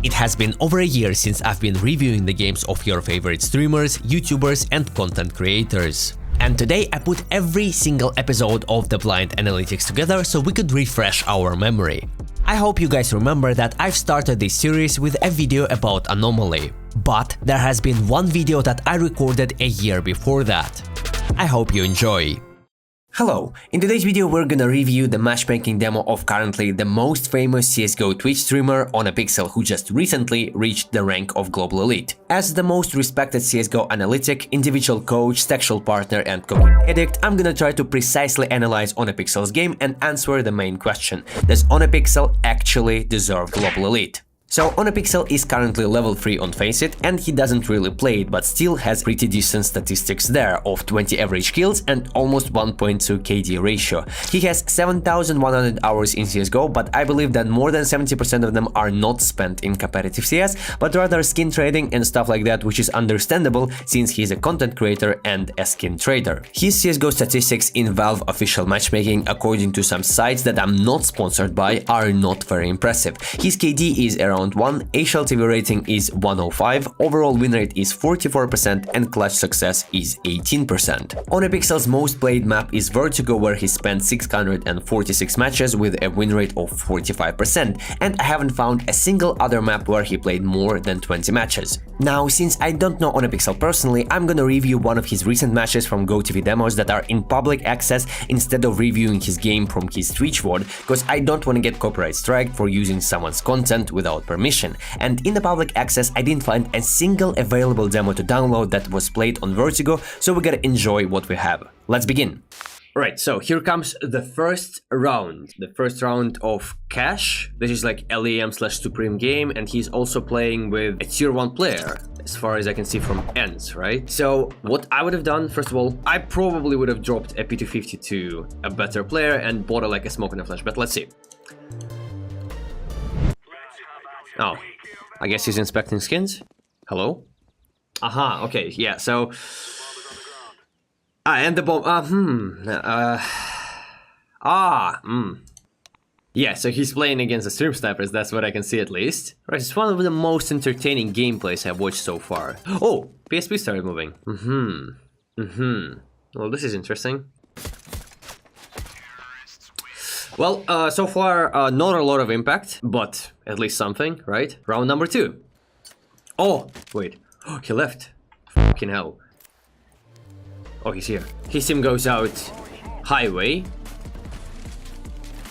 It has been over a year since I've been reviewing the games of your favorite streamers, YouTubers and content creators. And today I put every single episode of the blind analytics together so we could refresh our memory. I hope you guys remember that I've started this series with a video about Anomaly, but there has been one video that I recorded a year before that. I hope you enjoy. Hello, in today's video we're gonna review the matchmaking demo of currently the most famous CSGO Twitch streamer ohnePixel, who just recently reached the rank of Global Elite. As the most respected CSGO analytic, individual coach, sexual partner and cocaine addict, I'm gonna try to precisely analyze ohnePixel's game and answer the main question: does ohnePixel actually deserve Global Elite? So ohnePixel is currently level 3 on FACEIT and he doesn't really play it, but still has pretty decent statistics there of 20 average kills and almost 1.2 KD ratio. He has 7,100 hours in CSGO, but I believe that more than 70% of them are not spent in competitive CS, but rather skin trading and stuff like that, which is understandable since he's a content creator and a skin trader. His CSGO statistics in Valve official matchmaking, according to some sites that I'm not sponsored by, are not very impressive. His KD is around 1, HLTV rating is 105, overall win rate is 44% and clutch success is 18%. ohnePixel's most played map is Vertigo, where he spent 646 matches with a win rate of 45%, and I haven't found a single other map where he played more than 20 matches. Now, since I don't know ohnePixel personally, I'm gonna review one of his recent matches from GoTV demos that are in public access instead of reviewing his game from his Twitch VOD, because I don't want to get copyright striked for using someone's content without permission. And in the public access, I didn't find a single available demo to download that was played on Vertigo, so we gotta enjoy what we have. Let's begin. Alright, so here comes the first round. The first round of Cash. This is like LEM/Supreme game, and he's also playing with a tier 1 player, as far as I can see from ends, right? So what I would have done, first of all, I probably would have dropped a P250 to a better player and bought like a smoke and a flash, but let's see. Oh, I guess he's inspecting skins. Hello? Aha, okay, yeah, so... and the bomb, yeah, so he's playing against the stream snipers, that's what I can see at least. Right, it's one of the most entertaining gameplays I've watched so far. Oh, PSP started moving. Well, this is interesting. Well, so far, not a lot of impact, but at least something, right? Round number 2. Oh, wait, he left. Fucking hell. Oh, he's here. His team goes out highway.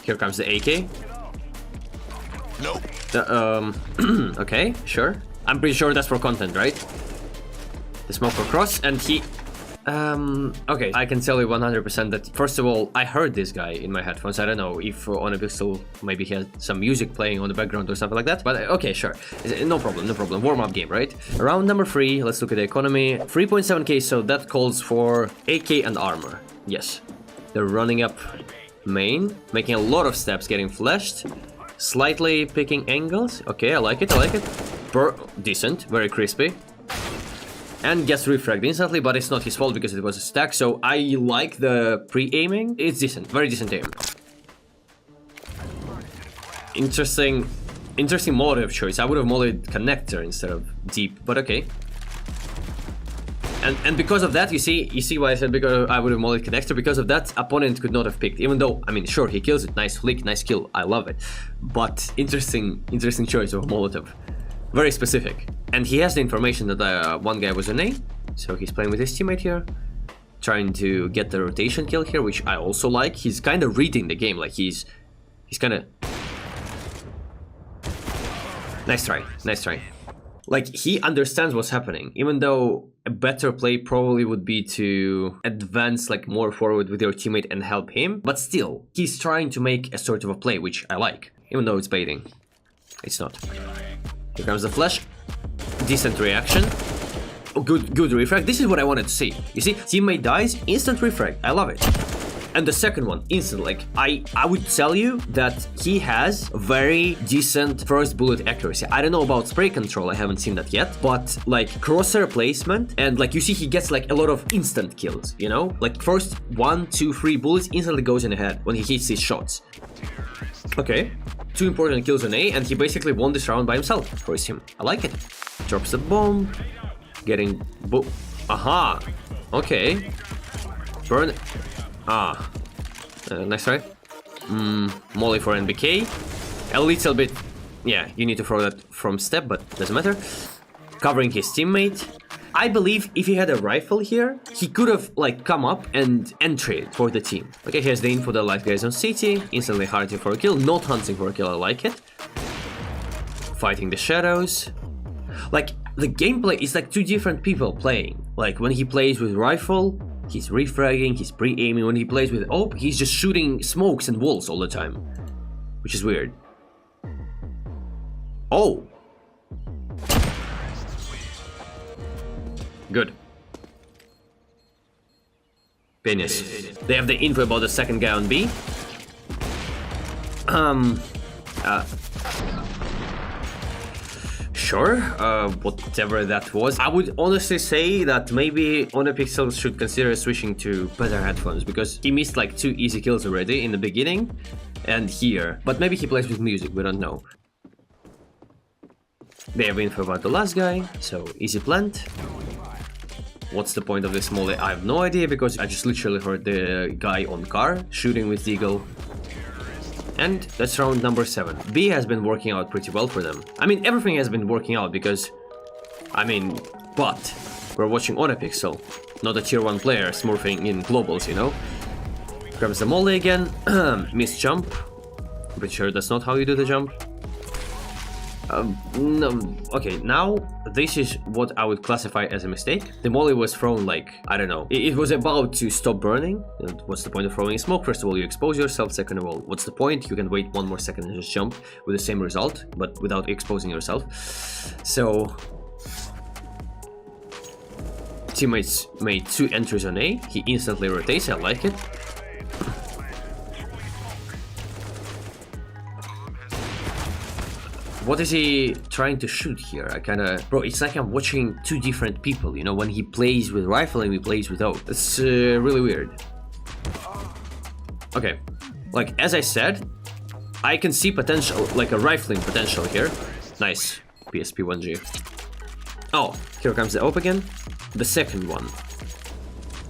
Here comes the AK. Nope. Okay, sure. I'm pretty sure that's for content, right? The smoke across, and he... okay, I can tell you 100% that, first of all, I heard this guy in my headphones. I don't know if ohnePixel maybe he has some music playing on the background or something like that, but okay, sure. No problem, no problem. Warm-up game, right? Round number 3, let's look at the economy. 3.7k, so that calls for AK and armor. Yes. They're running up main, making a lot of steps, getting flashed. Slightly picking angles. Okay, I like it, I like it. Decent, very crispy. And gets refragged instantly, but it's not his fault because it was a stack, so I like the pre-aiming. It's decent, very decent aim. Interesting motive choice. I would have mollied connector instead of deep, but okay. And because of that, you see why I said because I would have mollied connector, because of that, opponent could not have picked, even though, I mean, sure, he kills it, nice flick, nice kill, I love it. But interesting choice of Molotov. Very specific. And he has the information that one guy was an A, so he's playing with his teammate here, trying to get the rotation kill here, which I also like. He's kind of reading the game, like he's kind of... Nice try, nice try. Like, he understands what's happening, even though a better play probably would be to advance like more forward with your teammate and help him, but still, he's trying to make a sort of a play, which I like, even though it's baiting. It's not. Here comes the flash. Decent reaction. Oh, good refrag. This is what I wanted to see. You see, teammate dies, instant refrag. I love it. And the second one, instant. Like, I would tell you that he has very decent first bullet accuracy. I don't know about spray control, I haven't seen that yet, but like crosshair placement, and like you see he gets like a lot of instant kills, you know? Like first 1, 2, 3 bullets instantly goes in the head when he hits his shots. Okay. 2 important kills on A, and he basically won this round by himself for his team. I like it. Drops the bomb. Getting aha. Okay. Burn. Nice try. Molly for NBK. A little bit. Yeah, you need to throw that from step, but doesn't matter. Covering his teammate. I believe if he had a rifle here, he could have like come up and entry for the team. Okay, here's the info, the light guys on CT. Instantly hunting for a kill, not hunting for a kill, I like it. Fighting the shadows. Like, the gameplay is like 2 different people playing. Like, when he plays with rifle, he's refragging, he's pre-aiming. When he plays with AWP, he's just shooting smokes and walls all the time. Which is weird. Oh! Good. Penis. They have the info about the second guy on B. Sure, whatever that was. I would honestly say that maybe ohnePixel should consider switching to better headphones, because he missed like 2 easy kills already in the beginning and here. But maybe he plays with music, we don't know. They have info about the last guy, so easy plant. What's the point of this molly? I have no idea, because I just literally heard the guy on car shooting with Deagle. And that's round number 7. B has been working out pretty well for them. I mean, everything has been working out because... but we're watching ohnePixel, not a tier 1 player smurfing in globals, you know? Grabs the molly again. Missed jump. Pretty sure that's not how you do the jump. No, okay, now this is what I would classify as a mistake. The molly was thrown like, I don't know, it was about to stop burning. And what's the point of throwing smoke? First of all, you expose yourself. Second of all, what's the point? You can wait 1 more second and just jump with the same result, but without exposing yourself. So teammates made 2 entries on A. He instantly rotates. I like it. What is he trying to shoot here? I kinda... Bro, it's like I'm watching 2 different people, you know, when he plays with rifle and he plays with AWP. It's really weird. Okay. Like, as I said, I can see potential, like a rifling potential here. Nice. PSP 1G. Oh, here comes the AWP again. The second one.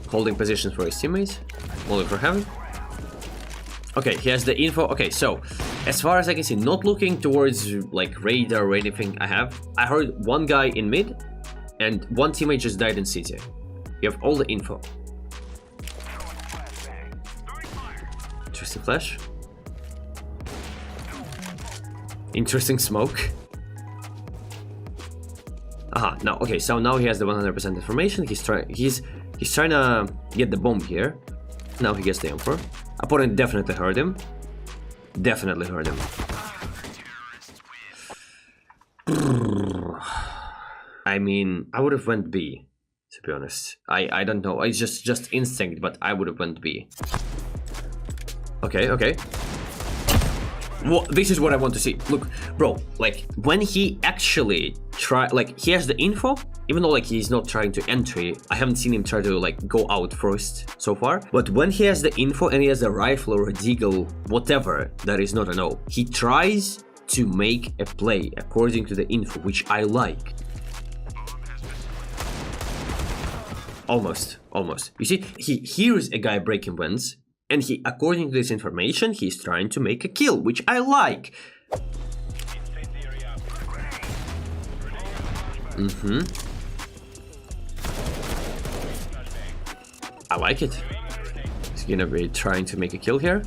Holding position for his teammates. Molly for heaven. Okay, he has the info. Okay, so as far as I can see, not looking towards like radar or anything I heard 1 guy in mid and 1 teammate just died in CT. You have all the info. Interesting flash. Interesting smoke. Aha, now okay, so now he has the 100% information. He's trying to get the bomb here. Now he gets the info. Opponent definitely heard him. Definitely heard him. I mean, I would have went B, to be honest. I don't know. It's just instinct, but I would have went B. Okay, okay. Well, this is what I want to see. Look, bro, like when he actually he has the info, even though like he's not trying to entry. I haven't seen him try to like go out first so far. But when he has the info and he has a rifle or a deagle, whatever, that is not a no. He tries to make a play according to the info, which I like. Almost. You see, he hears a guy breaking vents, and he, according to this information, he's trying to make a kill, which I like. I like it. He's gonna be trying to make a kill here.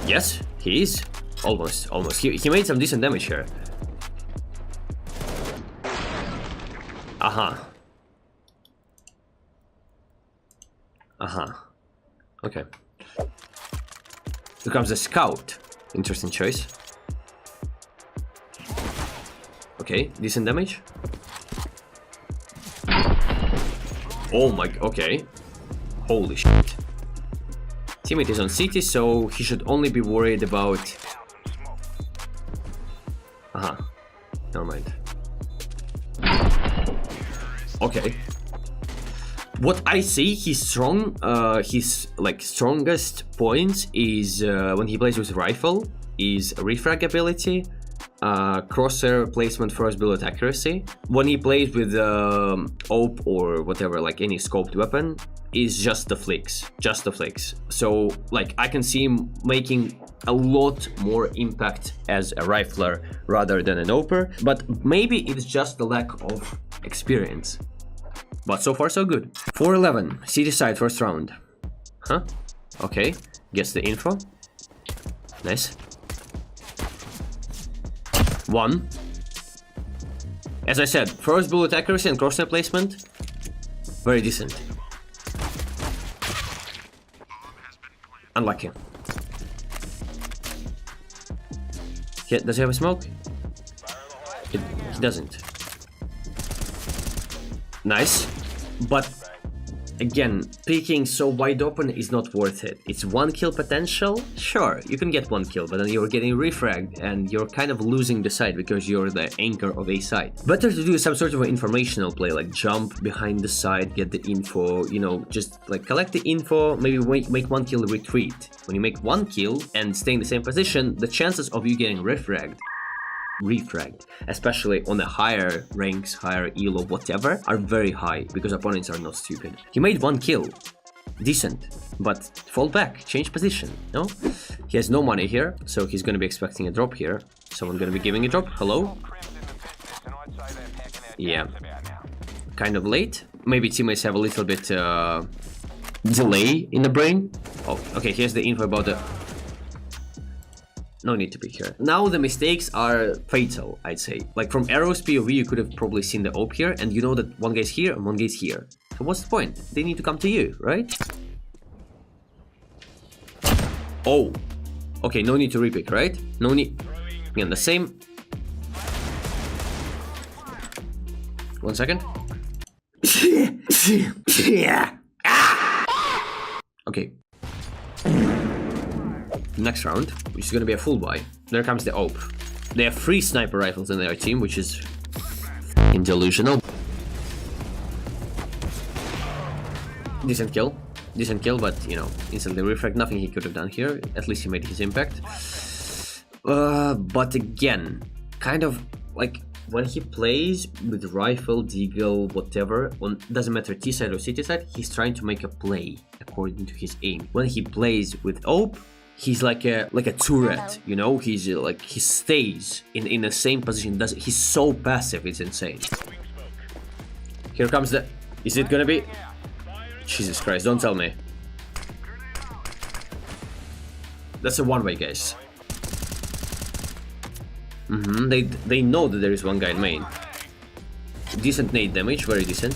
Yes, he is. Almost. He made some decent damage here. Okay. Here comes the scout. Interesting choice. Okay, decent damage. Oh my, okay. Holy shit. Teammate is on CT, so he should only be worried about... Never mind. Okay. What I see, he's strong. His like strongest points is when he plays with rifle, is refrag ability, crosshair placement, first bullet accuracy. When he plays with AWP or whatever, like any scoped weapon, is just the flicks. So like I can see him making a lot more impact as a rifler rather than an AWPer, but maybe it's just the lack of experience. But so far so good. 4-11, city side first round. Huh? Okay, gets the info. Nice. 1. As I said, first bullet accuracy and crosshair placement, very decent. Unlucky. Does he have a smoke? He doesn't. Nice. But again, peeking so wide open is not worth it. It's 1 kill potential. Sure, you can get 1 kill, but then you're getting refragged and you're kind of losing the side because you're the anchor of a side. Better to do some sort of an informational play, like jump behind the side, get the info, you know, just like collect the info, maybe make 1 kill, retreat. When you make 1 kill and stay in the same position, the chances of you getting refragged, especially on the higher ranks, higher elo, whatever, are very high because opponents are not stupid. He made 1 kill, decent, but fall back, change position, no? He has no money here, so he's gonna be expecting a drop here. Someone gonna be giving a drop, hello? Yeah, kind of late. Maybe teammates have a little bit delay in the brain. Oh, okay, here's the info about the... No need to be here. Now the mistakes are fatal, I'd say. Like from Arrow's POV, you could have probably seen the AWP here, and you know that one guy's here and one guy's here. So what's the point? They need to come to you, right? Oh. Okay, no need to repick, right? No need. Again, the same. 1 second. Okay. Next round, which is gonna be a full buy. There comes the AWP. They have 3 sniper rifles in their team, which is delusional. Decent kill, but you know, instantly refract. Nothing he could have done here. At least he made his impact. But again, kind of like when he plays with rifle, deagle, whatever, on doesn't matter T side or city side, he's trying to make a play according to his aim. When he plays with AWP, he's like a turret, you know. He's like he stays in the same position. He's so passive, it's insane. Here comes the. Is it gonna be? Jesus Christ! Don't tell me. That's a one-way, guys. They know that there is one guy in main. Decent nade damage, very decent.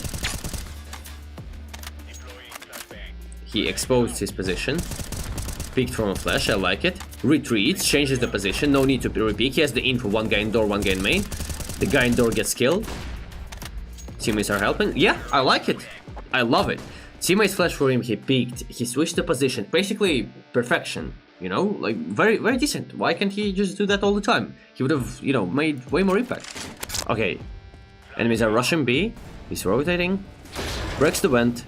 He exposed his position. Peeked from a flash, I like it. Retreats, changes the position, no need to repeat. He has the info, one guy in door, one guy in main. The guy in door gets killed. Teammates are helping. Yeah, I like it. I love it. Teammates flash for him, he peeked, he switched the position. Basically, perfection, you know? Like, very, very decent. Why can't he just do that all the time? He would have, you know, made way more impact. Okay. Enemies are rushing B. He's rotating. Breaks the vent.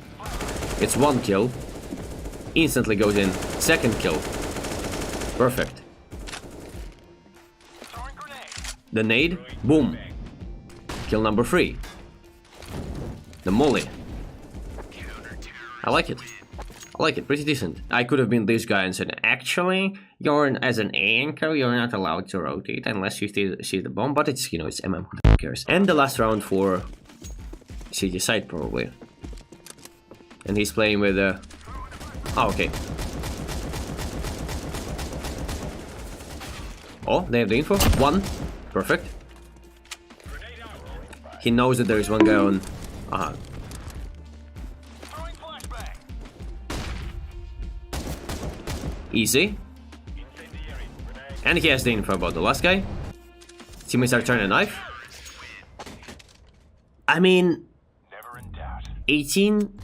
It's 1 kill. Instantly goes in. 2nd kill. Perfect. The nade. Boom. Kill number 3. The molly. I like it. I like it. Pretty decent. I could have been this guy and said, actually, as an anchor, you're not allowed to rotate unless you see the bomb. But it's, you know, it's MM. Who cares? And the last round for CT side, probably. And he's playing with oh, okay. Oh, they have the info. 1. Perfect. He knows that there is one guy on. Easy. And he has the info about the last guy. Teammates are turning a knife. I mean, 18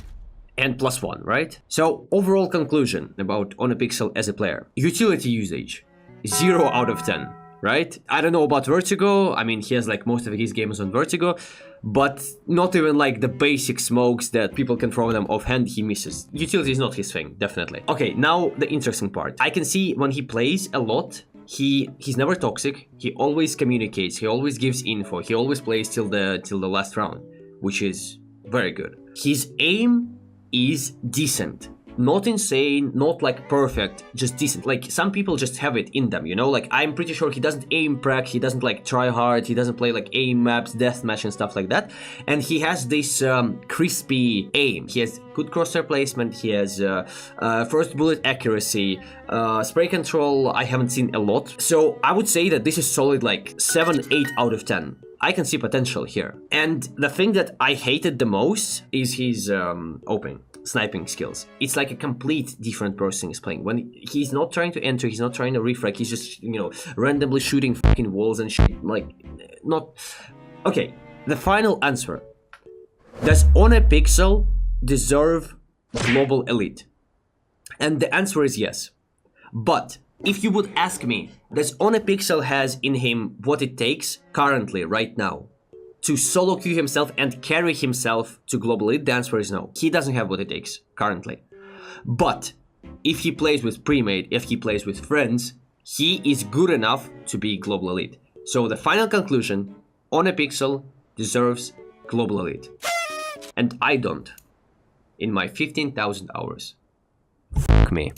and +1, right? So overall conclusion about ohnePixel as a player. Utility usage, 0 out of 10. right? I don't know about Vertigo. I mean, he has like most of his games on Vertigo, but not even like the basic smokes that people can throw them offhand, he misses. Utility is not his thing, definitely. Okay, now the interesting part. I can see when he plays a lot, he's never toxic. He always communicates. He always gives info. He always plays till the last round, which is very good. His aim is decent. Not insane, not like perfect, just decent. Like some people just have it in them, you know? Like I'm pretty sure he doesn't aim prac, he doesn't like try hard, he doesn't play like aim maps, deathmatch and stuff like that. And he has this crispy aim. He has good crosshair placement, he has first bullet accuracy, spray control I haven't seen a lot. So I would say that this is solid like 7, 8 out of 10. I can see potential here. And the thing that I hated the most is his opening. Sniping skills. It's like a complete different person is playing. When he's not trying to enter, he's not trying to refrag, he's just, you know, randomly shooting fucking walls and shit. Like, not... Okay, the final answer. Does ohnePixel deserve global elite? And the answer is yes. But if you would ask me, does ohnePixel has in him what it takes currently, right now, to solo queue himself and carry himself to global elite? The answer is no. He doesn't have what it takes currently. But if he plays with premade, if he plays with friends, he is good enough to be global elite. So the final conclusion, ohnePixel deserves global elite. And I don't. In my 15,000 hours. Fuck me.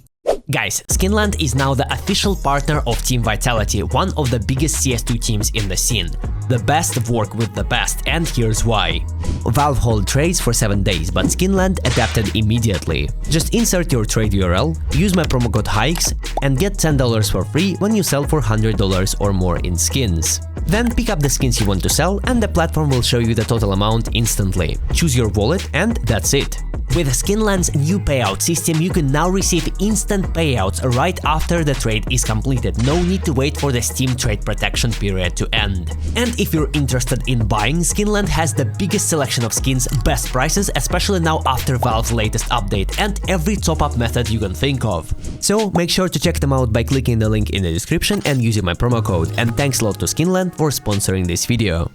Guys, Skinland is now the official partner of Team Vitality, one of the biggest CS2 teams in the scene. The best work with the best, and here's why. Valve hold trades for 7 days, but Skinland adapted immediately. Just insert your trade URL, use my promo code HaiX, and get $10 for free when you sell for $100 or more in skins. Then pick up the skins you want to sell, and the platform will show you the total amount instantly. Choose your wallet, and that's it. With Skinland's new payout system, you can now receive instant payouts right after the trade is completed. No need to wait for the Steam trade protection period to end. And if you're interested in buying, Skinland has the biggest selection of skins, best prices, especially now after Valve's latest update, and every top-up method you can think of. So make sure to check them out by clicking the link in the description and using my promo code. And thanks a lot to Skinland for sponsoring this video.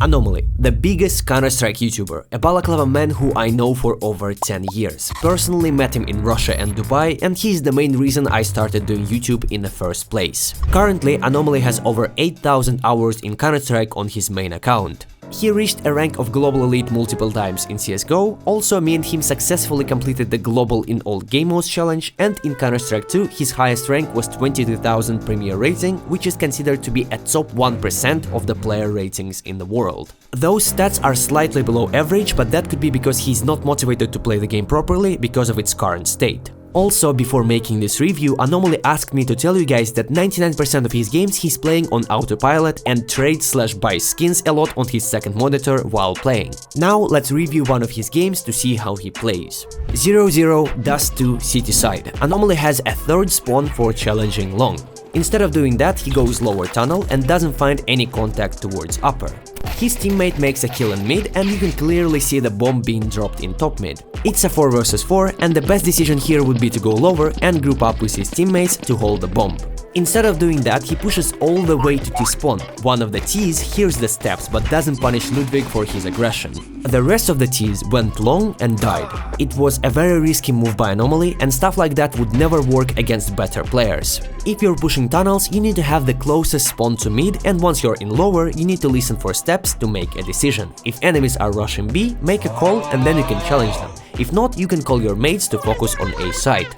Anomaly, the biggest Counter-Strike YouTuber, a Balaclava man who I know for over 10 years. Personally met him in Russia and Dubai, and he is the main reason I started doing YouTube in the first place. Currently, Anomaly has over 8,000 hours in Counter-Strike on his main account. He reached a rank of Global Elite multiple times in CSGO, also me and him successfully completed the Global in all game modes challenge, and in Counter-Strike 2 his highest rank was 22,000 Premier rating, which is considered to be a top 1% of the player ratings in the world. Those stats are slightly below average, but that could be because he's not motivated to play the game properly because of its current state. Also, before making this review, Anomaly asked me to tell you guys that 99% of his games he's playing on autopilot and trade/buy skins a lot on his second monitor while playing. Now let's review one of his games to see how he plays. 00 d0cc City Side. Anomaly has a third spawn for challenging long. Instead of doing that, he goes lower tunnel and doesn't find any contact towards upper. His teammate makes a kill in mid, and you can clearly see the bomb being dropped in top mid. It's a 4 vs 4, and the best decision here would be to go lower and group up with his teammates to hold the bomb. Instead of doing that, he pushes all the way to T-spawn. One of the Ts hears the steps but doesn't punish Ludwig for his aggression. The rest of the Ts went long and died. It was a very risky move by Anomaly, and stuff like that would never work against better players. If you're pushing tunnels, you need to have the closest spawn to mid, and once you're in lower, you need to listen for steps to make a decision. If enemies are rushing B, make a call and then you can challenge them. If not, you can call your mates to focus on A side.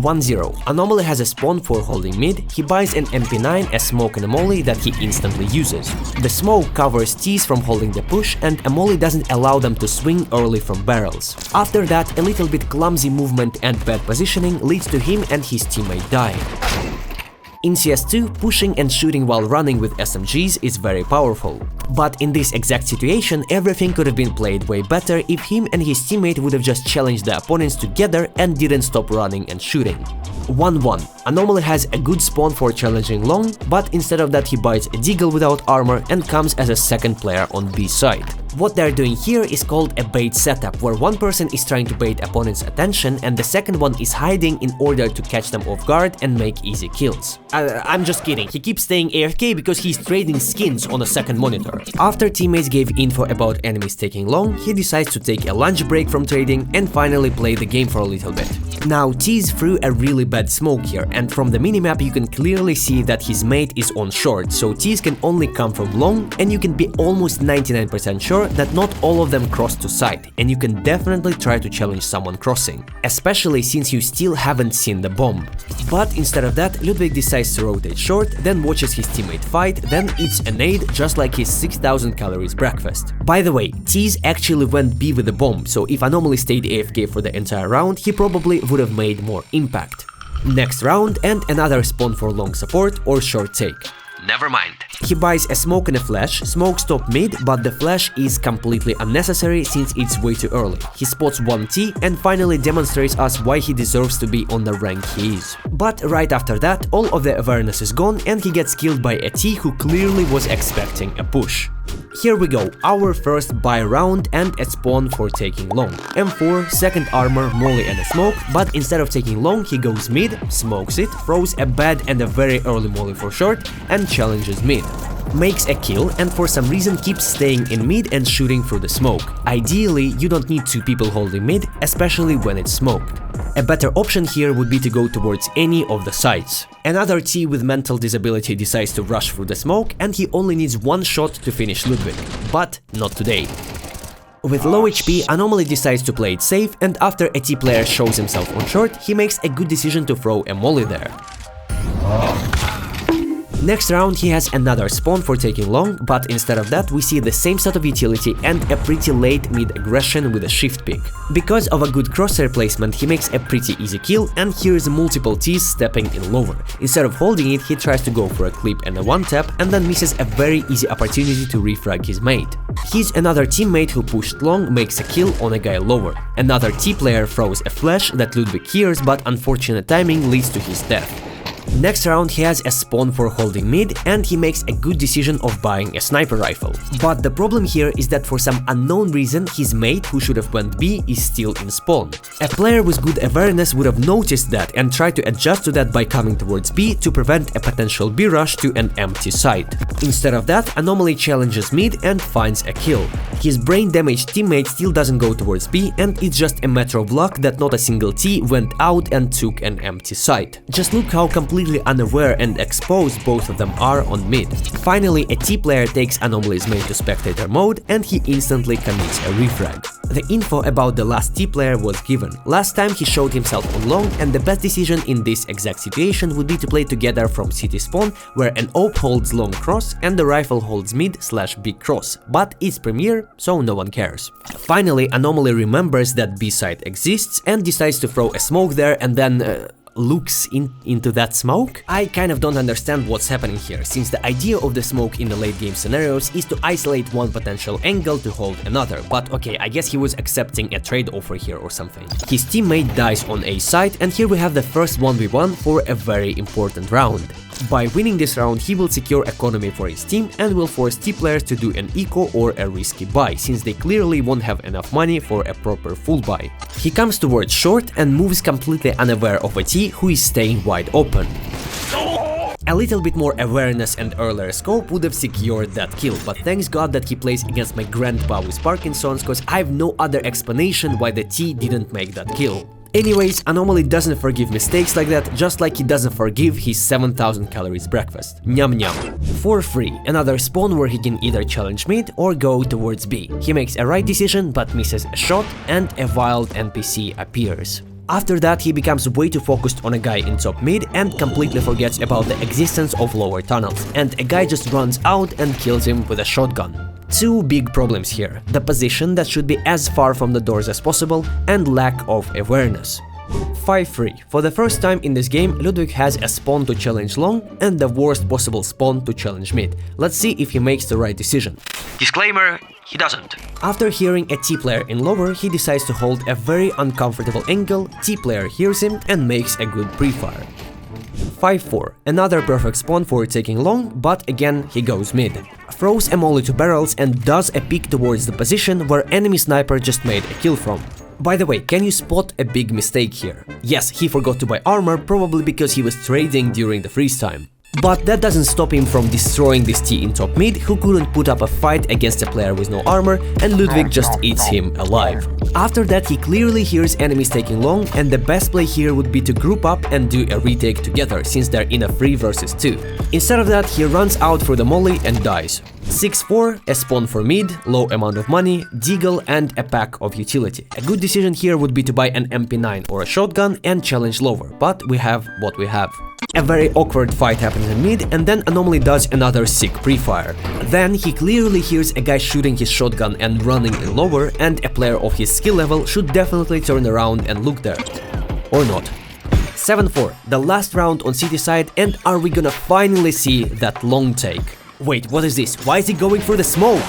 1-0. Anomaly has a spawn for holding mid, he buys an MP9, a smoke and a molly that he instantly uses. The smoke covers Ts from holding the push, and a molly doesn't allow them to swing early from barrels. After that, a little bit clumsy movement and bad positioning leads to him and his teammate dying. In CS2, pushing and shooting while running with SMGs is very powerful. But in this exact situation, everything could have been played way better if him and his teammate would have just challenged the opponents together and didn't stop running and shooting. 1-1. Anomaly has a good spawn for challenging long, but instead of that he buys a deagle without armor and comes as a second player on B side. What they're doing here is called a bait setup, where one person is trying to bait opponent's attention and the second one is hiding in order to catch them off guard and make easy kills. I'm just kidding, he keeps staying AFK because he's trading skins on a second monitor. After teammates gave info about enemies taking long, he decides to take a lunch break from trading and finally play the game for a little bit. Now Tease threw a really bad smoke here, and from the minimap you can clearly see that his mate is on short, so Tease can only come from long, and you can be almost 99% sure that not all of them cross to side, and you can definitely try to challenge someone crossing, especially since you still haven't seen the bomb. But instead of that, Ludwig decides to rotate short, then watches his teammate fight, then eats a nade just like his 6000 calories breakfast. By the way, Tease actually went B with the bomb, so if Anomaly stayed AFK for the entire round, he probably would have made more impact. Next round, and another spawn for long support or short take. Never mind. He buys a smoke and a flash, smoke stop mid, but the flash is completely unnecessary since it's way too early. He spots 1T and finally demonstrates us why he deserves to be on the rank he is. But right after that, all of the awareness is gone and he gets killed by a T who clearly was expecting a push. Here we go, our first buy round and a spawn for taking long. M4, second armor, molly and a smoke, but instead of taking long he goes mid, smokes it, throws a bad and a very early molly for short and challenges mid. Makes a kill and for some reason keeps staying in mid and shooting through the smoke. Ideally, you don't need two people holding mid, especially when it's smoked. A better option here would be to go towards any of the sides. Another T with mental disability decides to rush through the smoke and he only needs one shot to finish Ludwig, but not today. With low HP, Anomaly decides to play it safe, and after a T player shows himself on short, he makes a good decision to throw a molly there. Next round he has another spawn for taking long, but instead of that we see the same set of utility and a pretty late mid aggression with a shift pick. Because of a good crosshair placement he makes a pretty easy kill, and here is multiple T's stepping in lower. Instead of holding it he tries to go for a clip and a one tap and then misses a very easy opportunity to refrag his mate. His another teammate who pushed long makes a kill on a guy lower. Another T player throws a flash that Ludwig hears, but unfortunate timing leads to his death. Next round he has a spawn for holding mid and he makes a good decision of buying a sniper rifle. But the problem here is that for some unknown reason his mate, who should have went B, is still in spawn. A player with good awareness would have noticed that and tried to adjust to that by coming towards B to prevent a potential B rush to an empty site. Instead of that, Anomaly challenges mid and finds a kill. His brain damaged teammate still doesn't go towards B, and it's just a matter of luck that not a single T went out and took an empty site. Just look how completely unaware and exposed both of them are on mid. Finally, a T player takes Anomaly's mate to spectator mode and he instantly commits a refrag. The info about the last T player was given. Last time he showed himself on long, and the best decision in this exact situation would be to play together from city spawn, where an AWP holds long cross and the rifle holds mid/big cross, but it's premiere, so no one cares. Finally, Anomaly remembers that B side exists and decides to throw a smoke there and then looks into that smoke? I kind of don't understand what's happening here, since the idea of the smoke in the late game scenarios is to isolate one potential angle to hold another, but okay, I guess he was accepting a trade offer here or something. His teammate dies on A side, and here we have the first 1v1 for a very important round. By winning this round, he will secure economy for his team and will force T players to do an eco or a risky buy, since they clearly won't have enough money for a proper full buy. He comes towards short and moves completely unaware of a T who is staying wide open. A little bit more awareness and earlier scope would have secured that kill, but thanks God that he plays against my grandpa with Parkinson's, cause I have no other explanation why the T didn't make that kill. Anyways, Anomaly doesn't forgive mistakes like that, just like he doesn't forgive his 7000 calories breakfast. Nyam nyam. For free, another spawn where he can either challenge mid or go towards B. He makes a right decision but misses a shot and a wild NPC appears. After that, he becomes way too focused on a guy in top mid and completely forgets about the existence of lower tunnels, and a guy just runs out and kills him with a shotgun. Two big problems here: the position that should be as far from the doors as possible and lack of awareness. 5-3. For the first time in this game, Ludwig has a spawn to challenge long and the worst possible spawn to challenge mid. Let's see if he makes the right decision. Disclaimer, he doesn't. After hearing a T player in lower, he decides to hold a very uncomfortable angle, T player hears him and makes a good pre-fire. 5-4. Another perfect spawn for taking long, but again he goes mid. Throws a molly to barrels and does a peek towards the position where enemy sniper just made a kill from. By the way, can you spot a big mistake here? Yes, he forgot to buy armor, probably because he was trading during the freeze time. But that doesn't stop him from destroying this T in top mid, who couldn't put up a fight against a player with no armor, and Ludwig just eats him alive. After that, he clearly hears enemies taking long, and the best play here would be to group up and do a retake together, since they're in a 3 versus 2. Instead of that, he runs out for the molly and dies. 6-4, a spawn for mid, low amount of money, deagle and a pack of utility. A good decision here would be to buy an MP9 or a shotgun and challenge lower, but we have what we have. A very awkward fight happens in mid, and then Anomaly does another sick pre-fire. Then he clearly hears a guy shooting his shotgun and running in lower, and a player of his skill level should definitely turn around and look there. Or not. 7-4, the last round on city side, and are we gonna finally see that long take? Wait, what is this? Why is he going for the smoke?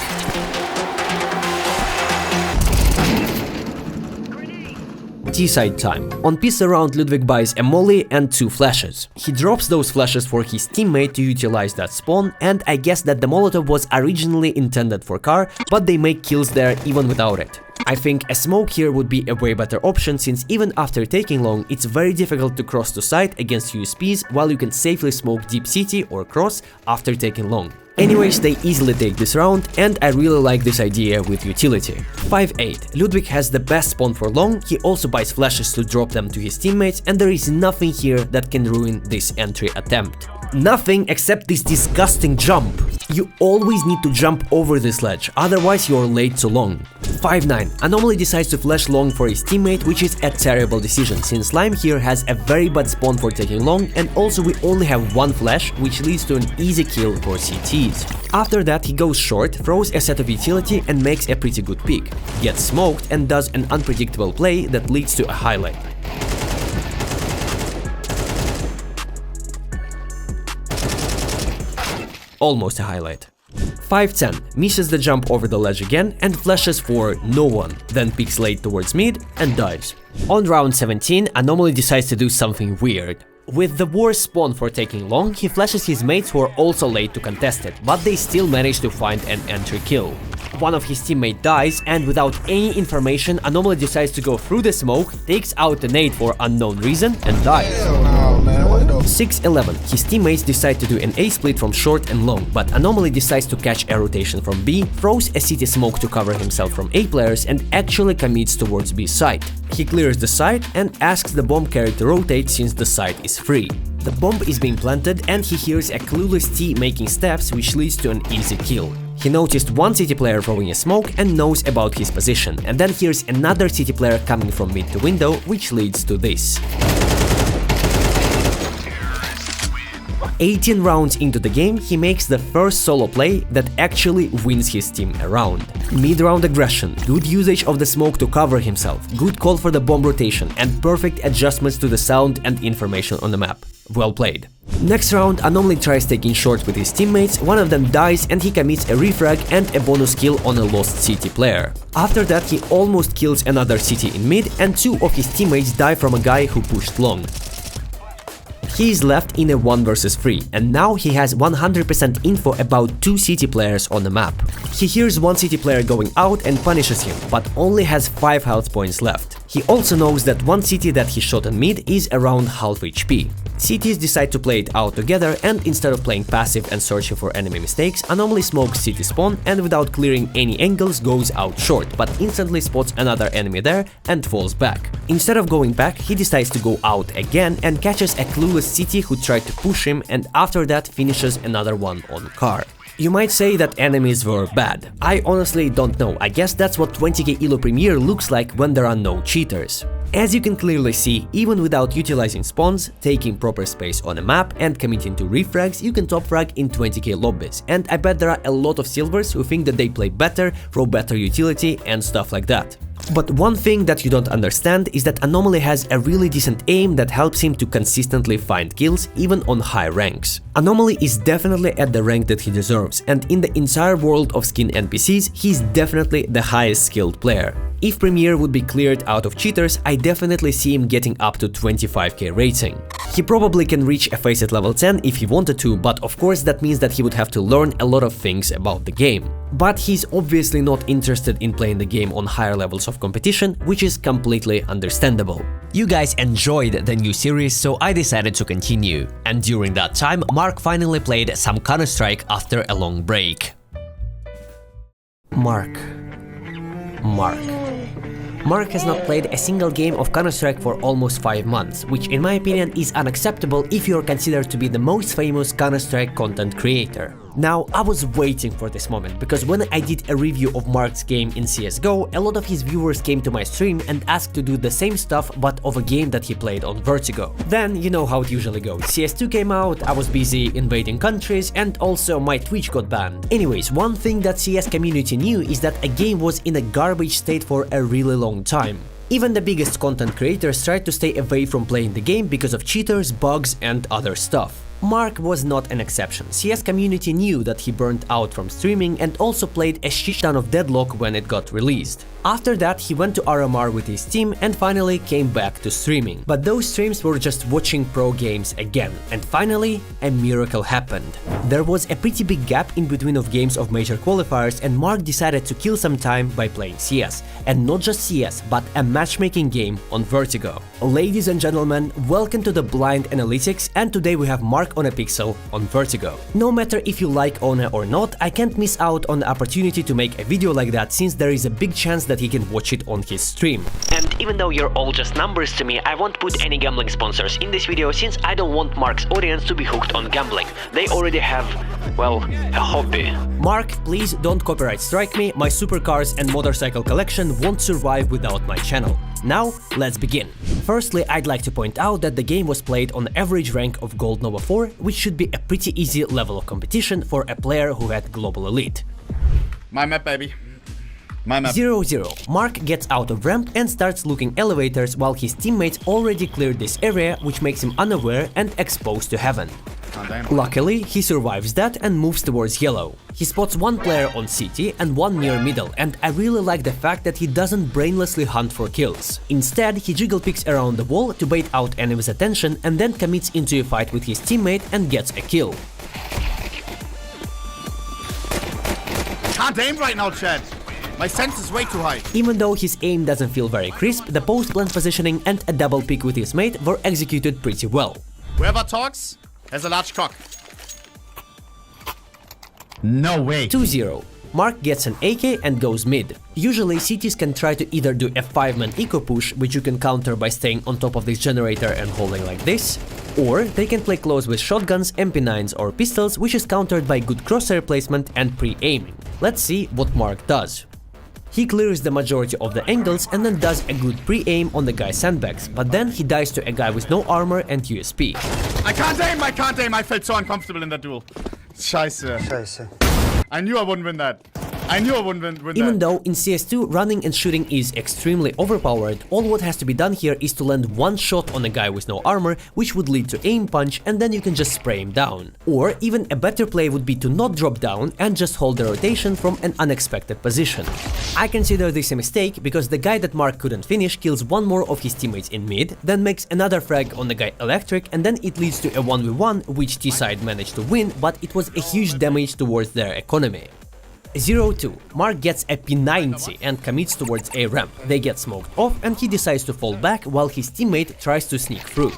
T-side time. On pistol round, Ludwig buys a molly and 2 flashes. He drops those flashes for his teammate to utilize that spawn, and I guess that the Molotov was originally intended for car, but they make kills there even without it. I think a smoke here would be a way better option, since even after taking long, it's very difficult to cross to site against USPs, while you can safely smoke deep city or cross after taking long. Anyways, they easily take this round, and I really like this idea with utility. 5-8. Ludwig has the best spawn for long, he also buys flashes to drop them to his teammates, and there is nothing here that can ruin this entry attempt. Nothing except this disgusting jump. You always need to jump over this ledge, otherwise you're late to long. 5-9. Anomaly decides to flash long for his teammate, which is a terrible decision, since Slime here has a very bad spawn for taking long, and also we only have 1 flash, which leads to an easy kill for CTs. After that, he goes short, throws a set of utility and makes a pretty good pick, gets smoked and does an unpredictable play that leads to a highlight. Almost a highlight. 5-10, misses the jump over the ledge again and flashes for no one, then peeks late towards mid and dies. On round 17, Anomaly decides to do something weird. With the worst spawn for taking long, he flashes his mates who are also late to contest it, but they still manage to find an entry kill. One of his teammates dies, and without any information, Anomaly decides to go through the smoke, takes out the nade for unknown reason, and dies. 6-11, his teammates decide to do an A split from short and long, but Anomaly decides to catch a rotation from B, throws a city smoke to cover himself from A players, and actually commits towards B site. He clears the site and asks the bomb carrier to rotate since the site is free. The bomb is being planted and he hears a clueless T making steps, which leads to an easy kill. He noticed one city player throwing a smoke and knows about his position, and then hears another city player coming from mid to window, which leads to this. 18 rounds into the game, he makes the first solo play that actually wins his team a round. Mid-round aggression, good usage of the smoke to cover himself, good call for the bomb rotation, and perfect adjustments to the sound and information on the map. Well played. Next round, Anomaly tries taking short with his teammates, one of them dies and he commits a refrag and a bonus kill on a lost CT player. After that, he almost kills another CT in mid, and 2 of his teammates die from a guy who pushed long. He is left in a 1 versus 3, and now he has 100% info about 2 CT players on the map. He hears one CT player going out and punishes him, but only has 5 health points left. He also knows that one CT that he shot in mid is around half HP. CTs decide to play it out together, and instead of playing passive and searching for enemy mistakes, Anomaly smokes CT spawn and without clearing any angles goes out short, but instantly spots another enemy there and falls back. Instead of going back, he decides to go out again and catches a clueless CT who tried to push him, and after that finishes another one on car. You might say that enemies were bad. I honestly don't know, I guess that's what 20k ELO Premier looks like when there are no cheaters. As you can clearly see, even without utilizing spawns, taking proper space on a map and committing to refrags, you can top frag in 20k lobbies, and I bet there are a lot of silvers who think that they play better, throw better utility and stuff like that. But one thing that you don't understand is that Anomaly has a really decent aim that helps him to consistently find kills even on high ranks. Anomaly is definitely at the rank that he deserves, and in the entire world of skin NPCs, he's definitely the highest skilled player. If Premier would be cleared out of cheaters, I definitely see him getting up to 25k rating. He probably can reach a face at level 10 if he wanted to, but of course that means that he would have to learn a lot of things about the game. But he's obviously not interested in playing the game on higher levels of competition, which is completely understandable. You guys enjoyed the new series, so I decided to continue. And during that time, Mark finally played some Counter-Strike after a long break. Mark has not played a single game of Counter-Strike for almost 5 months, which in my opinion is unacceptable if you are considered to be the most famous Counter-Strike content creator. Now, I was waiting for this moment, because when I did a review of Mark's game in CSGO, a lot of his viewers came to my stream and asked to do the same stuff but of a game that he played on Vertigo. Then, you know how it usually goes. CS2 came out, I was busy invading countries, and also my Twitch got banned. Anyways, one thing that CS community knew is that a game was in a garbage state for a really long time. Even the biggest content creators tried to stay away from playing the game because of cheaters, bugs, and other stuff. Mark was not an exception. CS community knew that he burnt out from streaming and also played a shit ton of Deadlock when it got released. After that, he went to RMR with his team and finally came back to streaming. But those streams were just watching pro games again. And finally, a miracle happened. There was a pretty big gap in between of games of major qualifiers, and Mark decided to kill some time by playing CS. And not just CS, but a matchmaking game on Vertigo. Ladies and gentlemen, welcome to the Blind Analytics, and today we have Mark ohnePixel on Vertigo. No matter if you like Ohne or not, I can't miss out on the opportunity to make a video like that, since there is a big chance that he can watch it on his stream. And even though you're all just numbers to me, I won't put any gambling sponsors in this video, since I don't want Mark's audience to be hooked on gambling. They already have, well, a hobby. Mark, please don't copyright strike me. My supercars and motorcycle collection won't survive without my channel. Now, let's begin. Firstly, I'd like to point out that the game was played on average rank of Gold Nova 4, which should be a pretty easy level of competition for a player who had Global Elite. My map, baby. My map. 0-0. Mark gets out of ramp and starts looking elevators while his teammates already cleared this area, which makes him unaware and exposed to heaven. Luckily, he survives that and moves towards yellow. He spots one player on CT and one near middle, and I really like the fact that he doesn't brainlessly hunt for kills. Instead, he jiggle picks around the wall to bait out enemies' attention and then commits into a fight with his teammate and gets a kill. Can't aim right now, Chad. My sense is way too high. Even though his aim doesn't feel very crisp, the post-plant positioning and a double pick with his mate were executed pretty well. Whoever talks has a large cock. No way. 2-0. Mark gets an AK and goes mid. Usually CTs can try to either do a 5-man eco push, which you can counter by staying on top of this generator and holding like this, or they can play close with shotguns, MP9s or pistols, which is countered by good crosshair placement and pre-aiming. Let's see what Mark does. He clears the majority of the angles and then does a good pre-aim on the guy's sandbags, but then he dies to a guy with no armor and USP. I can't aim, I felt so uncomfortable in that duel. Scheiße. I knew I wouldn't win that. Even though in CS2 running and shooting is extremely overpowered, all what has to be done here is to land one shot on a guy with no armor, which would lead to aim punch, and then you can just spray him down. Or even a better play would be to not drop down and just hold the rotation from an unexpected position. I consider this a mistake because the guy that Mark couldn't finish kills one more of his teammates in mid, then makes another frag on the guy electric, and then it leads to a 1v1 which T-side managed to win, but it was a huge damage towards their economy. 0-2. Mark gets a P90 and commits towards a ramp. They get smoked off and he decides to fall back while his teammate tries to sneak through.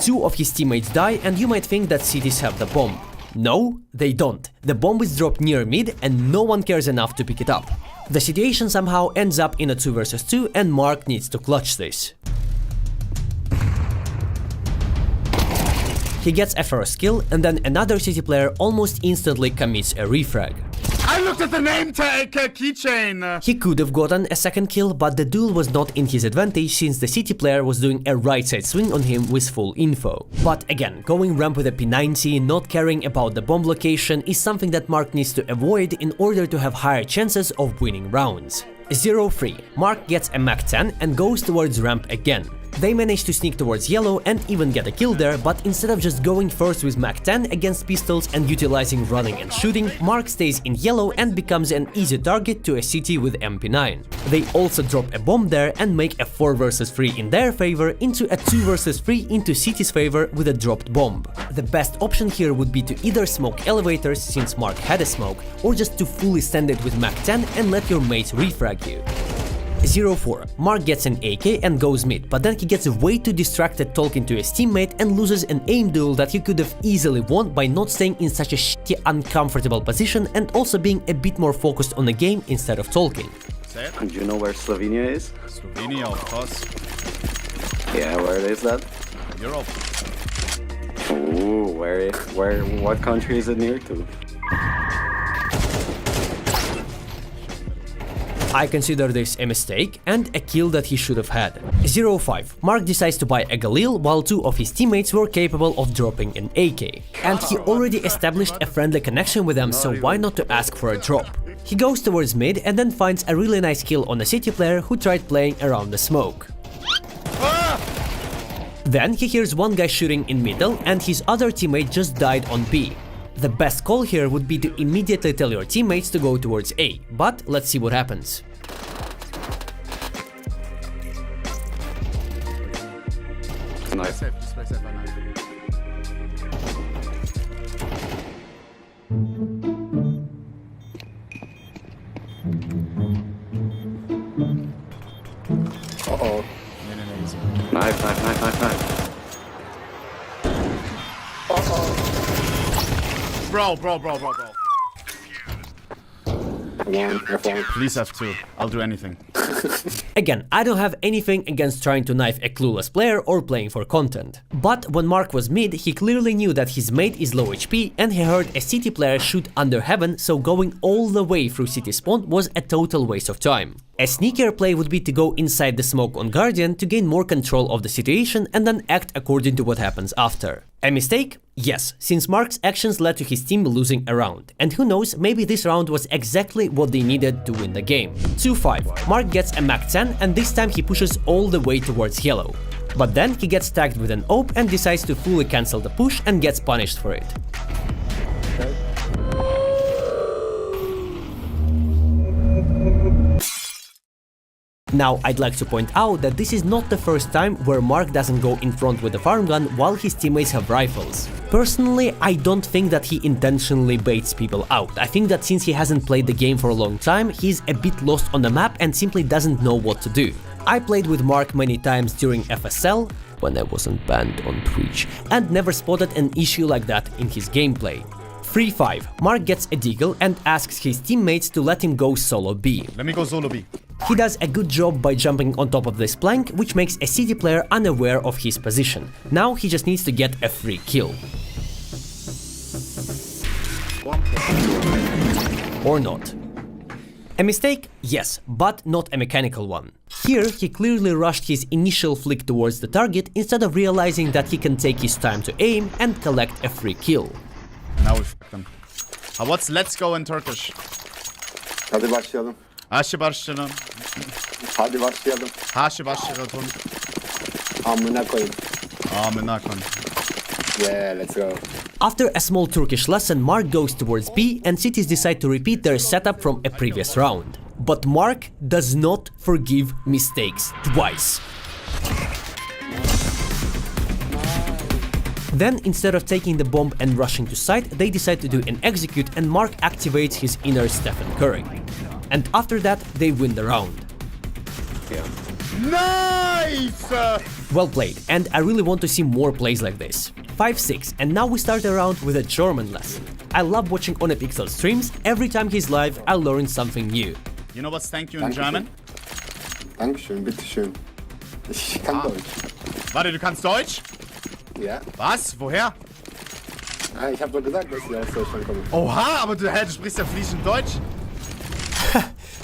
2 of his teammates die and you might think that cities have the bomb. No, they don't. The bomb is dropped near mid and no one cares enough to pick it up. The situation somehow ends up in a 2 vs 2 and Mark needs to clutch this. He gets a first kill and then another city player almost instantly commits a refrag. I looked at the name tag keychain. He could have gotten a second kill, but the duel was not in his advantage since the city player was doing a right side swing on him with full info. But again, going ramp with a P90, not caring about the bomb location is something that Mark needs to avoid in order to have higher chances of winning rounds. 0-3. Mark gets a Mach 10 and goes towards ramp again. They manage to sneak towards yellow and even get a kill there, but instead of just going first with Mach 10 against pistols and utilizing running and shooting, Mark stays in yellow and becomes an easy target to a city with MP9. They also drop a bomb there and make a 4 vs 3 in their favor into a 2 vs 3 into city's favor with a dropped bomb. The best option here would be to either smoke elevators since Mark had a smoke, or just to fully stand it with Mach 10 and let your mates refrag you. 0-4. Mark gets an AK and goes mid, but then he gets way too distracted talking to his teammate and loses an aim duel that he could have easily won by not staying in such a shitty, uncomfortable position and also being a bit more focused on the game instead of talking. And do you know where Slovenia is? Slovenia, of course. Yeah, where is that? Europe. Ooh, what country is it near to? I consider this a mistake and a kill that he should have had. 0-5. Mark decides to buy a Galil while 2 of his teammates were capable of dropping an AK. And he already established a friendly connection with them, so why not to ask for a drop? He goes towards mid and then finds a really nice kill on a city player who tried playing around the smoke. Then he hears one guy shooting in middle and his other teammate just died on B. The best call here would be to immediately tell your teammates to go towards A, but let's see what happens. Nice. Just play safe, nice. Uh-oh. Easy. Knife. Bro. Come on, F1. Please F2. I'll do anything. Again, I don't have anything against trying to knife a clueless player or playing for content. But when Mark was mid, he clearly knew that his mate is low HP and he heard a city player shoot under heaven, so going all the way through city spawn was a total waste of time. A sneakier play would be to go inside the smoke on Guardian to gain more control of the situation and then act according to what happens after. A mistake? Yes, since Mark's actions led to his team losing a round. And who knows, maybe this round was exactly what they needed to win the game. 2-5. Mark gets a Mach 10 and this time he pushes all the way towards yellow. But then he gets tagged with an AWP and decides to fully cancel the push and gets punished for it. Now, I'd like to point out that this is not the first time where Mark doesn't go in front with the farm gun while his teammates have rifles. Personally, I don't think that he intentionally baits people out. I think that since he hasn't played the game for a long time, he's a bit lost on the map and simply doesn't know what to do. I played with Mark many times during FSL, when I wasn't banned on Twitch, and never spotted an issue like that in his gameplay. 3-5. Mark gets a deagle and asks his teammates to let him go solo B. Let me go solo B. He does a good job by jumping on top of this plank, which makes a city player unaware of his position. Now he just needs to get a free kill. Or not. A mistake? Yes, but not a mechanical one. Here, he clearly rushed his initial flick towards the target instead of realizing that he can take his time to aim and collect a free kill. Now we f***ed them. What's let's go in Turkish? Hadi başlayalım. Haşi başlayalım. Hadi başlayalım. Haşi başlayalım. Amına koyayım. Amına koyayım. Yeah, let's go. After a small Turkish lesson, Mark goes towards B and cities decide to repeat their setup from a previous round. But Mark does not forgive mistakes twice. Then, instead of taking the bomb and rushing to site, they decide to do an execute and Mark activates his inner Stephen Curry. And after that, they win the round. Yeah. Nice! Well played, and I really want to see more plays like this. 5-6, and now we start a round with a German lesson. I love watching ohnePixel streams. Every time he's live, I learn something new. You know what's thank you in German? Dankeschön, bitteschön. Ich kann Deutsch. Warte, du kannst Deutsch? Ja. Was? Woher? Ah, ich hab doch gesagt, dass ich aus Deutschland komme. Oha, aber du sprichst ja fließend Deutsch.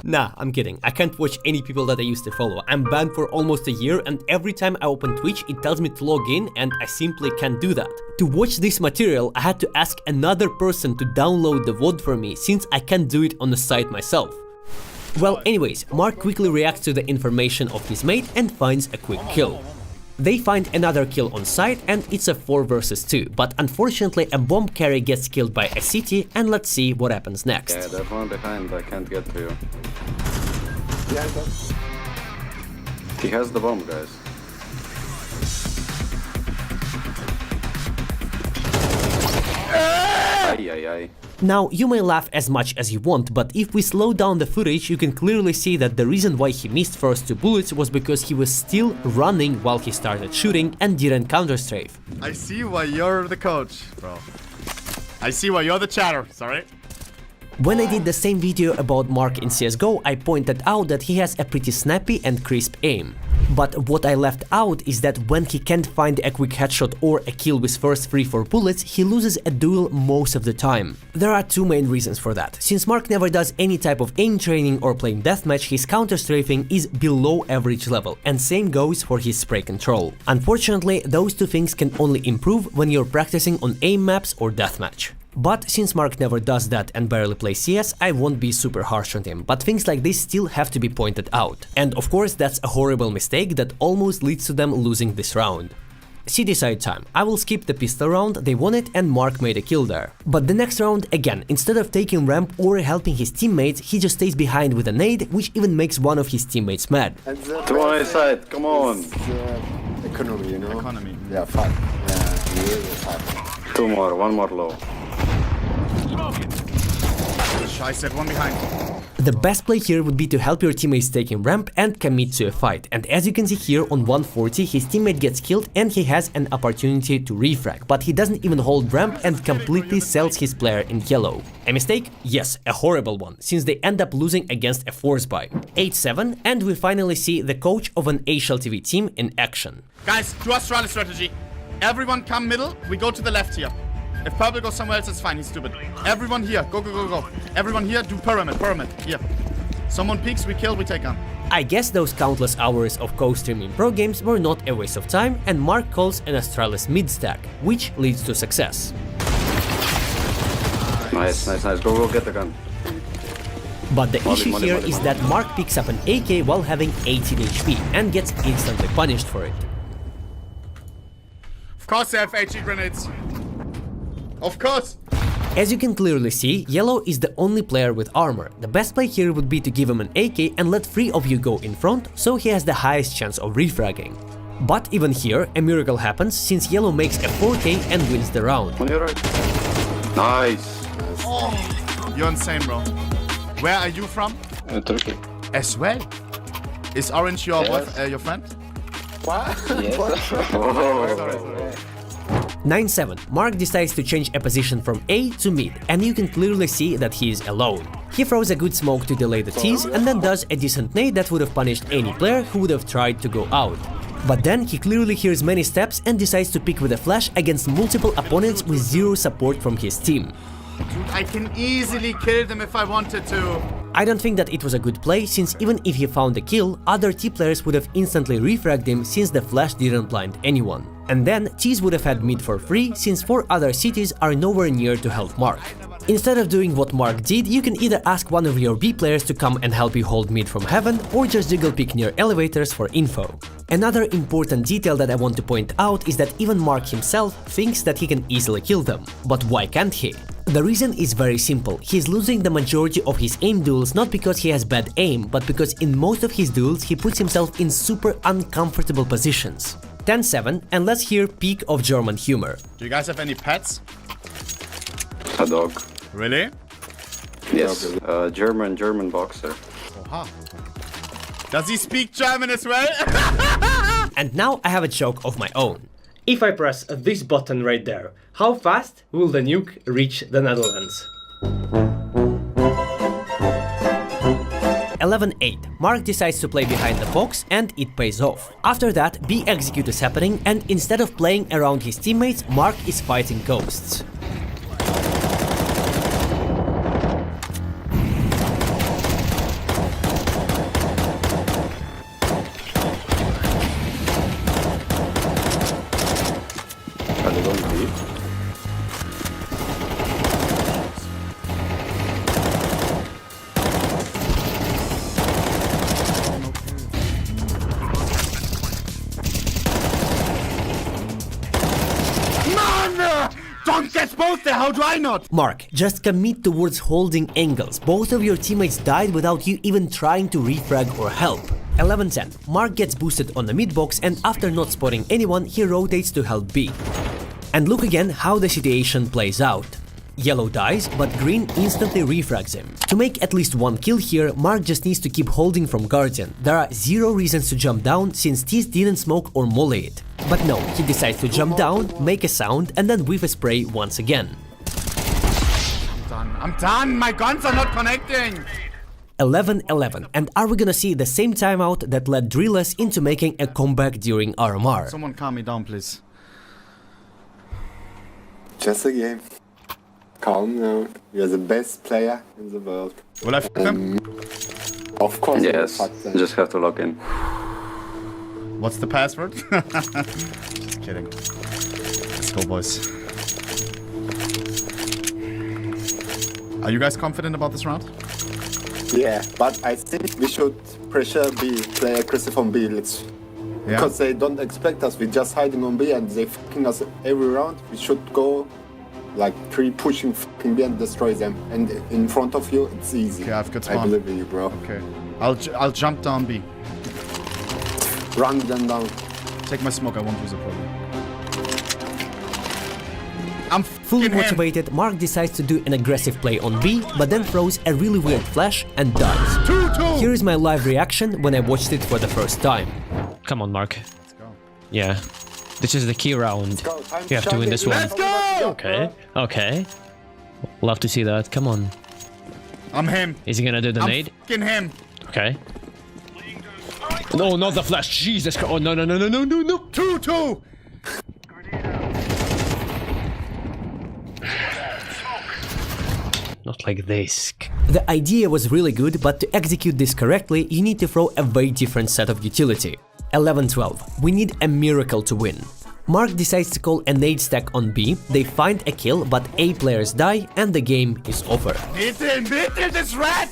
Nah, I'm kidding. I can't watch any people that I used to follow. I'm banned for almost a year and every time I open Twitch it tells me to log in and I simply can't do that. To watch this material I had to ask another person to download the VOD for me since I can't do it on the site myself. Well, anyways, Mark quickly reacts to the information of his mate and finds a quick kill. They find another kill on site and it's a 4 versus 2, but unfortunately a bomb carry gets killed by a city and let's see what happens next. Yeah, there's one behind, I can't get to you. Yeah, He has the bomb, guys. Ay, ay, ay. Now, you may laugh as much as you want, but if we slow down the footage, you can clearly see that the reason why he missed first 2 bullets was because he was still running while he started shooting and didn't counter-strafe. I see why you're the coach, bro. I see why you're the chatter, sorry. When I did the same video about Mark in CSGO, I pointed out that he has a pretty snappy and crisp aim. But what I left out is that when he can't find a quick headshot or a kill with first 3-4 bullets, he loses a duel most of the time. There are 2 main reasons for that. Since Mark never does any type of aim training or playing deathmatch, his counter-strafing is below average level, and same goes for his spray control. Unfortunately, those 2 things can only improve when you're practicing on aim maps or deathmatch. But since Mark never does that and barely plays CS, I won't be super harsh on him, but things like this still have to be pointed out. And of course that's a horrible mistake that almost leads to them losing this round. City side time. I will skip the pistol round, they won it and Mark made a kill there. But the next round, again, instead of taking ramp or helping his teammates, he just stays behind with a nade, which even makes one of his teammates mad. To my side, come on! Economy, you know? Economy. Yeah, fuck. Yeah, really fuck. 2 more, 1 more low. I said one behind. The best play here would be to help your teammates taking ramp and commit to a fight, and as you can see here on 140 his teammate gets killed and he has an opportunity to refrag, but he doesn't even hold ramp and completely sells his player in yellow. A mistake? Yes, a horrible one, since they end up losing against a force buy. 8-7, and we finally see the coach of an HL TV team in action. Guys, do us run a strategy. Everyone come middle, we go to the left here. If purple goes somewhere else, it's fine, he's stupid. Everyone here, go, go, go, go. Everyone here, do pyramid, here. Someone peeks, we kill, we take on. I guess those countless hours of co-streaming pro games were not a waste of time, and Mark calls an Astralis mid stack, which leads to success. Nice, nice, nice. Go, get the gun. But the issue here is that Mark picks up an AK while having 18 HP and gets instantly punished for it. Of course they have HE grenades. Of course! As you can clearly see, Yellow is the only player with armor. The best play here would be to give him an AK and let 3 of you go in front, so he has the highest chance of refragging. But even here, a miracle happens since Yellow makes a 4K and wins the round. On your right. Nice! Oh, you're insane, bro. Where are you from? Turkey. As well? Is Orange your, your friend? What? Sorry. 9-7, Mark decides to change a position from A to mid, and you can clearly see that he is alone. He throws a good smoke to delay the tease and then does a decent nade that would have punished any player who would have tried to go out. But then he clearly hears many steps and decides to pick with a flash against multiple opponents with 0 support from his team. Dude, I can easily kill them if I wanted to. I don't think that it was a good play, since even if he found a kill, other T players would have instantly refragged him since the flash didn't blind anyone. And then T's would have had mid for free, since 4 other cities are nowhere near to help Mark. Instead of doing what Mark did, you can either ask one of your B players to come and help you hold mid from heaven, or just jiggle pick near elevators for info. Another important detail that I want to point out is that even Mark himself thinks that he can easily kill them. But why can't he? The reason is very simple. He's losing the majority of his aim duels not because he has bad aim, but because in most of his duels he puts himself in super uncomfortable positions. 10-7, and let's hear peak of German humor. Do you guys have any pets? A dog. Really? Yes, German boxer. Oha. Does he speak German as well? And now I have a joke of my own. If I press this button right there, how fast will the nuke reach the Netherlands? 11-8. Mark decides to play behind the box and it pays off. After that, B execute is happening and instead of playing around his teammates, Mark is fighting ghosts. out there, how do I not? Mark, just commit towards holding angles. Both of your teammates died without you even trying to refrag or help. 11-10. Mark gets boosted on the mid box and after not spotting anyone, he rotates to help B. And look again how the situation plays out. Yellow dies, but green instantly refrags him. To make at least one kill here, Mark just needs to keep holding from Guardian. There are zero reasons to jump down since Tease didn't smoke or molly it. But no, he decides to jump down, make a sound and then whiff a spray once again. I'm done, my guns are not connecting! 11-11, and are we gonna see the same timeout that led Drillers into making a comeback during RMR? Someone calm me down, please. Just a game. Calm down. You're the best player in the world. Will I fuck them? Of course. Yes, you just have to log in. What's the password? Just kidding. Let's go, boys. Are you guys confident about this round? Yeah, but I think we should pressure B, play aggressive on B. Because they don't expect us. We're just hiding on B and they fucking us every round. We should go like 3 pushing fucking B and destroy them. And in front of you, it's easy. Okay, I've got spawn. I believe in you, bro. Okay. I'll jump down B. Run them down. Take my smoke, I won't use it probably. I'm fully motivated, Mark decides to do an aggressive play on B, but then throws a really weird flash and dies. 2-2! Here is my live reaction when I watched it for the first time. Come on, Mark. Let's go. Yeah. This is the key round. You have to win this one. Let's go! Okay. Okay. Love to see that. Come on. I'm him. Is he gonna do the nade? I'm him. Okay. No, not the flash. Jesus Christ. Oh, no, no, no, no, no, no, no. 2-2! Not like this. The idea was really good, but to execute this correctly, you need to throw a very different set of utility. 11-12. We need a miracle to win. Mark decides to call a nade stack on B, they find a kill, but A players die and the game is over. Bitte, this rat!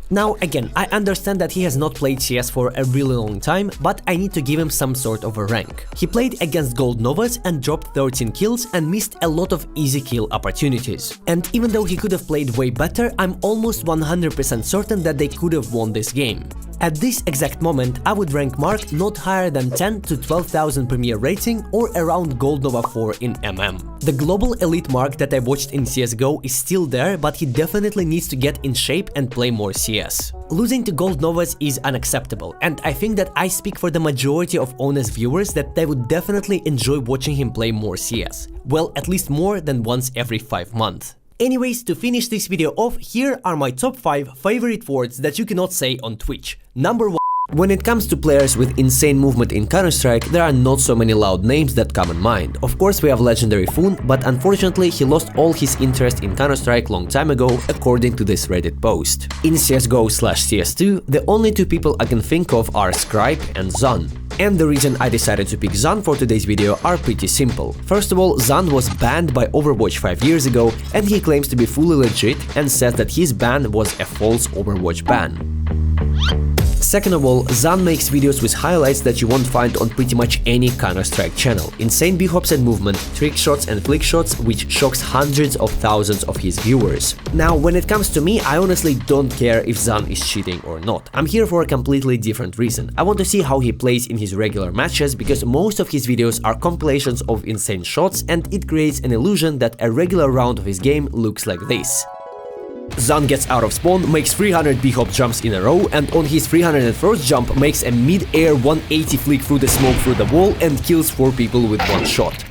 Now again, I understand that he has not played CS for a really long time, but I need to give him some sort of a rank. He played against Gold Novas and dropped 13 kills and missed a lot of easy kill opportunities. And even though he could have played way better, I'm almost 100% certain that they could have won this game. At this exact moment, I would rank Mark not higher than 10 to 12,000 Premier rating or around Gold Nova 4 in MM. The global elite Mark that I watched in CSGO is still there, but he definitely needs to get in shape and play more CS. Losing to Gold Novas is unacceptable, and I think that I speak for the majority of honest viewers that they would definitely enjoy watching him play more CS. Well, at least more than once every 5 months. Anyways, to finish this video off, here are my top 5 favorite words that you cannot say on Twitch. Number 1. When it comes to players with insane movement in Counter-Strike, there are not so many loud names that come in mind. Of course we have legendary Foon, but unfortunately he lost all his interest in Counter-Strike long time ago, according to this Reddit post. In CSGO/CS2, the only 2 people I can think of are Scribe and Zuhn. And the reason I decided to pick Zuhn for today's video are pretty simple. First of all, Zuhn was banned by Overwatch 5 years ago, and he claims to be fully legit and says that his ban was a false Overwatch ban. Second of all, Zuhn makes videos with highlights that you won't find on pretty much any Counter-Strike channel. Insane b-hops and movement, trick shots and flick shots, which shocks hundreds of thousands of his viewers. Now, when it comes to me, I honestly don't care if Zuhn is cheating or not. I'm here for a completely different reason. I want to see how he plays in his regular matches, because most of his videos are compilations of insane shots, and it creates an illusion that a regular round of his game looks like this. Zuhn gets out of spawn, makes 300 b-hop jumps in a row, and on his 301st jump makes a mid-air 180 flick through the smoke through the wall and kills 4 people with 1 shot.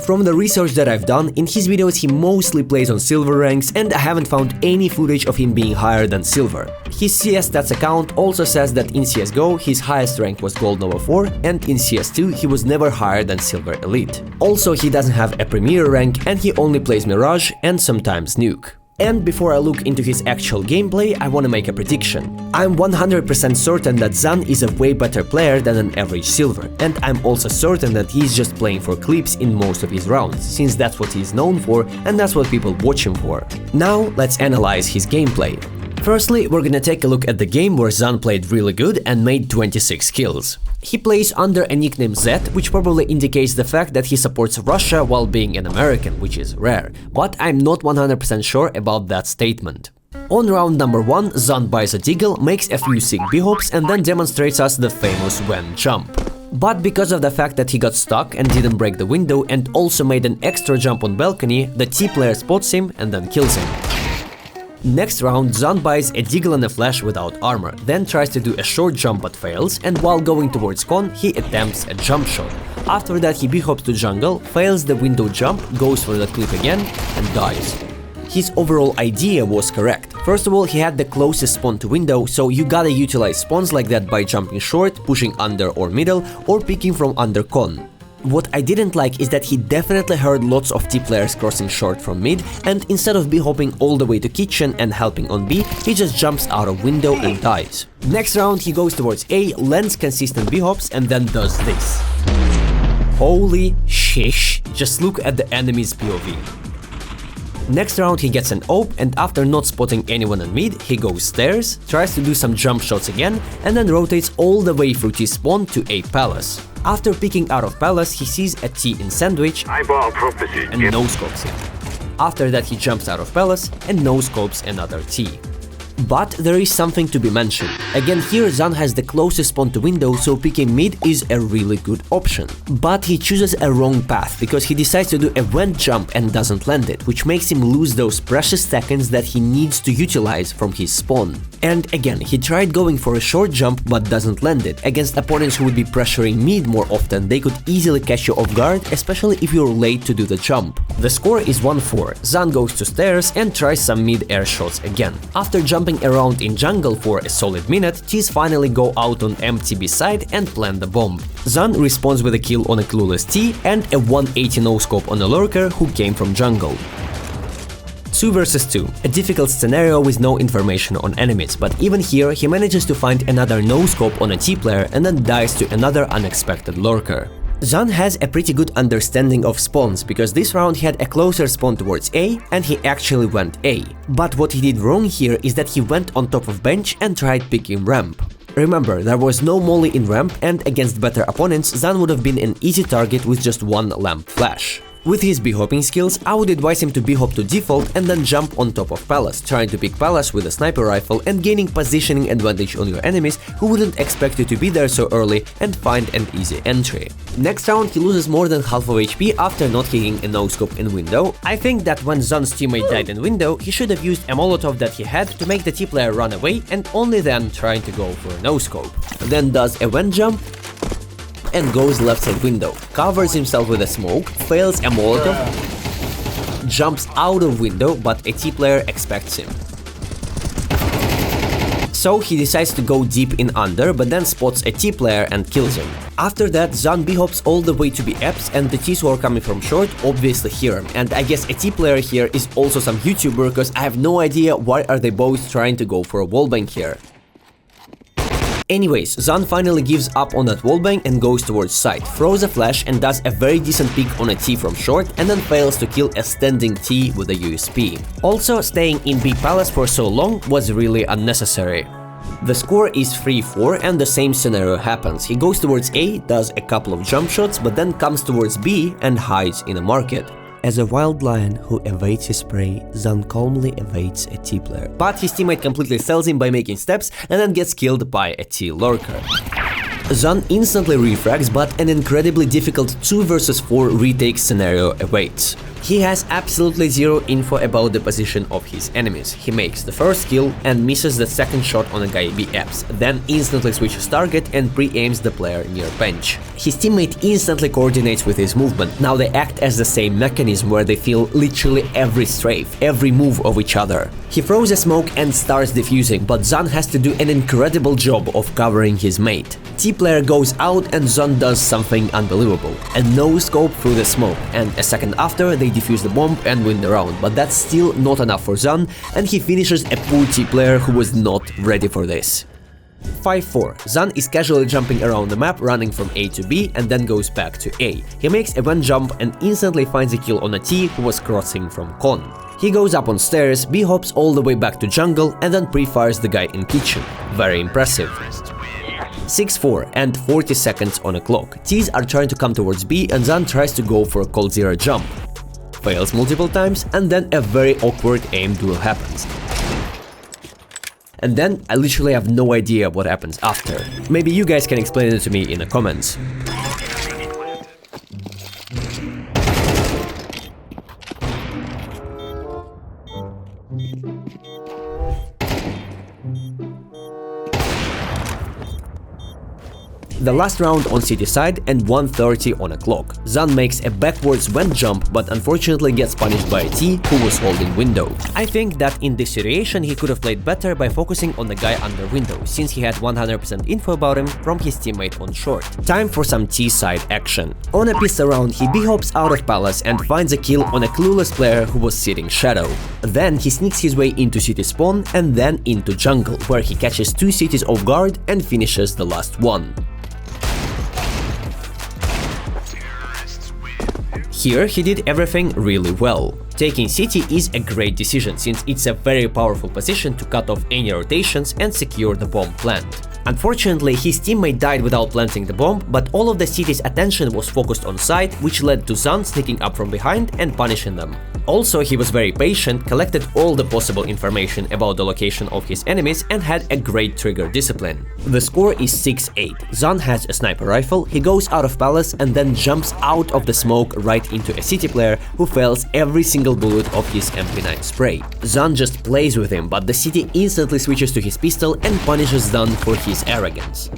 From the research that I've done, in his videos he mostly plays on silver ranks, and I haven't found any footage of him being higher than silver. His CS stats account also says that in CSGO his highest rank was Gold Nova 4, and in CS2 he was never higher than Silver Elite. Also, he doesn't have a Premier rank, and he only plays Mirage and sometimes Nuke. And before I look into his actual gameplay, I want to make a prediction. I'm 100% certain that Zuhn is a way better player than an average silver, and I'm also certain that he's just playing for clips in most of his rounds, since that's what he's known for and that's what people watch him for. Now let's analyze his gameplay. Firstly, we're gonna take a look at the game where Zuhn played really good and made 26 kills. He plays under a nickname Z, which probably indicates the fact that he supports Russia while being an American, which is rare, but I'm not 100% sure about that statement. On round number 1, Zuhn buys a deagle, makes a few sick b-hops and then demonstrates us the famous when jump. But because of the fact that he got stuck and didn't break the window and also made an extra jump on balcony, the T player spots him and then kills him. Next round, Zuhn buys a deagle and a flash without armor, then tries to do a short jump but fails, and while going towards con, he attempts a jump shot. After that he b-hops to jungle, fails the window jump, goes for the clip again, and dies. His overall idea was correct. First of all, he had the closest spawn to window, so you gotta utilize spawns like that by jumping short, pushing under or middle, or picking from under con. What I didn't like is that he definitely heard lots of T players crossing short from mid, and instead of b-hopping all the way to kitchen and helping on B, he just jumps out of window and dies. Next round he goes towards A, lands consistent b-hops and then does this. Holy shish, just look at the enemy's POV. Next round he gets an AWP and after not spotting anyone on mid, he goes stairs, tries to do some jump shots again and then rotates all the way through T spawn to A palace. After peeking out of palace, he sees a T in sandwich and no-scopes him. After that he jumps out of palace and no-scopes another T. But there is something to be mentioned. Again, here Zuhn has the closest spawn to window, so picking mid is a really good option. But he chooses a wrong path, because he decides to do a vent jump and doesn't land it, which makes him lose those precious seconds that he needs to utilize from his spawn. And again, he tried going for a short jump but doesn't land it. Against opponents who would be pressuring mid more often, they could easily catch you off guard, especially if you're late to do the jump. The score is 1-4. Zuhn goes to stairs and tries some mid-air shots again. After jumping around in jungle for a solid minute, T's finally go out on empty B side and plant the bomb. Zuhn responds with a kill on a clueless T and a 180 no-scope on a lurker who came from jungle. 2 vs 2, a difficult scenario with no information on enemies, but even here he manages to find another no-scope on a T player and then dies to another unexpected lurker. Zuhn has a pretty good understanding of spawns, because this round he had a closer spawn towards A and he actually went A. But what he did wrong here is that he went on top of bench and tried picking ramp. Remember, there was no molly in ramp and against better opponents Zuhn would have been an easy target with just one lamp flash. With his b-hopping skills, I would advise him to b-hop to default and then jump on top of palace, trying to pick palace with a sniper rifle and gaining positioning advantage on your enemies who wouldn't expect you to be there so early and find an easy entry. Next round he loses more than half of HP after not kicking a no-scope in window. I think that when Zuhn's teammate died in window, he should have used a molotov that he had to make the T player run away and only then trying to go for a no-scope. Then does a vent jump and goes left side window, covers himself with a smoke, fails a molotov, jumps out of window but a T player expects him. So he decides to go deep in under but then spots a T player and kills him. After that Zuhn b-hops all the way to be Eps and the Ts who are coming from short obviously hear him, and I guess a T player here is also some YouTuber because I have no idea why are they both trying to go for a wallbang here. Anyways, Zuhn finally gives up on that wallbang and goes towards side, throws a flash and does a very decent pick on a T from short and then fails to kill a standing T with a USP. Also, staying in B palace for so long was really unnecessary. The score is 3-4 and the same scenario happens. He goes towards A, does a couple of jump shots, but then comes towards B and hides in a market. As a wild lion who evades his prey, Zuhn calmly evades a T player. But his teammate completely sells him by making steps and then gets killed by a T lurker. Zuhn instantly refrags, but an incredibly difficult 2 vs 4 retake scenario awaits. He has absolutely zero info about the position of his enemies. He makes the first kill and misses the second shot on a guy B Eps, then instantly switches target and pre-aims the player near bench. His teammate instantly coordinates with his movement. Now they act as the same mechanism where they feel literally every strafe, every move of each other. He throws a smoke and starts defusing, but Zuhn has to do an incredible job of covering his mate. T player goes out and Zuhn does something unbelievable. A no-scope through the smoke, and a second after they defuse the bomb and win the round, but that's still not enough for Zuhn, and he finishes a poor T player who was not ready for this. 5-4. Zuhn is casually jumping around the map, running from A to B and then goes back to A. He makes a one jump and instantly finds a kill on a T who was crossing from con. He goes up on stairs, B-hops all the way back to jungle and then pre-fires the guy in kitchen. Very impressive. 6-4 and 40 seconds on a clock. T's are trying to come towards B and Zuhn tries to go for a cold zero jump. Fails multiple times and then a very awkward aim duel happens. And then I literally have no idea what happens after. Maybe you guys can explain it to me in the comments. The last round on City side and 1:30 on a clock. Zuhn makes a backwards vent jump but unfortunately gets punished by a T who was holding window. I think that in this situation he could have played better by focusing on the guy under window, since he had 100% info about him from his teammate on short. Time for some T side action. On a pistol round he b-hops out of palace and finds a kill on a clueless player who was sitting shadow. Then he sneaks his way into City spawn and then into jungle, where he catches 2 cities off guard and finishes the last one. Here he did everything really well. Taking City is a great decision, since it's a very powerful position to cut off any rotations and secure the bomb plant. Unfortunately, his teammate died without planting the bomb, but all of the City's attention was focused on site, which led to Zuhn sneaking up from behind and punishing them. Also, he was very patient, collected all the possible information about the location of his enemies and had a great trigger discipline. The score is 6-8. Zuhn has a sniper rifle, he goes out of palace and then jumps out of the smoke right into a City player who fails every single bullet of his MP9 spray. Zuhn just plays with him, but the City instantly switches to his pistol and punishes Zuhn for his arrogance.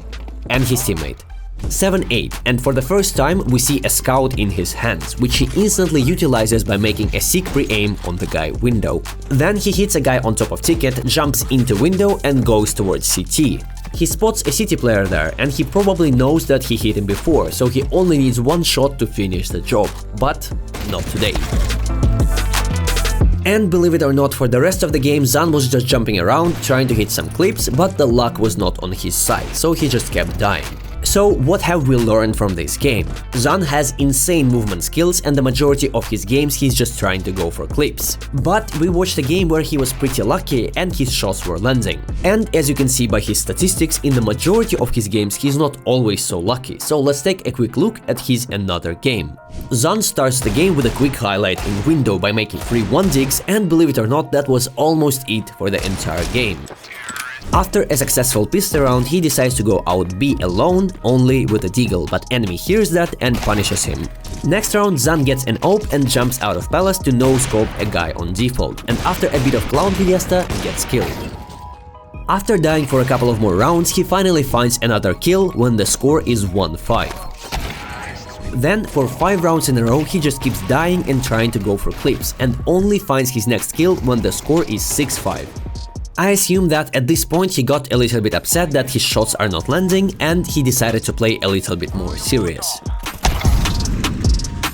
And his teammate. 7-8, and for the first time we see a scout in his hands, which he instantly utilizes by making a sick pre-aim on the guy window. Then he hits a guy on top of ticket, jumps into window and goes towards CT. He spots a City player there and he probably knows that he hit him before, so he only needs one shot to finish the job, but not today. And believe it or not, for the rest of the game Zuhn was just jumping around, trying to hit some clips, but the luck was not on his side, so he just kept dying. So what have we learned from this game? Zuhn has insane movement skills and the majority of his games he's just trying to go for clips. But we watched a game where he was pretty lucky and his shots were landing. And as you can see by his statistics, in the majority of his games he's not always so lucky, so let's take a quick look at his another game. Zuhn starts the game with a quick highlight in window by making 3 1-digs, and believe it or not, that was almost it for the entire game. After a successful pistol round, he decides to go out B alone, only with a deagle, but enemy hears that and punishes him. Next round, Zuhn gets an AWP and jumps out of palace to no-scope a guy on default, and after a bit of clown fiesta, gets killed. After dying for a couple of more rounds, he finally finds another kill when the score is 1-5. Then, for 5 rounds in a row, he just keeps dying and trying to go for clips, and only finds his next kill when the score is 6-5. I assume that at this point he got a little bit upset that his shots are not landing and he decided to play a little bit more serious.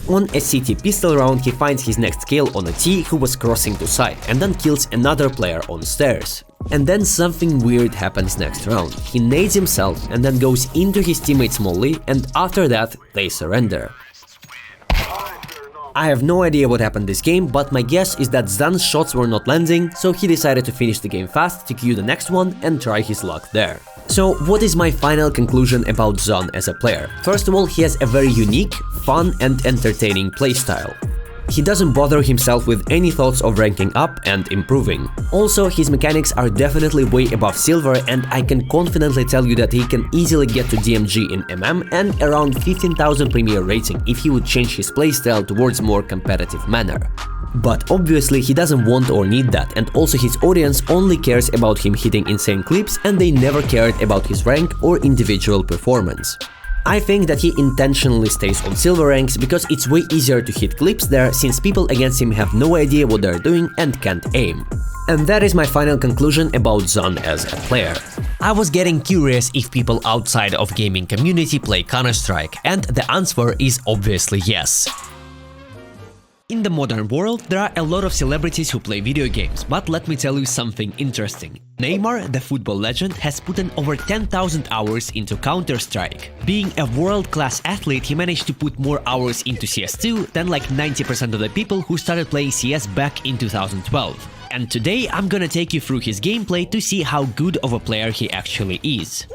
On a CT pistol round he finds his next kill on a T who was crossing to side and then kills another player on stairs. And then something weird happens next round. He nades himself and then goes into his teammate's molly, and after that they surrender. I have no idea what happened this game, but my guess is that Zuhn's shots were not landing, so he decided to finish the game fast to queue the next one and try his luck there. So what is my final conclusion about Zuhn as a player? First of all, he has a very unique, fun and entertaining playstyle. He doesn't bother himself with any thoughts of ranking up and improving. Also, his mechanics are definitely way above silver, and I can confidently tell you that he can easily get to DMG in MM and around 15,000 premier rating if he would change his playstyle towards more competitive manner. But obviously he doesn't want or need that, and also his audience only cares about him hitting insane clips and they never cared about his rank or individual performance. I think that he intentionally stays on silver ranks because it's way easier to hit clips there, since people against him have no idea what they're doing and can't aim. And that is my final conclusion about Zuhn as a player. I was getting curious if people outside of gaming community play Counter-Strike, and the answer is obviously yes. In the modern world, there are a lot of celebrities who play video games, but let me tell you something interesting. Neymar, the football legend, has put in over 10,000 hours into Counter-Strike. Being a world-class athlete, he managed to put more hours into CS2 than like 90% of the people who started playing CS back in 2012. And today I'm gonna take you through his gameplay to see how good of a player he actually is.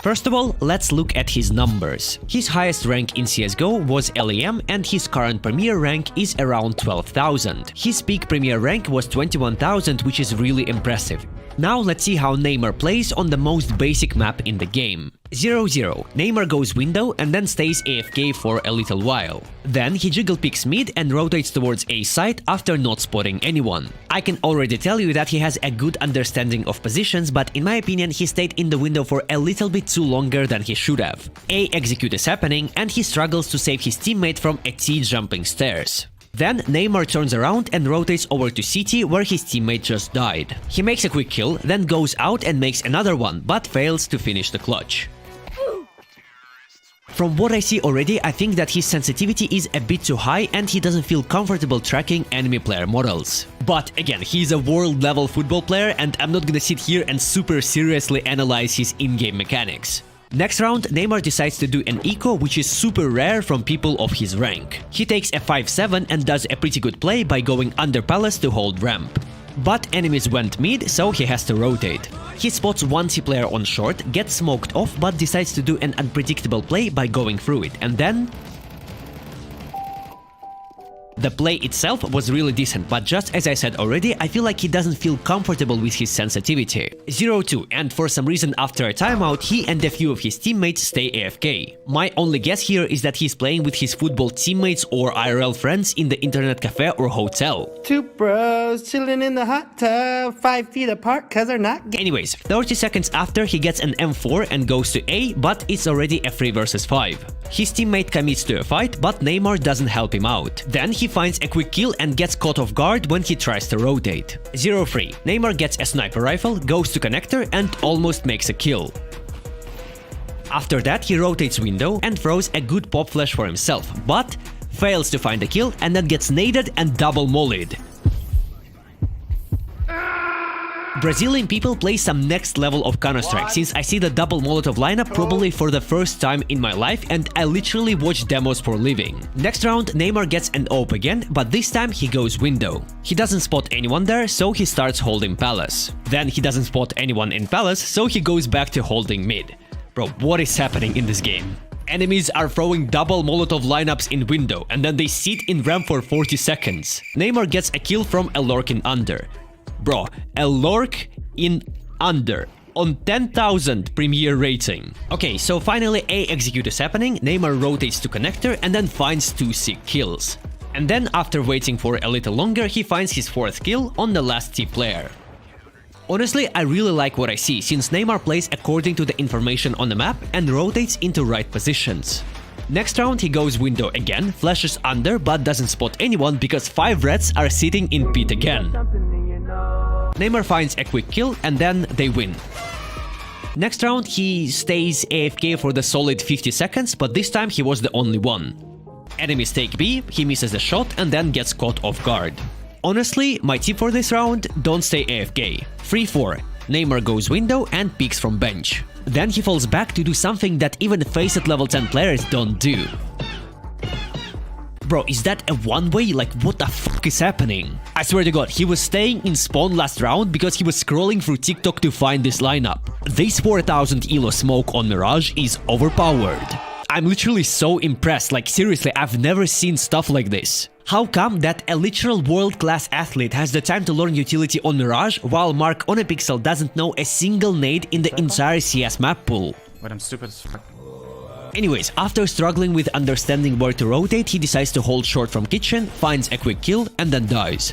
First of all, let's look at his numbers. His highest rank in CSGO was LEM and his current Premier rank is around 12,000. His peak Premier rank was 21,000, which is really impressive. Now let's see how Neymar plays on the most basic map in the game. 0-0. Neymar goes window and then stays AFK for a little while. Then he jiggle picks mid and rotates towards A site after not spotting anyone. I can already tell you that he has a good understanding of positions, but in my opinion he stayed in the window for a little bit too longer than he should have. A execute is happening and he struggles to save his teammate from a T jumping stairs. Then Neymar turns around and rotates over to CT where his teammate just died. He makes a quick kill, then goes out and makes another one, but fails to finish the clutch. From what I see already, I think that his sensitivity is a bit too high and he doesn't feel comfortable tracking enemy player models. But again, he's a world-level football player and I'm not gonna sit here and super seriously analyze his in-game mechanics. Next round, Neymar decides to do an eco, which is super rare from people of his rank. He takes a 5-7 and does a pretty good play by going under palace to hold ramp. But enemies went mid, so he has to rotate. He spots one C player on short, gets smoked off, but decides to do an unpredictable play by going through it, and then... The play itself was really decent, but just as I said already, I feel like he doesn't feel comfortable with his sensitivity. 0-2, and for some reason after a timeout, he and a few of his teammates stay AFK. My only guess here is that he's playing with his football teammates or IRL friends in the internet cafe or hotel. Two bros chilling in the hot tub, 5 feet apart cause they're not gay. Anyways, 30 seconds after he gets an M4 and goes to A, but it's already a 3 versus 5. His teammate commits to a fight, but Neymar doesn't help him out. Then he finds a quick kill and gets caught off guard when he tries to rotate. 0-3. Neymar gets a sniper rifle, goes to connector and almost makes a kill. After that he rotates window and throws a good pop flash for himself, but fails to find a kill and then gets naded and double mollied. Brazilian people play some next level of Counter-Strike, since I see the double Molotov lineup probably for the first time in my life and I literally watch demos for living. Next round, Neymar gets an AWP again, but this time he goes window. He doesn't spot anyone there, so he starts holding palace. Then he doesn't spot anyone in palace, so he goes back to holding mid. Bro, what is happening in this game? Enemies are throwing double Molotov lineups in window and then they sit in ramp for 40 seconds. Neymar gets a kill from a lurk in under. Bro, a lurk in under on 10,000 Premier rating. Okay, so finally A execute is happening, Neymar rotates to connector and then finds 2 sick kills. And then after waiting for a little longer, he finds his 4th kill on the last T player. Honestly, I really like what I see, since Neymar plays according to the information on the map and rotates into right positions. Next round he goes window again, flashes under but doesn't spot anyone because 5 reds are sitting in pit again. Neymar finds a quick kill and then they win. Next round he stays AFK for the solid 50 seconds, but this time he was the only one. Enemies take B, he misses a shot and then gets caught off guard. Honestly, my tip for this round, don't stay AFK. 3-4. Neymar goes window and peeks from bench. Then he falls back to do something that even FACEIT level 10 players don't do. Bro, is that a one-way? Like, what the fuck is happening? I swear to god, he was staying in spawn last round because he was scrolling through TikTok to find this lineup. This 4000 elo smoke on Mirage is overpowered. I'm literally so impressed, like seriously, I've never seen stuff like this. How come that a literal world-class athlete has the time to learn utility on Mirage while Mark ohnePixel doesn't know a single nade in the entire CS map pool? Wait, I'm stupid as fuck. Anyways, after struggling with understanding where to rotate, he decides to hold short from kitchen, finds a quick kill and then dies.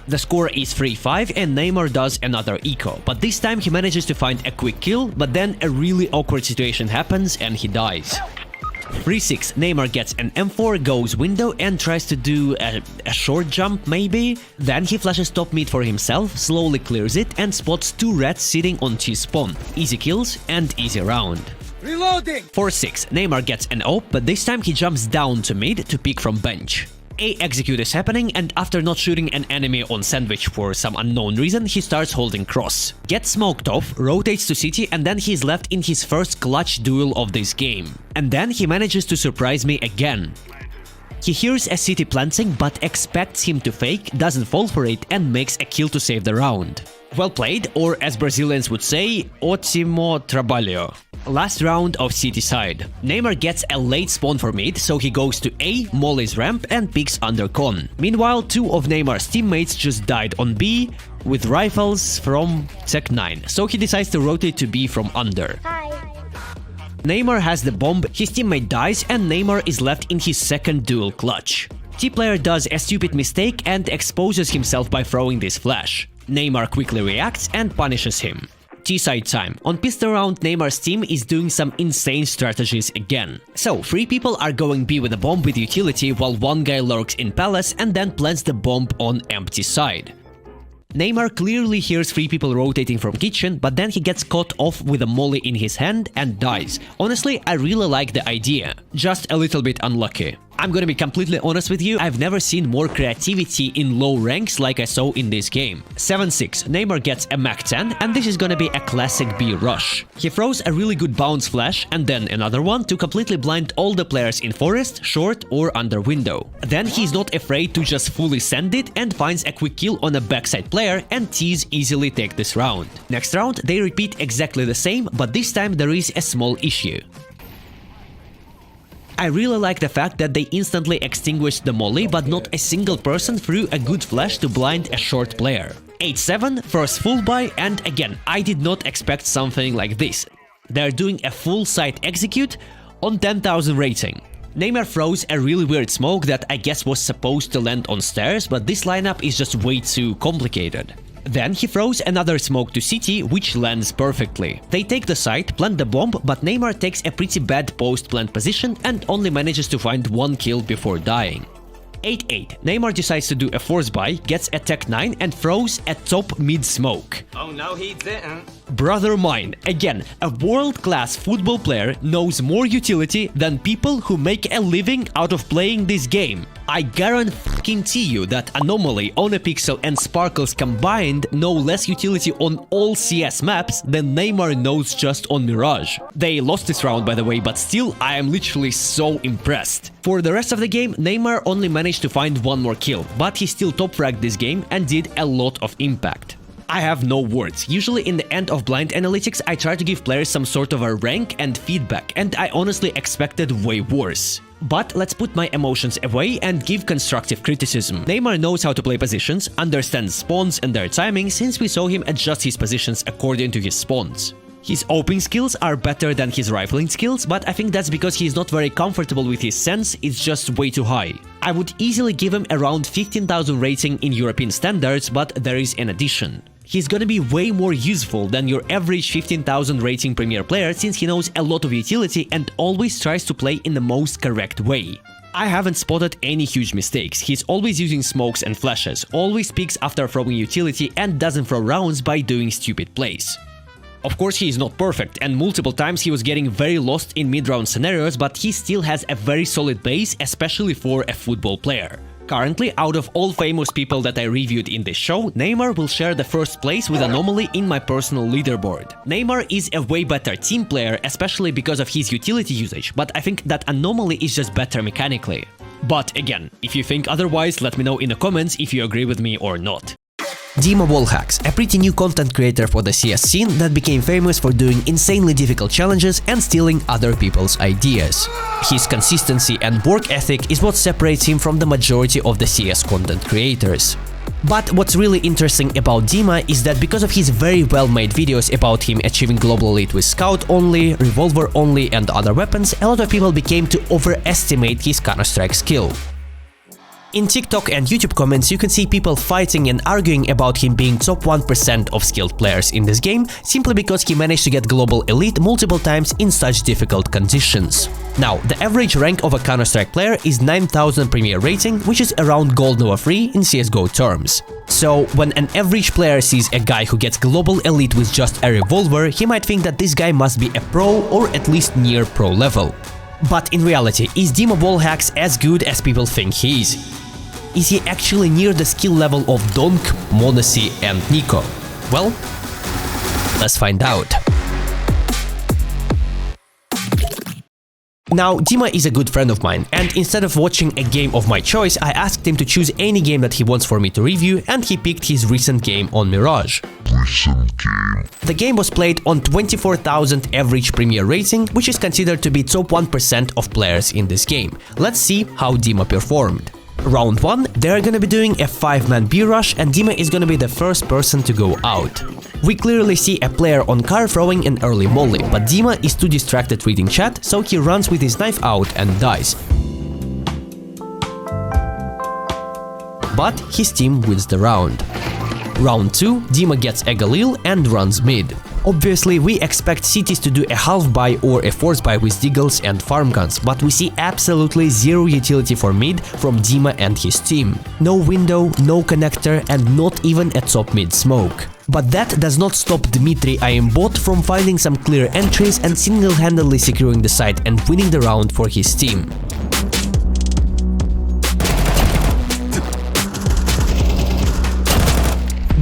The score is 3-5 and Neymar does another eco, but this time he manages to find a quick kill, but then a really awkward situation happens and he dies. 3-6, Neymar gets an M4, goes window and tries to do a short jump maybe. Then he flashes top mid for himself, slowly clears it and spots 2 reds sitting on T-spawn. Easy kills and easy round. Reloading! 4-6, Neymar gets an AWP, but this time he jumps down to mid to peek from bench. A execute is happening, and after not shooting an enemy on sandwich for some unknown reason, he starts holding cross. Gets smoked off, rotates to city, and then he's left in his first clutch duel of this game. And then he manages to surprise me again. He hears a city planting but expects him to fake, doesn't fall for it, and makes a kill to save the round. Well played, or as Brazilians would say, ótimo trabalho. Last round of city side. Neymar gets a late spawn for mid, so he goes to A, mollies ramp, and picks under con. Meanwhile, 2 of Neymar's teammates just died on B with rifles from Tech 9, so he decides to rotate to B from under. Neymar has the bomb, his teammate dies, and Neymar is left in his second duel clutch. T-player does a stupid mistake and exposes himself by throwing this flash. Neymar quickly reacts and punishes him. T-side time. On pistol round, Neymar's team is doing some insane strategies again. So, 3 people are going B with a bomb with utility while 1 guy lurks in palace and then plants the bomb on empty side. Neymar clearly hears 3 people rotating from kitchen, but then he gets caught off with a molly in his hand and dies. Honestly, I really like the idea. Just a little bit unlucky. I'm gonna be completely honest with you, I've never seen more creativity in low ranks like I saw in this game. 7-6, Neymar gets a Mach 10, and this is gonna be a classic B rush. He throws a really good bounce flash, and then another one to completely blind all the players in forest, short or under window. Then he's not afraid to just fully send it and finds a quick kill on a backside player, and T's easily take this round. Next round, they repeat exactly the same, but this time there is a small issue. I really like the fact that they instantly extinguished the molly, but not a single person threw a good flash to blind a short player. 8-7, first full buy, and again, I did not expect something like this. They're doing a full site execute on 10,000 rating. Neymar throws a really weird smoke that I guess was supposed to land on stairs, but this lineup is just way too complicated. Then he throws another smoke to city, which lands perfectly. They take the site, plant the bomb, but Neymar takes a pretty bad post-plant position and only manages to find 1 kill before dying. 8-8. Neymar decides to do a force buy, gets a Tech 9 and throws a top mid smoke. Oh no, he didn't. Brother mine, again, a world-class football player knows more utility than people who make a living out of playing this game. I guarantee you that Anomaly, ohnePixel and Sparkles combined know less utility on all CS maps than Neymar knows just on Mirage. They lost this round by the way, but still I am literally so impressed. For the rest of the game, Neymar only managed to find 1 more kill, but he still top fragged this game and did a lot of impact. I have no words. Usually in the end of blind analytics, I try to give players some sort of a rank and feedback, and I honestly expected way worse. But let's put my emotions away and give constructive criticism. Neymar knows how to play positions, understands spawns and their timing since we saw him adjust his positions according to his spawns. His opening skills are better than his rifling skills, but I think that's because he's not very comfortable with his sense, it's just way too high. I would easily give him around 15,000 rating in European standards, but there is an addition. He's gonna be way more useful than your average 15,000 rating premier player since he knows a lot of utility and always tries to play in the most correct way. I haven't spotted any huge mistakes. He's always using smokes and flashes, always peeks after throwing utility and doesn't throw rounds by doing stupid plays. Of course, he is not perfect, and multiple times he was getting very lost in mid-round scenarios, but he still has a very solid base, especially for a football player. Currently, out of all famous people that I reviewed in this show, Neymar will share the first place with Anomaly in my personal leaderboard. Neymar is a way better team player, especially because of his utility usage, but I think that Anomaly is just better mechanically. But again, if you think otherwise, let me know in the comments if you agree with me or not. Dima wallhacks, a pretty new content creator for the CS scene that became famous for doing insanely difficult challenges and stealing other people's ideas. His consistency and work ethic is what separates him from the majority of the CS content creators. But what's really interesting about Dima is that because of his very well-made videos about him achieving global elite with scout only, revolver only and other weapons, a lot of people became to overestimate his Counter-Strike skill. In TikTok and YouTube comments, you can see people fighting and arguing about him being top 1% of skilled players in this game, simply because he managed to get global elite multiple times in such difficult conditions. Now, the average rank of a Counter-Strike player is 9000 premier rating, which is around gold Nova 3 in CSGO terms. So, when an average player sees a guy who gets global elite with just a revolver, he might think that this guy must be a pro or at least near pro level. But in reality, is Dima wallhacks as good as people think he is? is he actually near the skill level of Donk, m0cc and Nico? Well, let's find out. Now, Dima is a good friend of mine, and instead of watching a game of my choice, I asked him to choose any game that he wants for me to review, and he picked his recent game on Mirage. The game was played on 24,000 average Premier rating, which is considered to be top 1% of players in this game. Let's see how Dima performed. Round 1, they're gonna be doing a 5-man B-rush, and Dima is gonna be the first person to go out. We clearly see a player on car throwing an early molly, but Dima is too distracted reading chat, so he runs with his knife out and dies. But his team wins the round. Round 2, Dima gets a Galil and runs mid. Obviously, we expect cities to do a half buy or a force buy with deagles and farm guns, but we see absolutely zero utility for mid from Dima and his team. No window, no connector, and not even a top mid smoke. But that does not stop Dmitry Aimbot from finding some clear entries and single-handedly securing the site and winning the round for his team.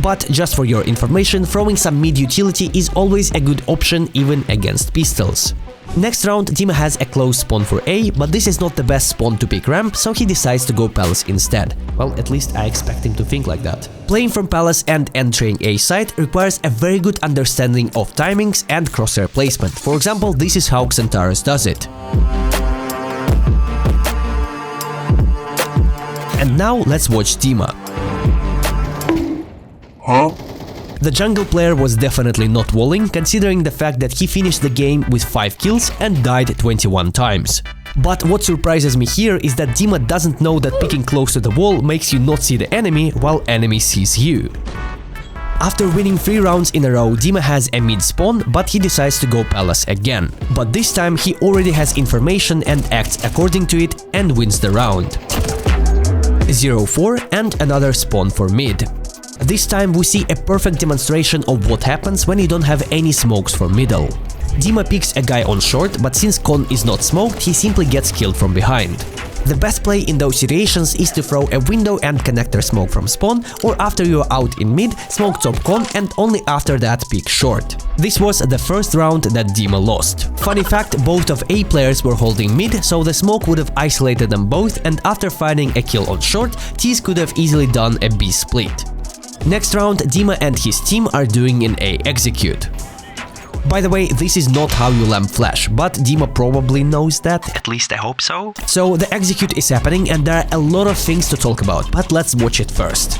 But just for your information, throwing some mid utility is always a good option even against pistols. Next round, Dima has a close spawn for A, but this is not the best spawn to pick ramp, so he decides to go Palace instead. Well, at least I expect him to think like that. Playing from Palace and entering A site requires a very good understanding of timings and crosshair placement. For example, this is how Xantares does it. And now let's watch Dima. The jungle player was definitely not walling, considering the fact that he finished the game with 5 kills and died 21 times. But what surprises me here is that Dima doesn't know that picking close to the wall makes you not see the enemy while enemy sees you. After winning 3 rounds in a row, Dima has a mid spawn, but he decides to go Palace again. But this time he already has information and acts according to it and wins the round. 0-4 and another spawn for mid. This time we see a perfect demonstration of what happens when you don't have any smokes for middle. Dima picks a guy on short, but since Con is not smoked, he simply gets killed from behind. The best play in those situations is to throw a window and connector smoke from spawn, or after you are out in mid, smoke top Con and only after that pick short. This was the first round that Dima lost. Funny fact, both of A players were holding mid, so the smoke would have isolated them both, and after finding a kill on short, T's could have easily done a B split. Next round, Dima and his team are doing an A execute. By the way, this is not how you lamp flash, but Dima probably knows that, at least I hope so. So the execute is happening and there are a lot of things to talk about, but let's watch it first.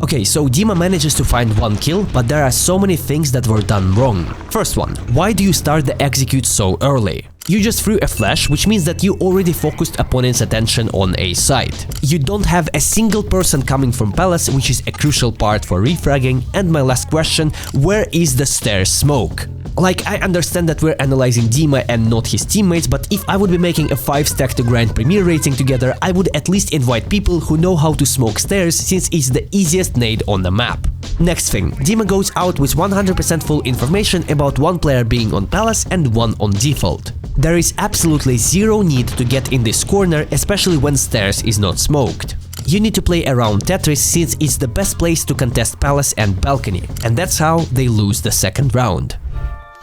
Okay, so Dima manages to find 1 kill, but there are so many things that were done wrong. First one, why do you start the execute so early? You just threw a flash, which means that you already focused opponent's attention on A side. You don't have a single person coming from Palace, which is a crucial part for refragging. And my last question, where is the stairs smoke? Like, I understand that we're analyzing Dima and not his teammates, but if I would be making a 5-stack to grind Premier rating together, I would at least invite people who know how to smoke stairs, since it's the easiest nade on the map. Next thing, Dima goes out with 100% full information about 1 player being on Palace and 1 on default. There is absolutely zero need to get in this corner, especially when stairs is not smoked. You need to play around Tetris, since it's the best place to contest Palace and balcony, and that's how they lose the second round.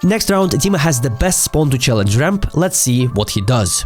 Next round, Dima has the best spawn to challenge ramp. Let's see what he does.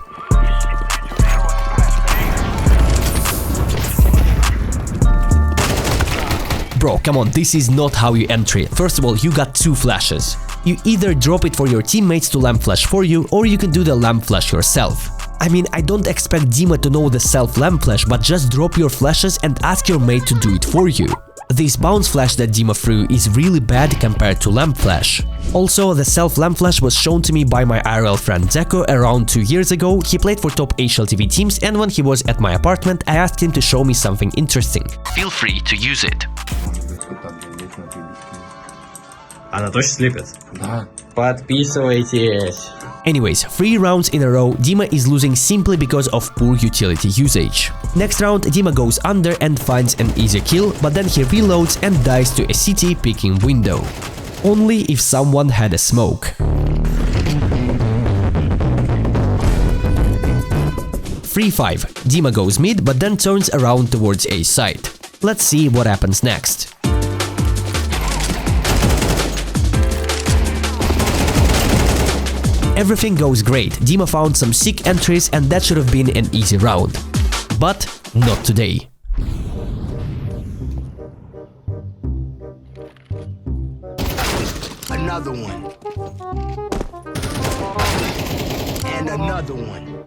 Bro, come on, this is not how you entry. First of all, you got 2 flashes. You either drop it for your teammates to lamp flash for you, or you can do the lamp flash yourself. I mean, I don't expect Dima to know the self lamp flash, but just drop your flashes and ask your mate to do it for you. This bounce flash that Dima threw is really bad compared to lamp flash. Also, the self lamp flash was shown to me by my IRL friend Zeko around 2 years ago. He played for top HLTV teams, and when he was at my apartment, I asked him to show me something interesting. Feel free to use it. Она точно слепит? Да. Подписывайтесь. Anyways, 3 rounds in a row, Dima is losing simply because of poor utility usage. Next round, Dima goes under and finds an easy kill, but then he reloads and dies to a CT picking window. Only if someone had a smoke. 3-5. Dima goes mid, but then turns around towards A site. Let's see what happens next. Everything goes great. Dima found some sick entries and that should have been an easy round. But not today. Another one. And another one.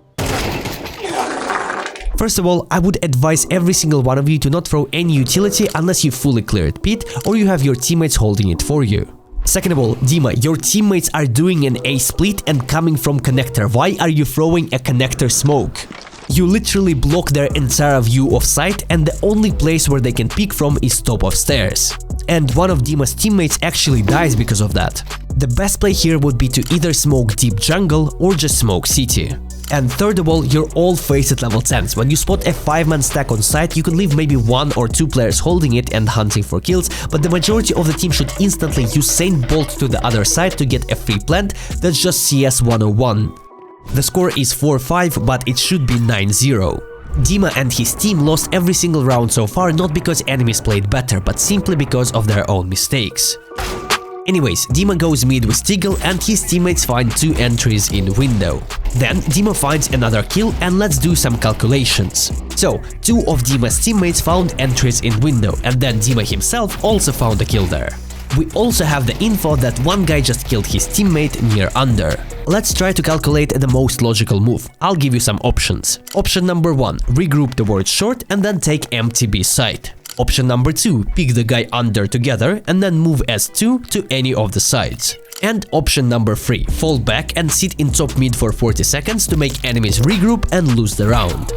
First of all, I would advise every single one of you to not throw any utility unless you fully cleared pit or you have your teammates holding it for you. Second of all, Dima, your teammates are doing an A split and coming from connector. Why are you throwing a connector smoke? You literally block their entire view of sight and the only place where they can peek from is top of stairs. And one of Dima's teammates actually dies because of that. The best play here would be to either smoke deep jungle or just smoke city. And third of all, you're all faced at level 10s. When you spot a 5-man stack on site, you can leave maybe 1 or 2 players holding it and hunting for kills, but the majority of the team should instantly use Saint Bolt to the other side to get a free plant. That's just CS 101. The score is 4-5, but it should be 9-0. Dima and his team lost every single round so far not because enemies played better, but simply because of their own mistakes. Anyways, Dima goes mid with Tiggle and his teammates find 2 entries in window. Then Dima finds another kill and let's do some calculations. So, 2 of Dima's teammates found entries in window and then Dima himself also found a kill there. We also have the info that one guy just killed his teammate near under. Let's try to calculate the most logical move. I'll give you some options. Option number 1, regroup towards short and then take empty B site. Option number 2, pick the guy under together and then move S2 to any of the sides. And option number 3, fall back and sit in top mid for 40 seconds to make enemies regroup and lose the round.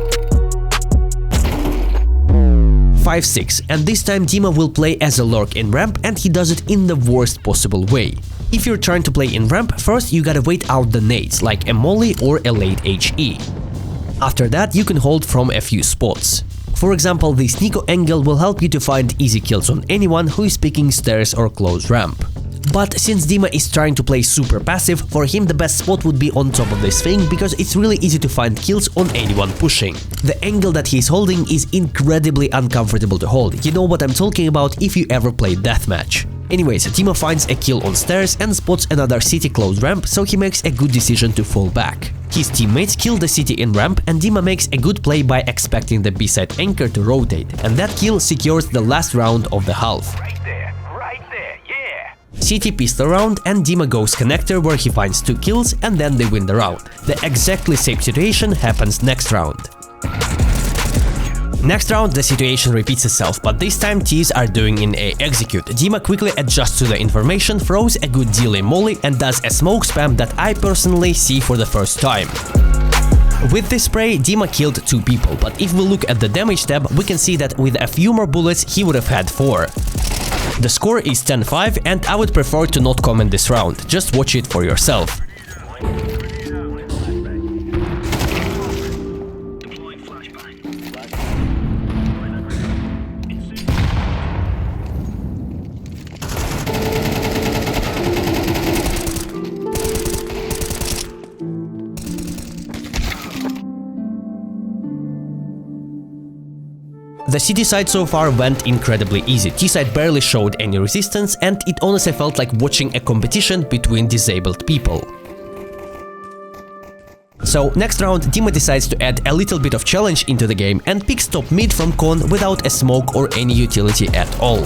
5-6, and this time Dima will play as a lurk in ramp and he does it in the worst possible way. If you're trying to play in ramp, first you gotta wait out the nades like a molly or a late HE. After that you can hold from a few spots. For example, this Nico angle will help you to find easy kills on anyone who is picking stairs or close ramp. But since Dima is trying to play super passive, for him the best spot would be on top of this thing because it's really easy to find kills on anyone pushing. The angle that he's holding is incredibly uncomfortable to hold. You know what I'm talking about if you ever played deathmatch. Anyways, Dima finds a kill on stairs and spots another city close ramp, so he makes a good decision to fall back. His teammates kill the city in ramp and Dima makes a good play by expecting the B-side anchor to rotate, and that kill secures the last round of the half. Right there, yeah. City pistol round and Dima goes connector where he finds 2 kills and then they win the round. The exactly same situation happens next round. Next round the situation repeats itself, but this time T's are doing in A execute. Dima quickly adjusts to the information, throws a good deal in molly and does a smoke spam that I personally see for the first time. With this spray, Dima killed 2 people, but if we look at the damage tab, we can see that with a few more bullets he would have had 4. The score is 10-5 and I would prefer to not comment this round, just watch it for yourself. The city side so far went incredibly easy. T side barely showed any resistance and it honestly felt like watching a competition between disabled people. So next round Dima decides to add a little bit of challenge into the game and picks top mid from con without a smoke or any utility at all.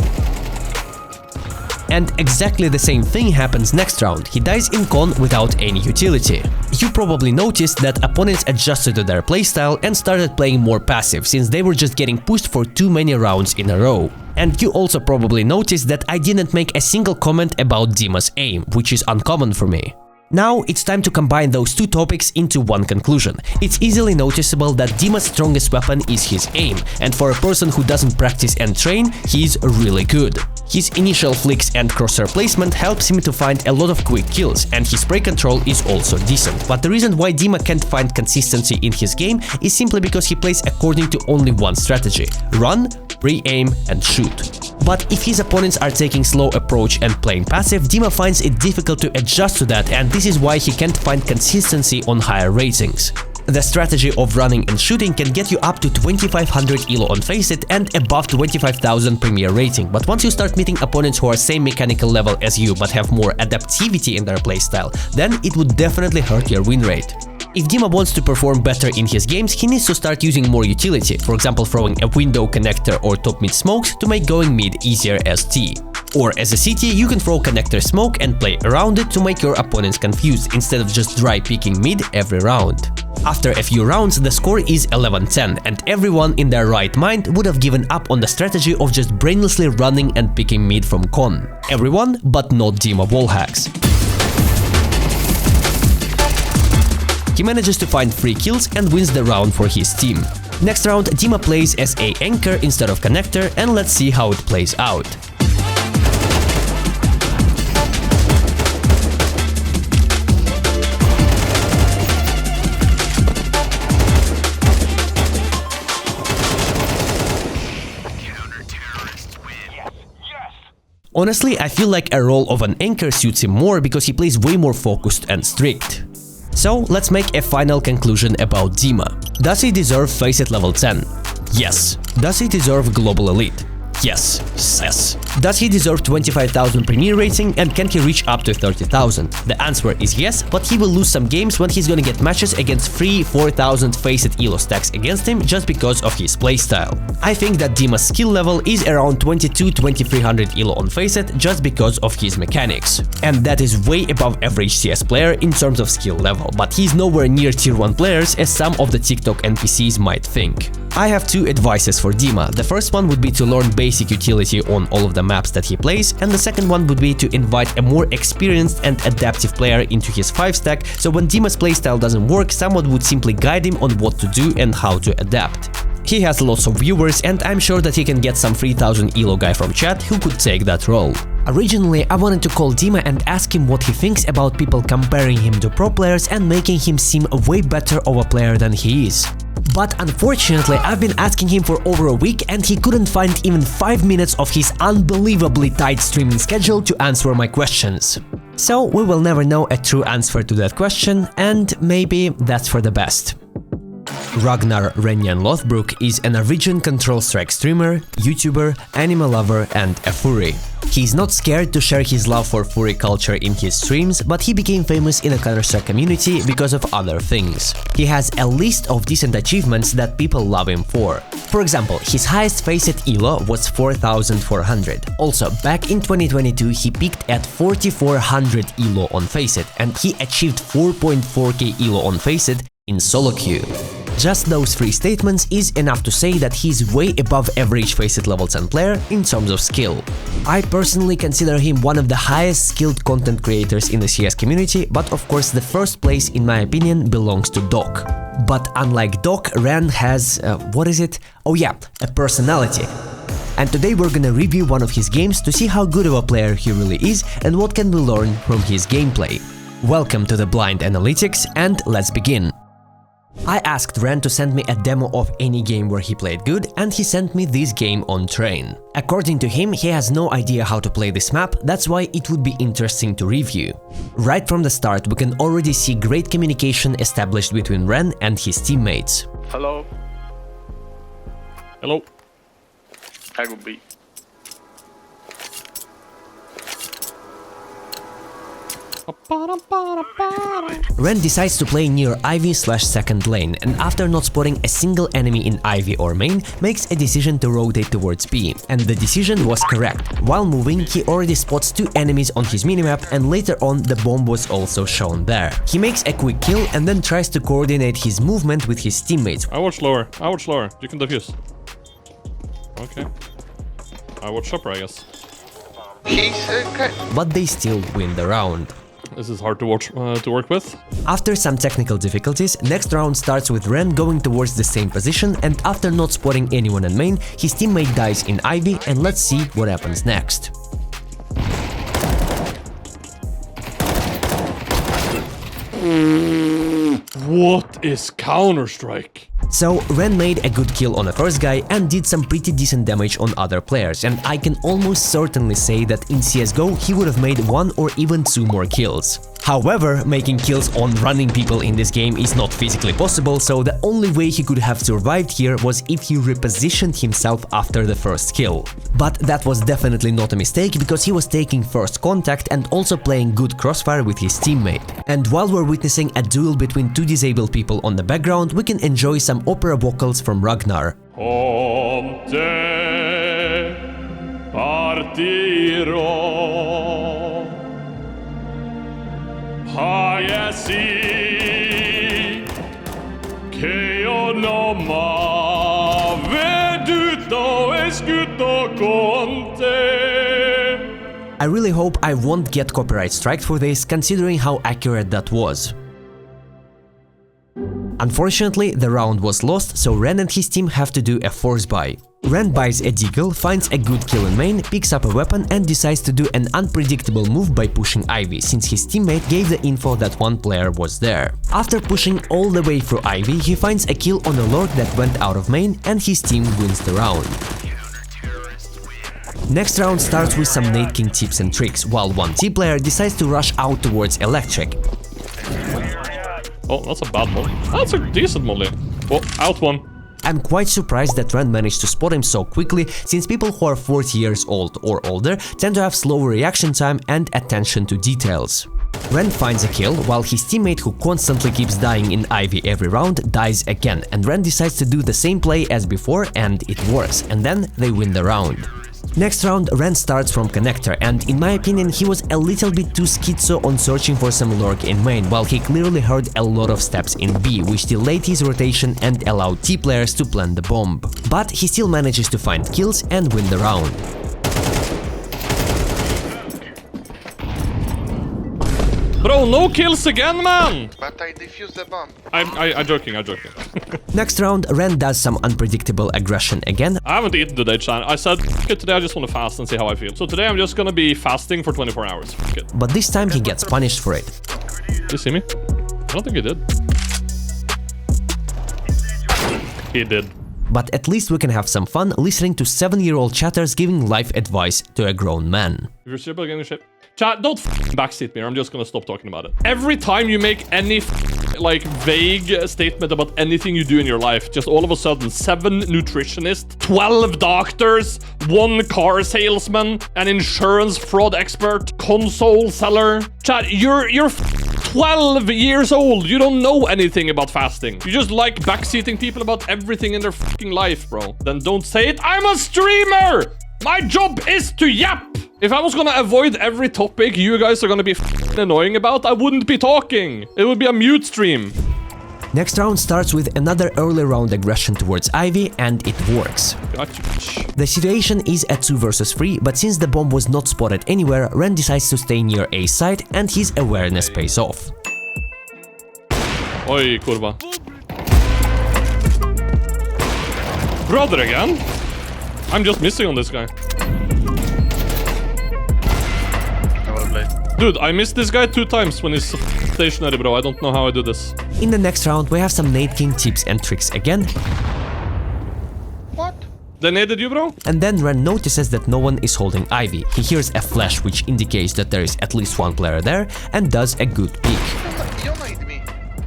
And exactly the same thing happens next round, he dies in con without any utility. You probably noticed that opponents adjusted to their playstyle and started playing more passive, since they were just getting pushed for too many rounds in a row. And you also probably noticed that I didn't make a single comment about Dima's aim, which is uncommon for me. Now it's time to combine those 2 topics into one conclusion. It's easily noticeable that Dima's strongest weapon is his aim, and for a person who doesn't practice and train, he's really good. His initial flicks and crosshair placement helps him to find a lot of quick kills, and his spray control is also decent. But the reason why Dima can't find consistency in his game is simply because he plays according to only one strategy: run, pre-aim and shoot. But if his opponents are taking slow approach and playing passive, Dima finds it difficult to adjust to that, and this is why he can't find consistency on higher ratings. The strategy of running and shooting can get you up to 2500 elo on Faceit and above 25,000 Premier rating, but once you start meeting opponents who are same mechanical level as you but have more adaptivity in their playstyle, then it would definitely hurt your win rate. If Dima wants to perform better in his games, he needs to start using more utility, for example throwing a window connector or top mid smokes to make going mid easier as T. Or as a CT, you can throw connector smoke and play around it to make your opponents confused, instead of just dry picking mid every round. After a few rounds, the score is 11-10, and everyone in their right mind would have given up on the strategy of just brainlessly running and picking mid from con. Everyone, but not Dima wallhacks. He manages to find 3 kills and wins the round for his team. Next round, Dima plays as a anchor instead of connector, and let's see how it plays out. Honestly, I feel like a role of an anchor suits him more because he plays way more focused and strict. So, let's make a final conclusion about Dima. Does he deserve Faceit level 10? Yes. Does he deserve Global Elite? Yes. Yes. Does he deserve 25,000 Premier rating and can he reach up to 30,000? The answer is yes, but he will lose some games when he's gonna get matches against 3-4,000 Faceit elo stacks against him just because of his playstyle. I think that Dima's skill level is around 22-2300 elo on Faceit just because of his mechanics. And that is way above average CS player in terms of skill level, but he's nowhere near tier 1 players as some of the TikTok NPCs might think. I have 2 advices for Dima. The first one would be to learn basic utility on all of the maps that he plays, and the second one would be to invite a more experienced and adaptive player into his 5-stack, so when Dima's playstyle doesn't work, someone would simply guide him on what to do and how to adapt. He has lots of viewers, and I'm sure that he can get some 3000 elo guy from chat who could take that role. Originally, I wanted to call Dima and ask him what he thinks about people comparing him to pro players and making him seem way better of a player than he is. But unfortunately, I've been asking him for over a week and he couldn't find even 5 minutes of his unbelievably tight streaming schedule to answer my questions. So we will never know a true answer to that question, and maybe that's for the best. Ragnar Renyan Lothbrok is a Norwegian Control-Strike streamer, YouTuber, anime lover, and a furry. He's not scared to share his love for furry culture in his streams, but he became famous in the Counter-Strike community because of other things. He has a list of decent achievements that people love him for. For example, his highest Faceit elo was 4400. Also, back in 2022, he peaked at 4400 elo on Faceit, and he achieved 4.4k elo on Faceit in solo queue. Just those 3 statements is enough to say that he's way above average Faceit level 10 player in terms of skill. I personally consider him one of the highest skilled content creators in the CS community, but of course the first place in my opinion belongs to Doc. But unlike Doc, Ren has… what is it? Oh yeah, a personality. And today we're gonna review one of his games to see how good of a player he really is and what can we learn from his gameplay. Welcome to the Blind Analytics, and let's begin. I asked Ren to send me a demo of any game where he played good, and he sent me this game on Train. According to him, he has no idea how to play this map, that's why it would be interesting to review. Right from the start, we can already see great communication established between Ren and his teammates. Hello. Hello. I will be. Ren decides to play near Ivy/second lane, and after not spotting a single enemy in Ivy or main, makes a decision to rotate towards B. And the decision was correct. While moving, he already spots 2 enemies on his minimap, and later on the bomb was also shown there. He makes a quick kill and then tries to coordinate his movement with his teammates. I watch lower. You can defuse. Okay. I watch upper, I guess. But they still win the round. This is hard to work with. After some technical difficulties, next round starts with Ren going towards the same position, and after not spotting anyone in main, his teammate dies in Ivy, and let's see what happens next. What is Counter-Strike? So Ren made a good kill on the first guy and did some pretty decent damage on other players, and I can almost certainly say that in CSGO he would have made 1 or even 2 more kills. However, making kills on running people in this game is not physically possible, so the only way he could have survived here was if he repositioned himself after the first kill. But that was definitely not a mistake, because he was taking first contact and also playing good crossfire with his teammate. And while we're witnessing a duel between two disabled people on the background, we can enjoy some opera vocals from Ragnar. I really hope I won't get copyright strike for this, considering how accurate that was. Unfortunately, the round was lost, so Ren and his team have to do a force buy. Ren buys a deagle, finds a good kill in main, picks up a weapon and decides to do an unpredictable move by pushing Ivy, since his teammate gave the info that one player was there. After pushing all the way through Ivy, he finds a kill on a lord that went out of main and his team wins the round. Next round starts with some Nate King tips and tricks, while one T player decides to rush out towards Electric. Oh, that's a bad molly. That's a decent molly. Oh, out one. I'm quite surprised that Ren managed to spot him so quickly, since people who are 40 years old or older tend to have slower reaction time and attention to details. Ren finds a kill, while his teammate, who constantly keeps dying in Ivy every round, dies again, and Ren decides to do the same play as before, and it works, and then they win the round. Next round, Ren starts from connector, and in my opinion he was a little bit too schizo on searching for some lurk in main, while he clearly heard a lot of steps in B, which delayed his rotation and allowed T players to plant the bomb. But he still manages to find kills and win the round. Bro, no kills again, man! But I defused the bomb. I'm joking. Next round, Ren does some unpredictable aggression again. I haven't eaten today, Chan. I said, f*** it, today I just want to fast and see how I feel. So today I'm just gonna be fasting for 24 hours. F*** it. But this time he gets punished for it. Did you see me? I don't think he did. He did. But at least we can have some fun listening to 7-year-old chatters giving life advice to a grown man. If you're still getting shit. Chat, don't backseat me, or I'm just gonna stop talking about it. Every time you make any like vague statement about anything you do in your life, just all of a sudden 7 nutritionists, 12 doctors, 1 car salesman, an insurance fraud expert, console seller. Chat, you're 12 years old. You don't know anything about fasting. You just like backseating people about everything in their fucking life, bro. Then don't say it. I'm a streamer! My job is to yap! If I was gonna avoid every topic you guys are gonna be annoying about, I wouldn't be talking. It would be a mute stream. Next round starts with another early round aggression towards Ivy, and it works. Gotcha. The situation is a 2 versus 3, but since the bomb was not spotted anywhere, Ren decides to stay near A side, and his awareness pays off. Oi, kurva. Brother again? I'm just missing on this guy. Dude, I missed this guy 2 times when he's stationary, bro. I don't know how I do this. In the next round, we have some Nate King tips and tricks again. What? They naded you, bro? And then Ren notices that no one is holding Ivy. He hears a flash, which indicates that there is at least 1 player there, and does a good peek. You made me.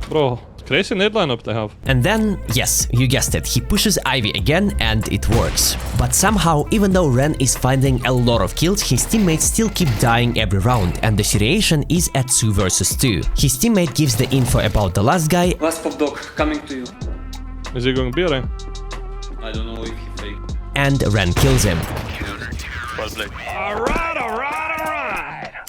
Bro, crazy nade lineup they have. And then, yes, you guessed it, he pushes Ivy again, and it works. But somehow, even though Ren is finding a lot of kills, his teammates still keep dying every round, and the situation is at 2 versus 2. His teammate gives the info about the last guy. Last pop dog, coming to you. Is he going B or A? I don't know if he faked. And Ren kills him. Alright.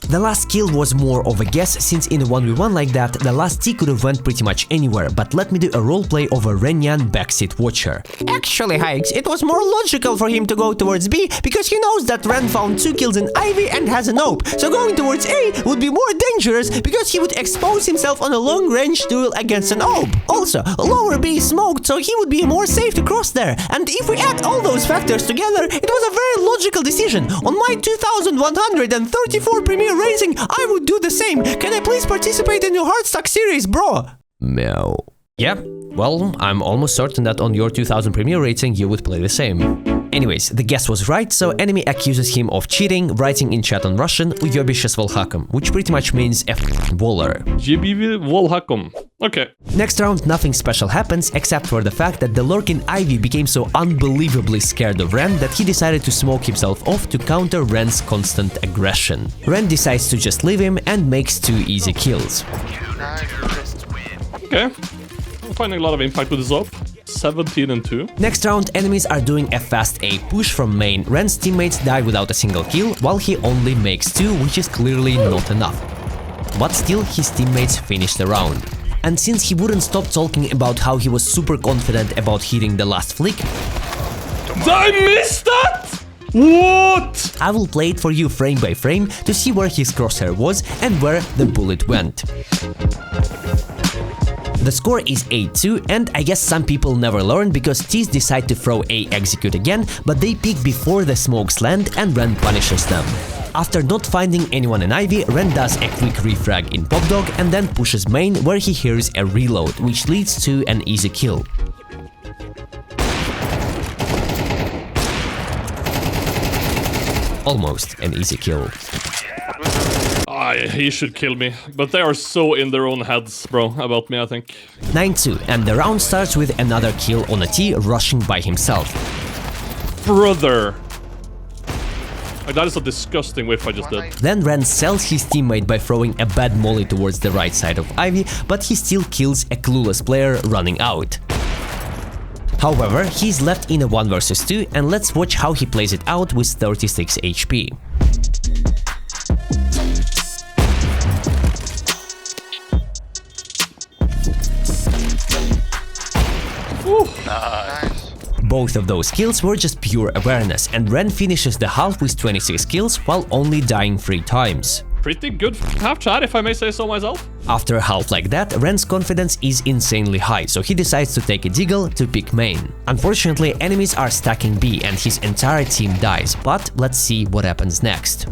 The last kill was more of a guess, since in a 1v1 like that, the last T could have went pretty much anywhere, but let me do a roleplay of a Renyan backseat watcher. Actually, HaiX, it was more logical for him to go towards B, because he knows that Ren found 2 kills in Ivy and has an AWP, so going towards A would be more dangerous, because he would expose himself on a long-range duel against an AWP. Also, lower B is smoked, so he would be more safe to cross there, and if we add all those factors together, it was a very logical decision. On my 2134 Premier Rating, I would do the same. Can I please participate in your Heartstock series, bro? Meow. Yeah, well, I'm almost certain that on your 2000 Premier Rating you would play the same. Anyways, the guess was right, so enemy accuses him of cheating, writing in chat on Russian "Uyobishes Volhakum," which pretty much means a waller. GBV Volhakum. Okay. Next round, nothing special happens except for the fact that the lurking Ivy became so unbelievably scared of Ren that he decided to smoke himself off to counter Ren's constant aggression. Ren decides to just leave him and makes 2 easy kills. Okay. I'm finding a lot of impact with this up. 17 and 2. Next round, enemies are doing a fast A push from main. Ren's teammates die without a single kill, while he only makes 2, which is clearly not enough. But still, his teammates finish the round. And since he wouldn't stop talking about how he was super confident about hitting the last flick, I missed that! What? I will play it for you frame by frame to see where his crosshair was and where the bullet went. The score is 8-2, and I guess some people never learn because T's decide to throw A execute again, but they peek before the smokes land and Ren punishes them. After not finding anyone in Ivy, Ren does a quick refrag in Popdog and then pushes main where he hears a reload, which leads to an easy kill. Almost an easy kill. He should kill me, but they are so in their own heads, bro, about me, I think. 9-2, and the round starts with another kill on a T rushing by himself. Brother! Like, that is a disgusting whiff I just did. Then Ren sells his teammate by throwing a bad molly towards the right side of Ivy, but he still kills a clueless player running out. However, he's left in a 1 vs 2, and let's watch how he plays it out with 36 HP. Nice. Both of those kills were just pure awareness, and Ren finishes the half with 26 kills while only dying 3 times. Pretty good half chat, if I may say so myself. After a half like that, Ren's confidence is insanely high, so he decides to take a deagle to pick main. Unfortunately, enemies are stacking B and his entire team dies, but let's see what happens next.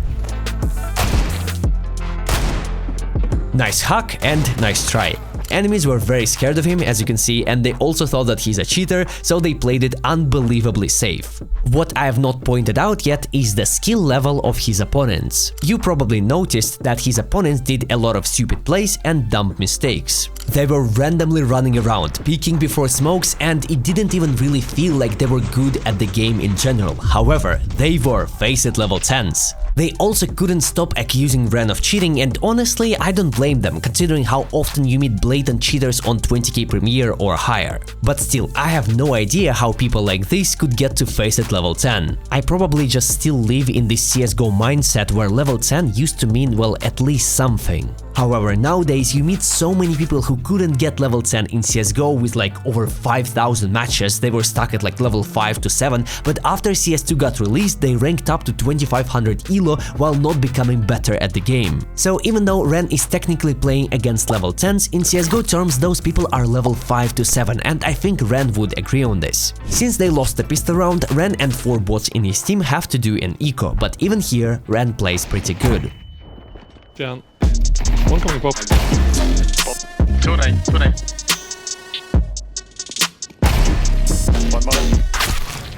Nice hack and nice try. Enemies were very scared of him, as you can see, and they also thought that he's a cheater, so they played it unbelievably safe. What I have not pointed out yet is the skill level of his opponents. You probably noticed that his opponents did a lot of stupid plays and dumb mistakes. They were randomly running around, peeking before smokes, and it didn't even really feel like they were good at the game in general. However, they were, face it, level 10s. They also couldn't stop accusing Ren of cheating, and honestly, I don't blame them, considering how often you meet blatant cheaters on 20k Premiere or higher. But still, I have no idea how people like this could get to face it level 10. I probably just still live in this CSGO mindset where level 10 used to mean, well, at least something. However, nowadays you meet so many people who couldn't get level 10 in CSGO with like over 5,000 matches. They were stuck at like level 5 to 7, but after CS2 got released, they ranked up to 2500 elo while not becoming better at the game. So even though Ren is technically playing against level 10s, in CSGO terms those people are level 5 to 7, and I think Ren would agree on this. Since they lost the pistol round, Ren and 4 bots in his team have to do an eco, but even here Ren plays pretty good. Jan. One coming pop. 2 nade. One more.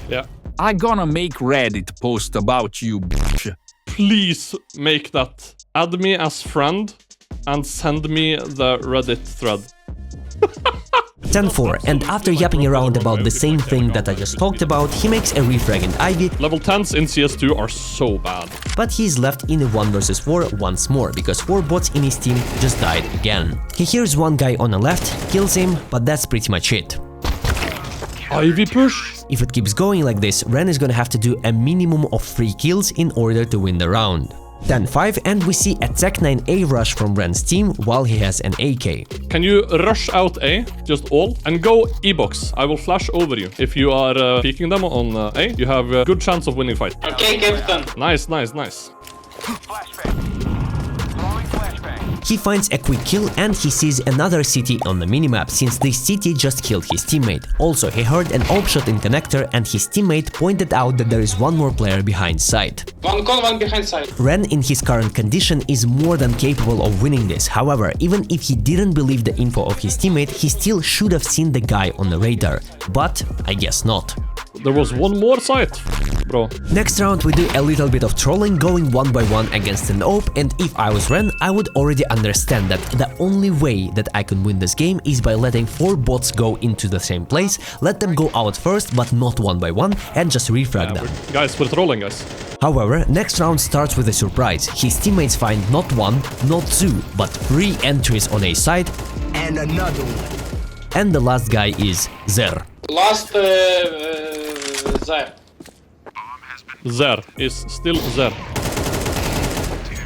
Yeah. I'm gonna make Reddit post about you, bitch. Please make that. Add me as friend and send me the Reddit thread. 10-4, and after yapping around about the same thing that I just talked about, he makes a refrag in Ivy. Level 10s in CS2 are so bad. But he's left in a 1 vs 4 once more, because 4 bots in his team just died again. He hears one guy on the left, kills him, but that's pretty much it. Ivy push? If it keeps going like this, Ren is gonna have to do a minimum of 3 kills in order to win the round. 10-5, and we see a Tech 9A rush from Ren's team while he has an AK. Can you rush out A, just all, and go E-box? I will flash over you. If you are peeking them on A, you have a good chance of winning fight. Okay, Captain. Nice, nice, nice. Flashbang. Throwing flashbang. He finds a quick kill and he sees another city on the minimap, since this city just killed his teammate. Also, he heard an op shot in connector and his teammate pointed out that there is one more player behind site. One behind side. Ren, in his current condition, is more than capable of winning this. However, even if he didn't believe the info of his teammate, he still should have seen the guy on the radar. But I guess not. There was one more site, bro. Next round we do a little bit of trolling, going 1v1 against an AWP, and if I was Ren, I would already understand that the only way that I can win this game is by letting 4 bots go into the same place, let them go out first but not 1v1, and just refrag them. We're trolling, guys. However, next round starts with a surprise. His teammates find not 1, not 2, but 3 entries on A side. And another one. And the last guy is Zer. Last Zer. Zer is still Zer.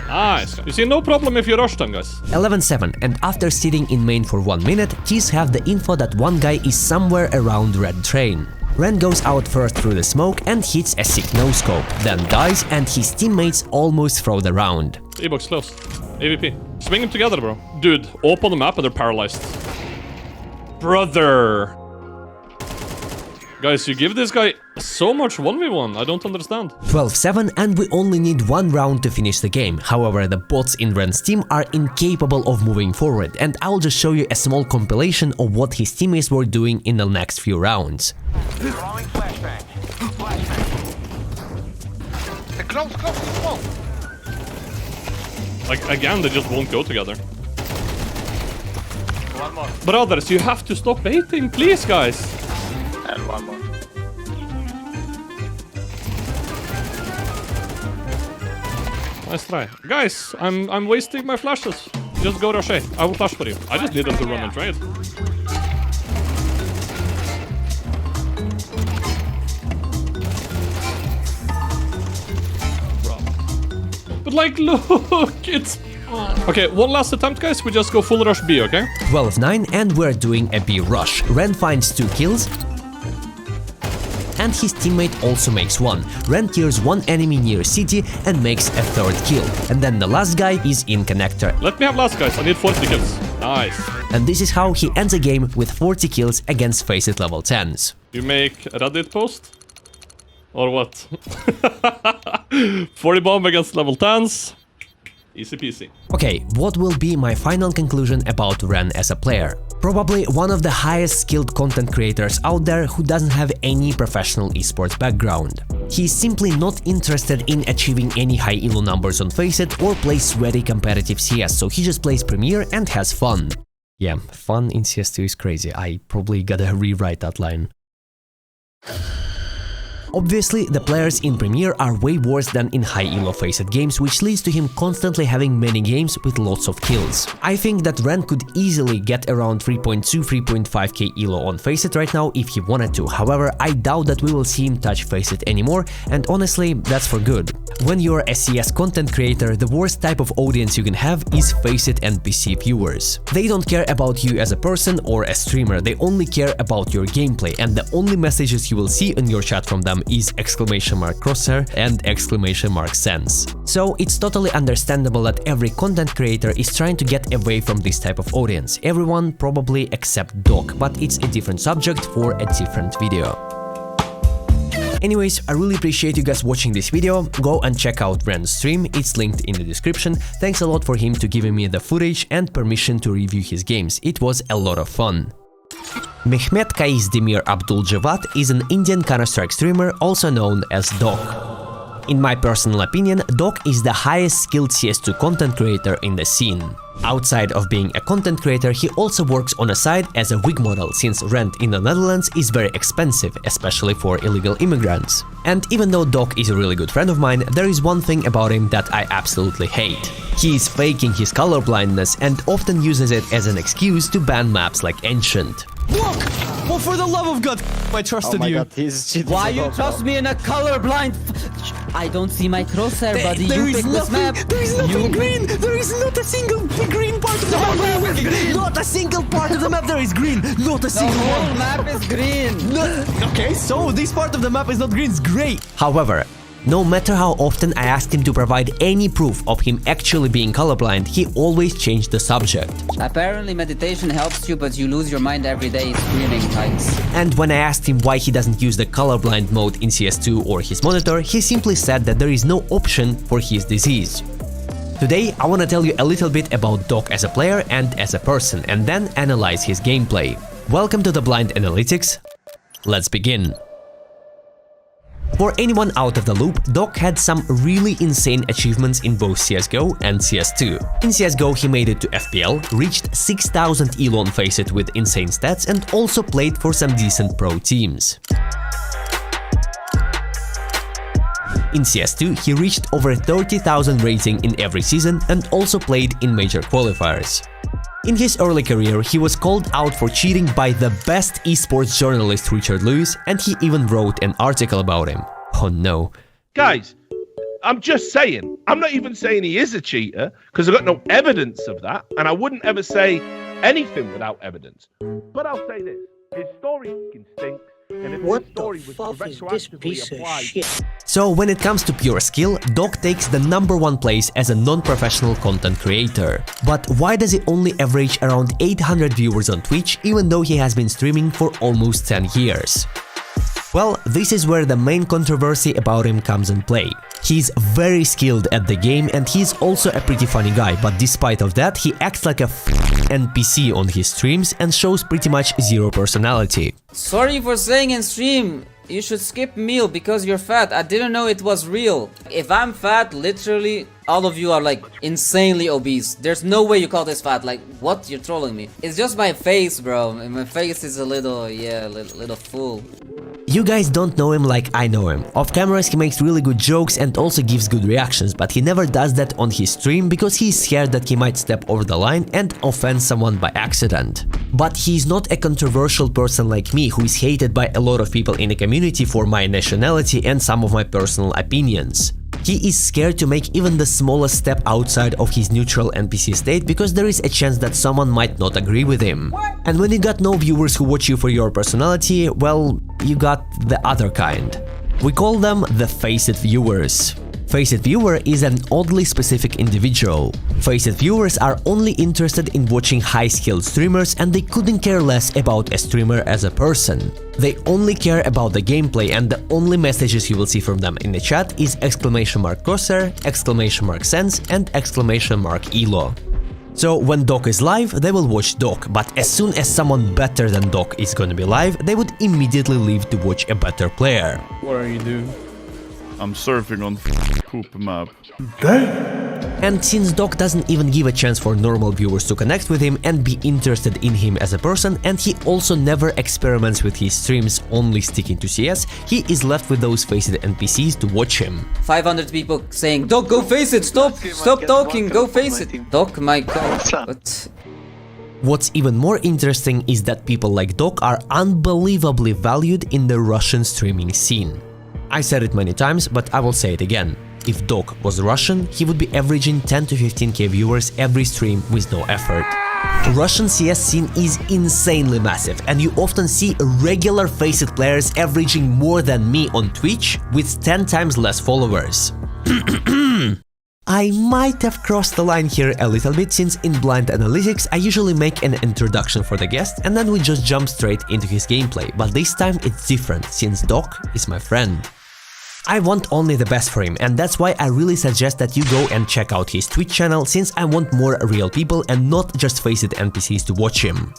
Nice. You see, no problem if you rush them, guys. 11-7, and after sitting in main for 1 minute, Tees have the info that one guy is somewhere around red train. Ren goes out first through the smoke and hits a sick no-scope, then dies and his teammates almost throw the round. E-box close. AVP. Swing them together, bro. Dude, open the map and they're paralyzed. Brother. Guys, you give this guy so much 1v1, I don't understand. 12-7, and we only need 1 round to finish the game. However, the bots in Ren's team are incapable of moving forward, and I'll just show you a small compilation of what his teammates were doing in the next few rounds. Close, close. Like, again, they just won't go together. One more. Brothers, you have to stop baiting, please, guys. And one more. Nice try. Guys, I'm wasting my flashes. Just go rush A. I will flash for you. I just need them to run and trade. Bro. But like, look, it's... Okay, one last attempt, guys. We just go full rush B, okay? 12-9, and we're doing a B rush. Ren finds 2 kills. And his teammate also makes 1. Ren clears 1 enemy near city and makes a 3rd kill. And then the last guy is in connector. Let me have last, guys. I need 40 kills. Nice. And this is how he ends a game with 40 kills against Faceit level 10s. You make a Reddit post? Or what? 40 bomb against level 10s. Easy peasy. Okay, what will be my final conclusion about Ren as a player? Probably one of the highest skilled content creators out there who doesn't have any professional esports background. He's simply not interested in achieving any high elo numbers on Faceit or plays sweaty competitive CS, so he just plays Premier and has fun. Yeah, fun in CS2 is crazy. I probably gotta rewrite that line. Obviously, the players in Premier are way worse than in high elo Faceit games, which leads to him constantly having many games with lots of kills. I think that Ren could easily get around 3.2-3.5k elo on Faceit right now if he wanted to. However, I doubt that we will see him touch Faceit anymore, and honestly, that's for good. When you're a CS content creator, the worst type of audience you can have is Faceit and PC viewers. They don't care about you as a person or a streamer, they only care about your gameplay, and the only messages you will see in your chat from them is !crosshair and !sense. So it's totally understandable that every content creator is trying to get away from this type of audience. Everyone probably except Doc, but it's a different subject for a different video. Anyways, I really appreciate you guys watching this video. Go and check out Ren's stream, it's linked in the description. Thanks a lot for him to giving me the footage and permission to review his games. It was a lot of fun. Mehmet Kais Demir Abdul Javad is an Indian Counter-Strike streamer also known as Doc. In my personal opinion, Doc is the highest skilled CS2 content creator in the scene. Outside of being a content creator, he also works on a side as a wig model, since rent in the Netherlands is very expensive, especially for illegal immigrants. And even though Doc is a really good friend of mine, there is one thing about him that I absolutely hate. He is faking his colorblindness and often uses it as an excuse to ban maps like Ancient. Look! Well, for the love of God, I trusted you. God, he's cheating. Why you trust me in a colorblind? I don't see my crosshair, buddy. There you is pick this map. There is nothing green. There is not a single green part of the map. Not a single part of the map there is green. Not a single one. The whole map is green. Okay, so this part of the map is not green. It's gray. However, No matter how often I asked him to provide any proof of him actually being colorblind, he always changed the subject. Apparently meditation helps you, but you lose your mind every day screaming HaiX. And when I asked him why he doesn't use the colorblind mode in CS2 or his monitor, he simply said that there is no option for his disease. Today, I want to tell you a little bit about d0c as a player and as a person, and then analyze his gameplay. Welcome to the Blind Analytics. Let's begin. For anyone out of the loop, d0c had some really insane achievements in both CSGO and CS2. In CSGO, he made it to FPL, reached 6000 elo on FACEIT with insane stats, and also played for some decent pro teams. In CS2, he reached over 30,000 rating in every season and also played in major qualifiers. In his early career, he was called out for cheating by the best esports journalist Richard Lewis, and he even wrote an article about him. Oh no. Guys, I'm just saying, I'm not even saying he is a cheater, because I've got no evidence of that, and I wouldn't ever say anything without evidence. But I'll say this, his story stinks. What the fuck is this piece of shit? So when it comes to pure skill, d0c takes the #1 place as a non-professional content creator. But why does he only average around 800 viewers on Twitch, even though he has been streaming for almost 10 years? Well, this is where the main controversy about him comes in play. He's very skilled at the game and he's also a pretty funny guy, but despite of that, he acts like a NPC on his streams and shows pretty much zero personality. Sorry for saying in stream, you should skip meal because you're fat. I didn't know it was real. If I'm fat, literally, all of you are like insanely obese. There's no way you call this fat. Like, what? You're trolling me. It's just my face, bro. And my face is a little, yeah, little full. You guys don't know him like I know him. Off cameras he makes really good jokes and also gives good reactions, but he never does that on his stream because he's scared that he might step over the line and offend someone by accident. But he's not a controversial person like me who is hated by a lot of people in the community for my nationality and some of my personal opinions. He is scared to make even the smallest step outside of his neutral NPC state because there is a chance that someone might not agree with him. And when you got no viewers who watch you for your personality, well, you got the other kind. We call them the FACEIT viewers. FACEIT viewer is an oddly specific individual. FACEIT viewers are only interested in watching high-skilled streamers and they couldn't care less about a streamer as a person. They only care about the gameplay and the only messages you will see from them in the chat is !crosshair, !sense and !elo. So when d0c is live, they will watch d0c, but as soon as someone better than d0c is gonna be live, they would immediately leave to watch a better player. What are you doing? I'm surfing on poop map. And since d0c doesn't even give a chance for normal viewers to connect with him and be interested in him as a person, and he also never experiments with his streams, only sticking to CS, he is left with those FACEIT NPCs to watch him. 500 people saying, d0c, go FACEIT, stop talking, go FACEIT. d0c, my god, what? What's even more interesting is that people like d0c are unbelievably valued in the Russian streaming scene. I said it many times, but I will say it again. If d0c was Russian, he would be averaging 10 to 15k viewers every stream with no effort. Russian CS scene is insanely massive, and you often see regular FACEIT players averaging more than me on Twitch with 10 times less followers. I might have crossed the line here a little bit, since in Blind Analytics I usually make an introduction for the guest and then we just jump straight into his gameplay, but this time it's different, since d0c is my friend. I want only the best for him, and that's why I really suggest that you go and check out his Twitch channel, since I want more real people and not just FACEIT NPCs to watch him.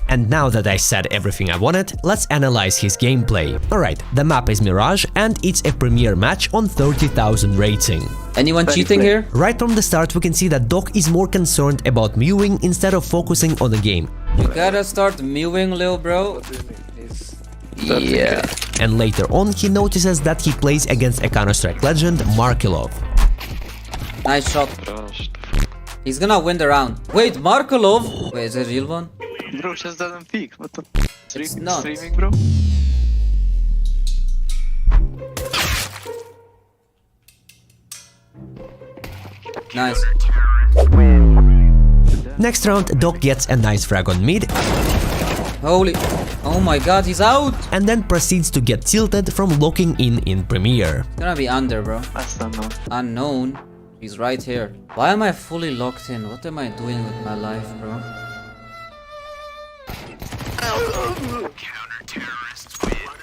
And now that I said everything I wanted, let's analyze his gameplay. Alright, the map is Mirage and it's a premier match on 30,000 rating. Anyone cheating here? Right from the start we can see that d0c is more concerned about mewing instead of focusing on the game. You gotta start mewing, lil bro. Yeah. And later on he notices that he plays against a Counter-Strike legend, Markelov. Nice shot. He's gonna win the round. Wait, Markelov? Wait, is it a real one? Bro, just doesn't peek. What the? It's not. Streaming, bro. Nice. Next round, d0c gets a nice frag on mid. Holy... Oh my god, he's out! And then proceeds to get tilted from locking in Premiere. It's gonna be under, bro. That's unknown. Unknown? He's right here. Why am I fully locked in? What am I doing with my life, bro?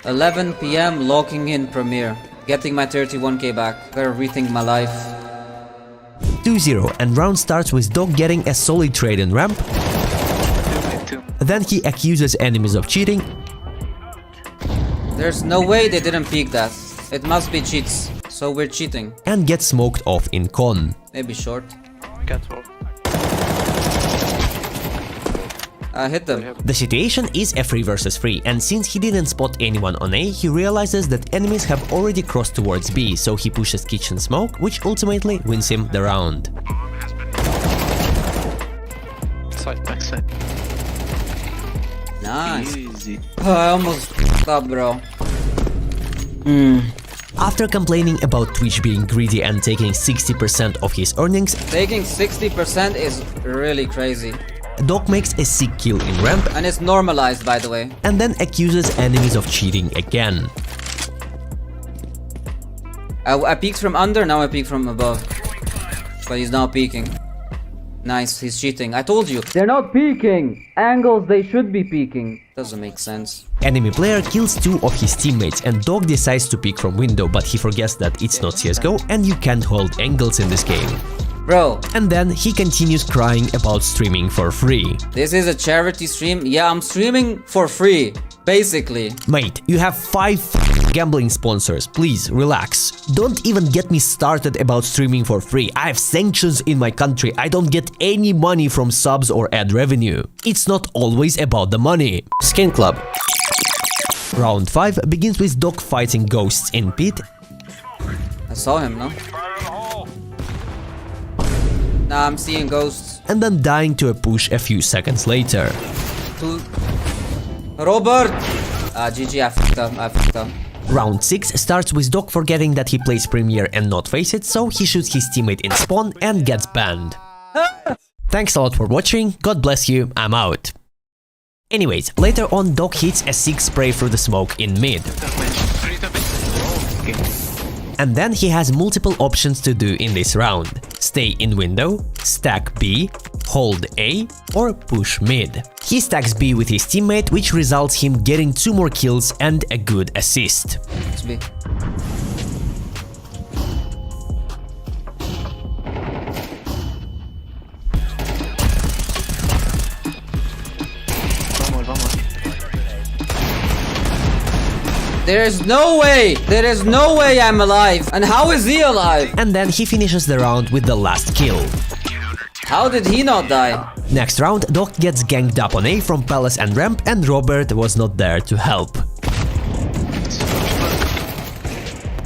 11 PM locking in Premiere. Getting my 31k back. Gotta rethink my life. 2-0, and round starts with Dog getting a solid trade in ramp. Then he accuses enemies of cheating. There's no way they didn't peek that. It must be cheats. So we're cheating. And gets smoked off in con. Maybe short. Catwalk. I hit them. The situation is a 3 versus 3, and since he didn't spot anyone on A, he realizes that enemies have already crossed towards B, so he pushes kitchen smoke, which ultimately wins him the round. Side, back side. Nice. Easy. Oh, I almost f***ed up, bro. After complaining about Twitch being greedy and taking 60% of his earnings, Taking 60% is really crazy. Doc makes a sick kill in ramp, And it's normalized, by the way. and then accuses enemies of cheating again. I peeked from under, now I peek from above. But he's now peeking. Nice, he's cheating. I told you. They're not peeking! Angles, they should be peeking. Doesn't make sense. Enemy player kills 2 of his teammates and Dog decides to peek from window, but he forgets that it's not CSGO and you can't hold angles in this game. Bro. And then he continues crying about streaming for free. This is a charity stream? Yeah, I'm streaming for free. Basically. Mate, you have 5 gambling sponsors, please relax. Don't even get me started about streaming for free. I have sanctions in my country, I don't get any money from subs or ad revenue. It's not always about the money. Skin Club. Round 5 begins with Doc fighting ghosts in pit. I saw him, no? Nah, I'm seeing ghosts. And then dying to a push a few seconds later. Robert! GG, I fucked up. Round 6 starts with Doc forgetting that he plays Premiere and not Face It, so he shoots his teammate in spawn and gets banned. Thanks a lot for watching, God bless you, I'm out. Anyways, later on Doc hits a sick spray through the smoke in mid. And then he has multiple options to do in this round. Stay in window, stack B, hold A, or push mid. He stacks B with his teammate, which results him getting 2 more kills and a good assist. It's B. There is no way I'm alive. And how is he alive? And then he finishes the round with the last kill. How did he not die? Next round, Doc gets ganged up on A from Palace and Ramp, and Robert was not there to help.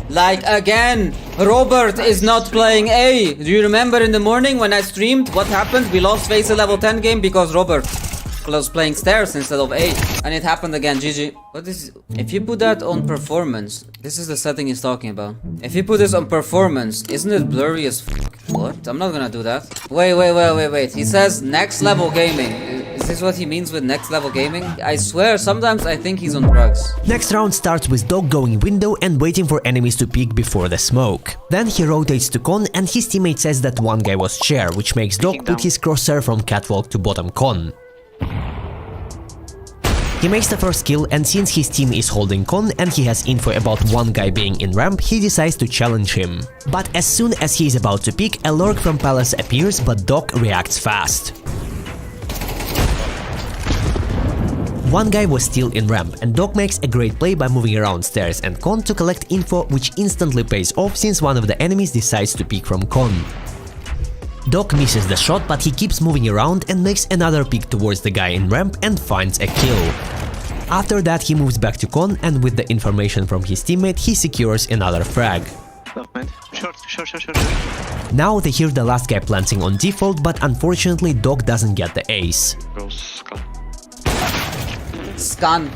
Like again, Robert is not playing A. Do you remember in the morning when I streamed what happened? We lost Face a level 10 game because Robert was playing stairs instead of A. And it happened again, GG. What is... If you put that on performance, this is the setting he's talking about. If you put this on performance, isn't it blurry as fuck? What? I'm not gonna do that. Wait. He says next level gaming. Is this what he means with next level gaming? I swear, sometimes I think he's on drugs. Next round starts with Dog going window and waiting for enemies to peek before the smoke. Then he rotates to con and his teammate says that one guy was chair, which makes Dog put his crosshair from catwalk to bottom con. He makes the first kill, and since his team is holding con and he has info about one guy being in ramp, he decides to challenge him. But as soon as he is about to peek, a lurk from Palace appears, but Doc reacts fast. One guy was still in ramp, and Doc makes a great play by moving around stairs and con to collect info, which instantly pays off since one of the enemies decides to peek from con. Doc misses the shot, but he keeps moving around and makes another peek towards the guy in ramp and finds a kill. After that he moves back to con, and with the information from his teammate he secures another frag. Short. Now they hear the last guy planting on default, but unfortunately Doc doesn't get the ace. Scan!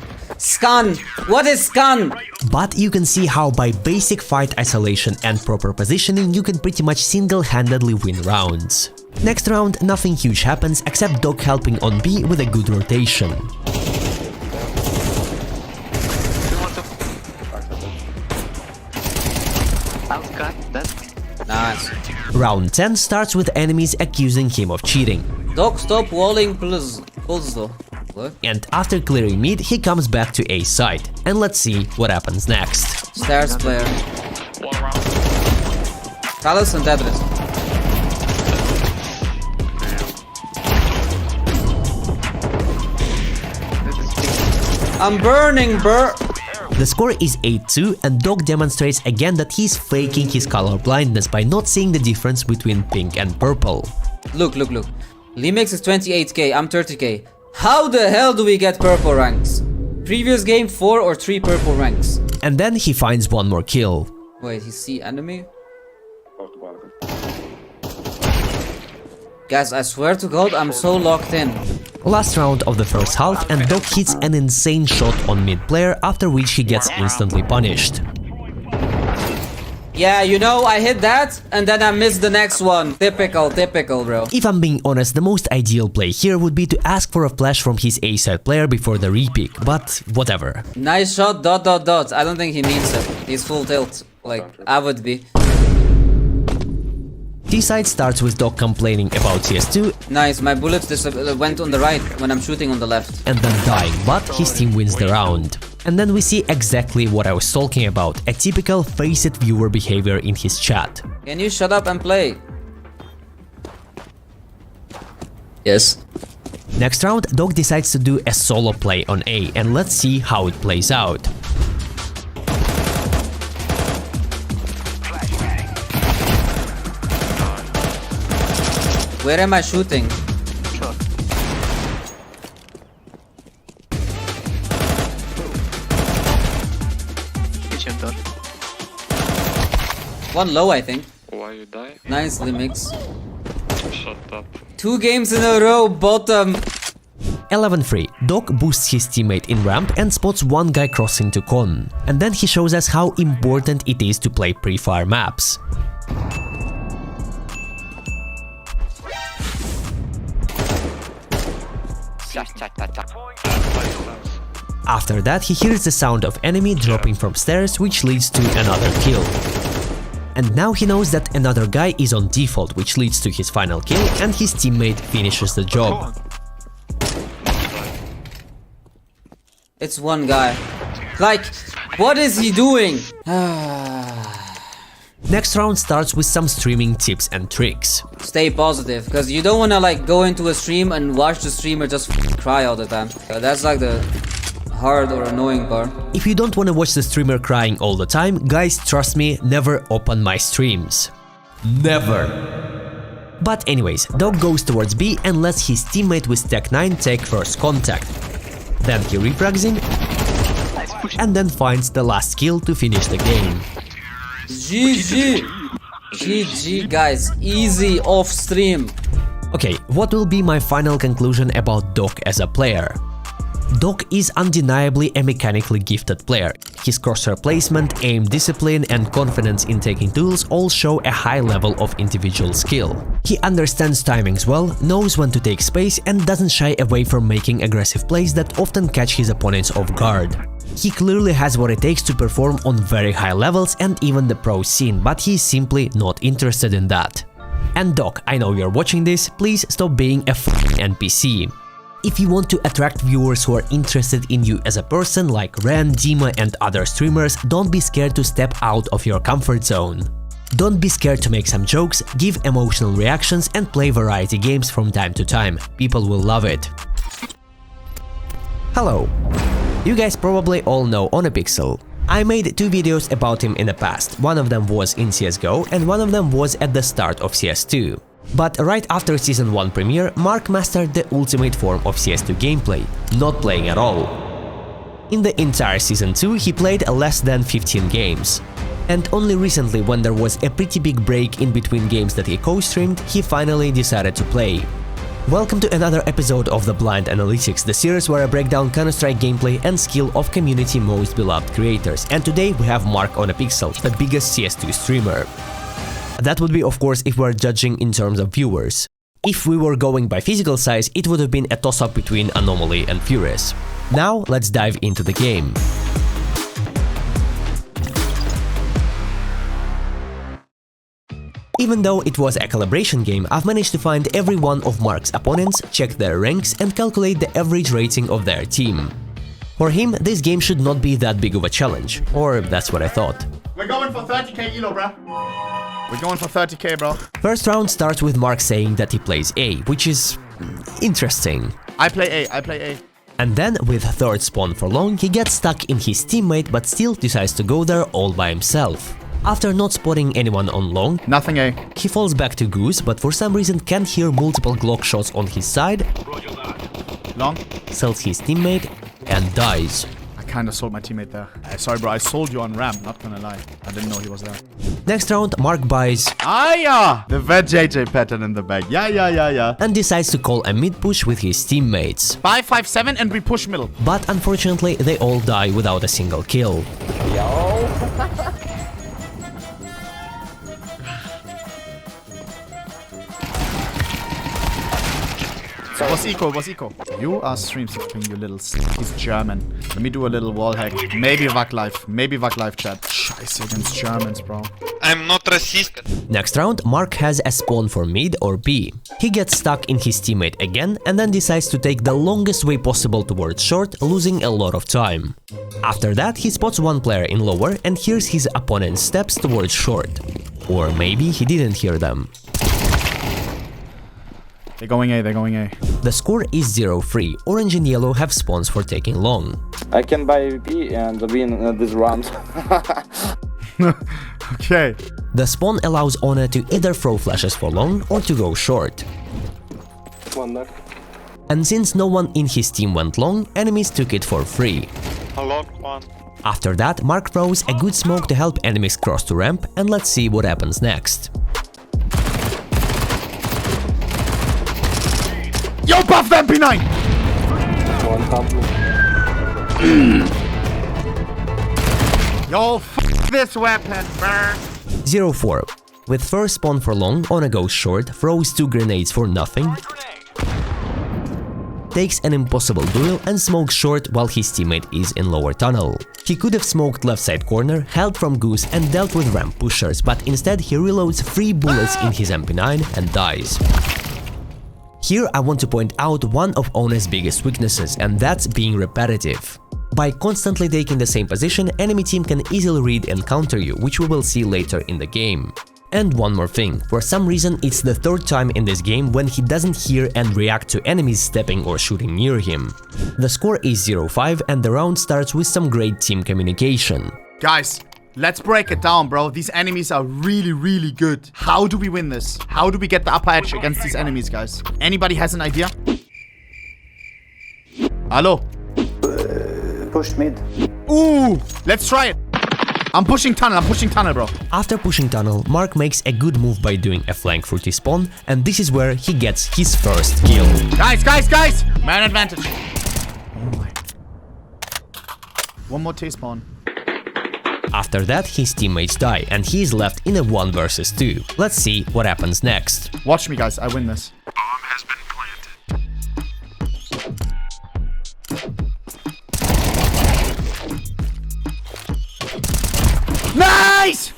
What is scan? But you can see how by basic fight isolation and proper positioning you can pretty much single-handedly win rounds. Next round nothing huge happens except Doc helping on B with a good rotation. Outcut, that. Nice. Round 10 starts with enemies accusing him of cheating. Doc, stop walling, please. Though. What? And after clearing mid, he comes back to A side. And let's see what happens next. Stairs player. Palace and Tetris. I'm burning, bro. The score is 8-2 and Doc demonstrates again that he's faking his color blindness by not seeing the difference between pink and purple. Look. Limix is 28k, I'm 30k. How the hell do we get purple ranks? Previous game 4 or 3 purple ranks. And then he finds one more kill. Wait, he see enemy? Guys, I swear to God, I'm so locked in. Last round of the first half and Doc hits an insane shot on mid player, after which he gets instantly punished. Yeah, you know, I hit that and then I missed the next one. Typical, bro. If I'm being honest, the most ideal play here would be to ask for a flash from his A side player before the repick, but whatever. Nice shot, ... I don't think he means it. He's full tilt, like I would be. T-side starts with Doc complaining about CS2. Nice, my bullets went on the right when I'm shooting on the left. And then dying, but his team wins the round. And then we see exactly what I was talking about, a typical face-it viewer behavior in his chat. Can you shut up and play? Yes. Next round, Doc decides to do a solo play on A, and let's see how it plays out. Where am I shooting? Short. Kitchen door. One low, I think. Why you die? Nice, Limix. Shut up. 2 games in a row, bottom. 11-3, Doc boosts his teammate in ramp and spots one guy crossing to con. And then he shows us how important it is to play pre-fire maps. After that, he hears the sound of enemy dropping from stairs, which leads to another kill. And now he knows that another guy is on default, which leads to his final kill, and his teammate finishes the job. It's one guy. Like, what is he doing? Next round starts with some streaming tips and tricks. Stay positive, because you don't want to like go into a stream and watch the streamer just cry all the time. That's like the hard or annoying part. If you don't want to watch the streamer crying all the time, guys, trust me, never open my streams. Never. But anyways, Doc goes towards B and lets his teammate with Tech 9 take first contact. Then he refrags him and then finds the last kill to finish the game. GG! GG, guys, easy off stream. Okay, what will be my final conclusion about Doc as a player? Doc is undeniably a mechanically gifted player. His crosshair placement, aim discipline and confidence in taking tools all show a high level of individual skill. He understands timings well, knows when to take space and doesn't shy away from making aggressive plays that often catch his opponents off guard. He clearly has what it takes to perform on very high levels and even the pro scene, but he's simply not interested in that. And Doc, I know you're watching this, please stop being a f***ing NPC. If you want to attract viewers who are interested in you as a person like Ren, Dima and other streamers, don't be scared to step out of your comfort zone. Don't be scared to make some jokes, give emotional reactions and play variety games from time to time. People will love it. Hello. You guys probably all know ohnePixel. I made 2 videos about him in the past, one of them was in CSGO and one of them was at the start of CS2. But right after Season 1 premiere, Mark mastered the ultimate form of CS2 gameplay, not playing at all. In the entire Season 2 he played less than 15 games. And only recently, when there was a pretty big break in between games that he co-streamed, he finally decided to play. Welcome to another episode of The Blind Analytics, the series where I break down Counter-Strike gameplay and skill of community most beloved creators. And today we have Mark ohnePixel, the biggest CS2 streamer. That would be, of course, if we're judging in terms of viewers. If we were going by physical size, it would have been a toss-up between Anomaly and Furious. Now, let's dive into the game. Even though it was a calibration game, I've managed to find every one of Mark's opponents, check their ranks and calculate the average rating of their team. For him, this game should not be that big of a challenge, or that's what I thought. We're going for 30k elo, bro. We're going for 30k, bro. First round starts with Mark saying that he plays A, which is interesting. I play A, I play A. And then, with third spawn for long, he gets stuck in his teammate but still decides to go there all by himself. After not spotting anyone on long, nothing A, he falls back to Goose, but for some reason can't hear multiple Glock shots on his side, long, sells his teammate, and dies. I kinda sold my teammate there. Sorry bro, I sold you on ramp, not gonna lie. I didn't know he was there. Next round, Mark buys the vet JJ pattern in the bag. Yeah. And decides to call a mid push with his teammates. 5-5-7 and we push middle. But unfortunately, they all die without a single kill. Was eco. You are stream skipping, you little he's German. Let me do a little wall hack. Maybe Wack live chat. Scheiße against Germans, bro. I'm not racist. Next round, Mark has a spawn for mid or B. He gets stuck in his teammate again and then decides to take the longest way possible towards short, losing a lot of time. After that, he spots one player in lower and hears his opponent's steps towards short. Or maybe he didn't hear them. They're going A. The score is 0-3. Orange and yellow have spawns for taking long. I can buy B and win this round. Okay. The spawn allows One to either throw flashes for long or to go short. One knock. And since no one in his team went long, enemies took it for free. One. After that, Mark throws a good smoke to help enemies cross to ramp, and let's see what happens next. Yo, buff the MP9! One compliment. Yo, f this weapon, bruh. 0-4. With first spawn for long, One goes short, throws 2 grenades for nothing, takes an impossible duel and smokes short while his teammate is in lower tunnel. He could have smoked left side corner, held from Goose and dealt with ramp pushers, but instead he reloads 3 bullets in his MP9 and dies. Here I want to point out one of One's biggest weaknesses, and that's being repetitive. By constantly taking the same position, enemy team can easily read and counter you, which we will see later in the game. And one more thing, for some reason it's the third time in this game when he doesn't hear and react to enemies stepping or shooting near him. The score is 0-5 and the round starts with some great team communication. Guys, let's break it down, bro. These enemies are really good. How do we win this? How do we get the upper edge against these enemies, guys? Anybody has an idea? Hello? Push mid. Ooh, let's try it. I'm pushing tunnel, bro. After pushing tunnel, Mark makes a good move by doing a flank through T-spawn, and this is where he gets his first kill. Guys! Man advantage. Oh my. One more T-spawn. After that, his teammates die, and he is left in a 1 versus 2. Let's see what happens next. Watch me, guys. I win this. Bomb has been planted. Nice!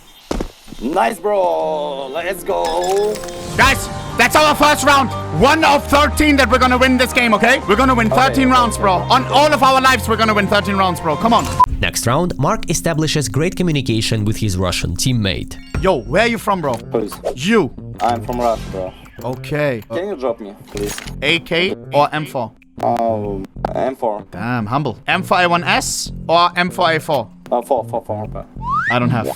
Nice, bro. Let's go. Guys, that's our first round. 1 of 13 that we're gonna win this game, okay? We're gonna win 13 rounds, bro. On all of our lives, we're gonna win 13 rounds, bro. Come on. Next round, Mark establishes great communication with his Russian teammate. Yo, where are you from, bro? Please. You. I'm from Russia, bro. Okay. Can you drop me, please? AK or M4? Oh, M4. Damn, humble. M4A1S or M4A4? 4, bro. I don't have